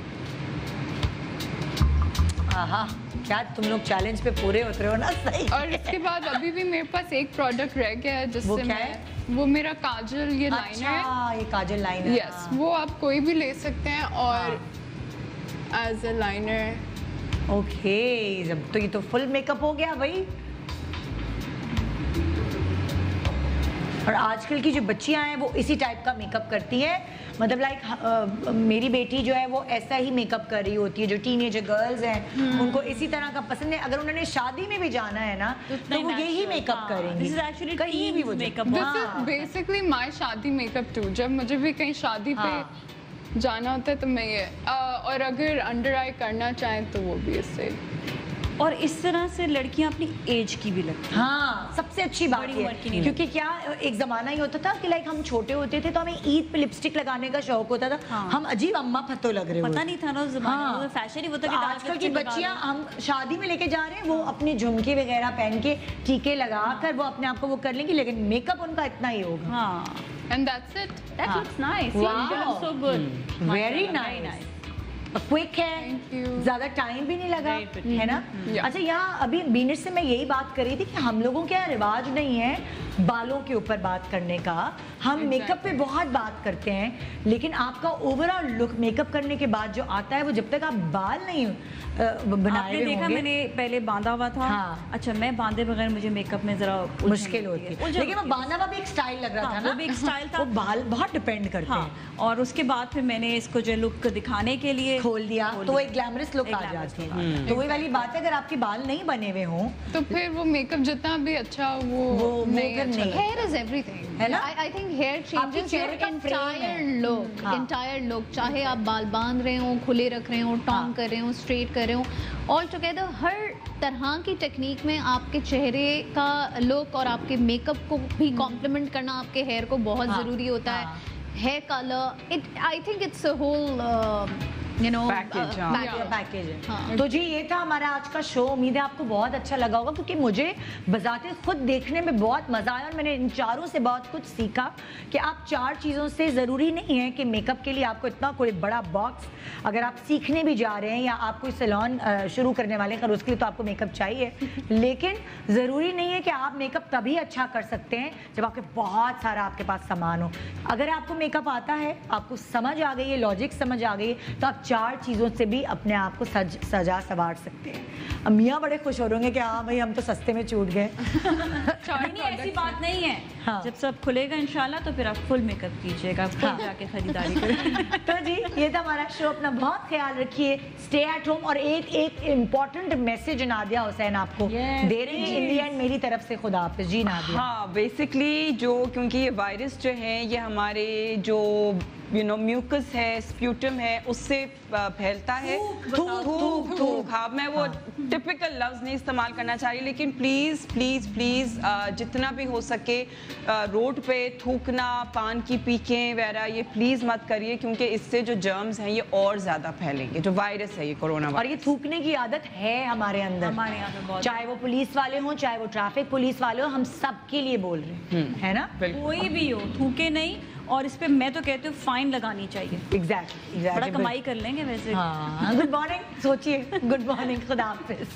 हाँ, क्या तुम लोग चैलेंज पे पूरे उतरे हो ना? सही। और इसके बाद अभी भी मेरे पास एक प्रोडक्ट रह गया है जिससे वो मेरा काजल, ये लाइनर है। ये काजल लाइनर। यस, वो आप कोई भी ले सकते हैं और एज अ लाइनर। ओके, जब तो ये तो फुल मेकअप हो गया भाई। और आजकल की जो बच्चियां हैं वो इसी टाइप का मेकअप करती हैं। मतलब लाइक मेरी बेटी जो है वो ऐसा ही मेकअप कर रही होती है। जो टीनेजर गर्ल्स हैं उनको इसी तरह का पसंद है। अगर उन्होंने शादी में भी जाना है ना तो वो यही मेकअप करेंगी। दिस इज एक्चुअली कहीं भी वो makeup. This is basically my शादी मेकअप टू। जब मुझे भी कहीं शादी पे जाना होता है तो मैं ये और अगर अंडर आई करना चाहें तो वो भी इससे। और इस तरह से लड़कियां अपनी एज की भी लगती हैं। हाँ, सबसे अच्छी बात है क्योंकि क्या एक जमाना ही होता था कि लाइक हम छोटे होते थे तो हमें ईद पे लिपस्टिक लगाने का शौक होता था। हम अजीब अम्मा फतो लग रहे पता नहीं था ना उस जमाने में, फैशन ही वो था कि आजकल की बच्चियां हम शादी में लेके जा रहे हैं वो अपने झुमके वगैरह पहन के टीके लगा कर वो अपने आप को वो कर लेंगी, लेकिन मेकअप उनका इतना ही होगा। हाँ, and that's it. that looks nice. Wow. You done so good. Very nice. Quick है, ज्यादा टाइम भी नहीं लगा, है ना? अच्छा, यहाँ अभी बीनर से मैं यही बात कर रही थी कि हम लोगों के यहाँ रिवाज नहीं है बालों के ऊपर बात करने का। हम मेकअप पे बहुत बात करते हैं, लेकिन आपका ओवरऑल लुक मेकअप करने के बाद जो आता है वो जब तक आप बाल नहीं बनाए हुए देखा होंगे। मैंने पहले बांधा हुआ था। हाँ। अच्छा, मैं बांधे बगैर मुझे मेकअप में जरा मुश्किल होती है, लेकिन वो बांधा हुआ भी एक स्टाइल लग रहा था ना? वो भी एक स्टाइल था। वो बाल बहुत डिपेंड करते हैं। और उसके बाद फिर मैंने इसको जो लुक दिखाने के लिए खोल दिया तो एक ग्लैमरस लुक आ जाती है। तो वही वाली बात है, अगर आपके बाल नहीं बने हुए हों तो फिर वो मेकअप जितना भी अच्छा वो नहीं अच्छा। हेयर इज एवरीथिंग, है ना? I think hair changes your entire look. चाहे आप बाल बांध रहे हो, खुले रख रहे हो, टॉन्ग कर रहे हो, स्ट्रेट कर रहे हो, ऑल टुगेदर हर तरह की टेक्निक में आपके चेहरे का लुक और आपके मेकअप को भी कॉम्प्लीमेंट करना आपके हेयर को बहुत जरूरी होता है। Hair colour, it I think it's a whole package है। तो जी ये था हमारा आज का शो। उम्मीद है आपको बहुत अच्छा लगा होगा, क्योंकि मुझे बजाते खुद देखने में बहुत मजा आया और मैंने इन चारों से बहुत कुछ सीखा कि आप 4 चीज़ों से ज़रूरी नहीं है कि मेकअप के लिए आपको इतना कोई बड़ा बॉक्स, अगर आप सीखने भी जा रहे हैं या आप कोई सैलून शुरू करने वाले हैं उसके लिए तो आपको मेकअप चाहिए, लेकिन ज़रूरी नहीं है कि आप मेकअप तभी अच्छा कर सकते हैं जब आपके बहुत सारा आपके पास सामान हो। अगर आपको मेकअप आता है, आपको समझ आ गई है, लॉजिक समझ आ गई है, तो आप 4 चीज़ों से भी अपने आप को सजा सवार सकते हैं। अब मियाँ बड़े खुश हो रहे होंगे कि हाँ भाई हम तो सस्ते में छूट गए। नहीं, ऐसी बात नहीं है। हाँ। जब सब खुलेगा इंशाल्लाह तो फिर आप फुल मेकअप कीजिएगा, फुल जाके खरीदारी करें। तो जी ये था हमारा शो। अपना बहुत ख्याल रखिए, स्टे एट होम। और एक इम्पोर्टेंट मैसेज नादिया हुसैन आपको दे रही है इन दी एंड मेरी तरफ से। खुदा हाफिज़ जी नादिया। हाँ, बेसिकली क्योंकि ये वायरस जो है ये हमारे जो म्यूकस है, स्प्यूटम है, उससे फैलता है। थूक। हाँ, मैं वो टिपिकल लफ्ज नहीं इस्तेमाल करना चाह रही, लेकिन प्लीज प्लीज प्लीज जितना भी हो सके रोड पे थूकना, पान की पीकें वगैरह ये प्लीज मत करिए, क्योंकि इससे जो जर्म्स हैं ये और ज्यादा फैलेंगे। जो वायरस है ये कोरोना वायरस, और ये थूकने की आदत है हमारे अंदर, हमारे यहाँ पे बहुत, चाहे वो पुलिस वाले हों, चाहे वो ट्रैफिक पुलिस वाले हो, हम सबके लिए बोल रहे हैं, है ना? कोई भी हो थूके नहीं। और इस पे मैं तो कहती हूँ फाइन लगानी चाहिए। एग्जैक्टली बड़ा कमाई कर लेंगे वैसे। हाँ, गुड मॉर्निंग। सोचिए, गुड मॉर्निंग, खुदा हाफिज़।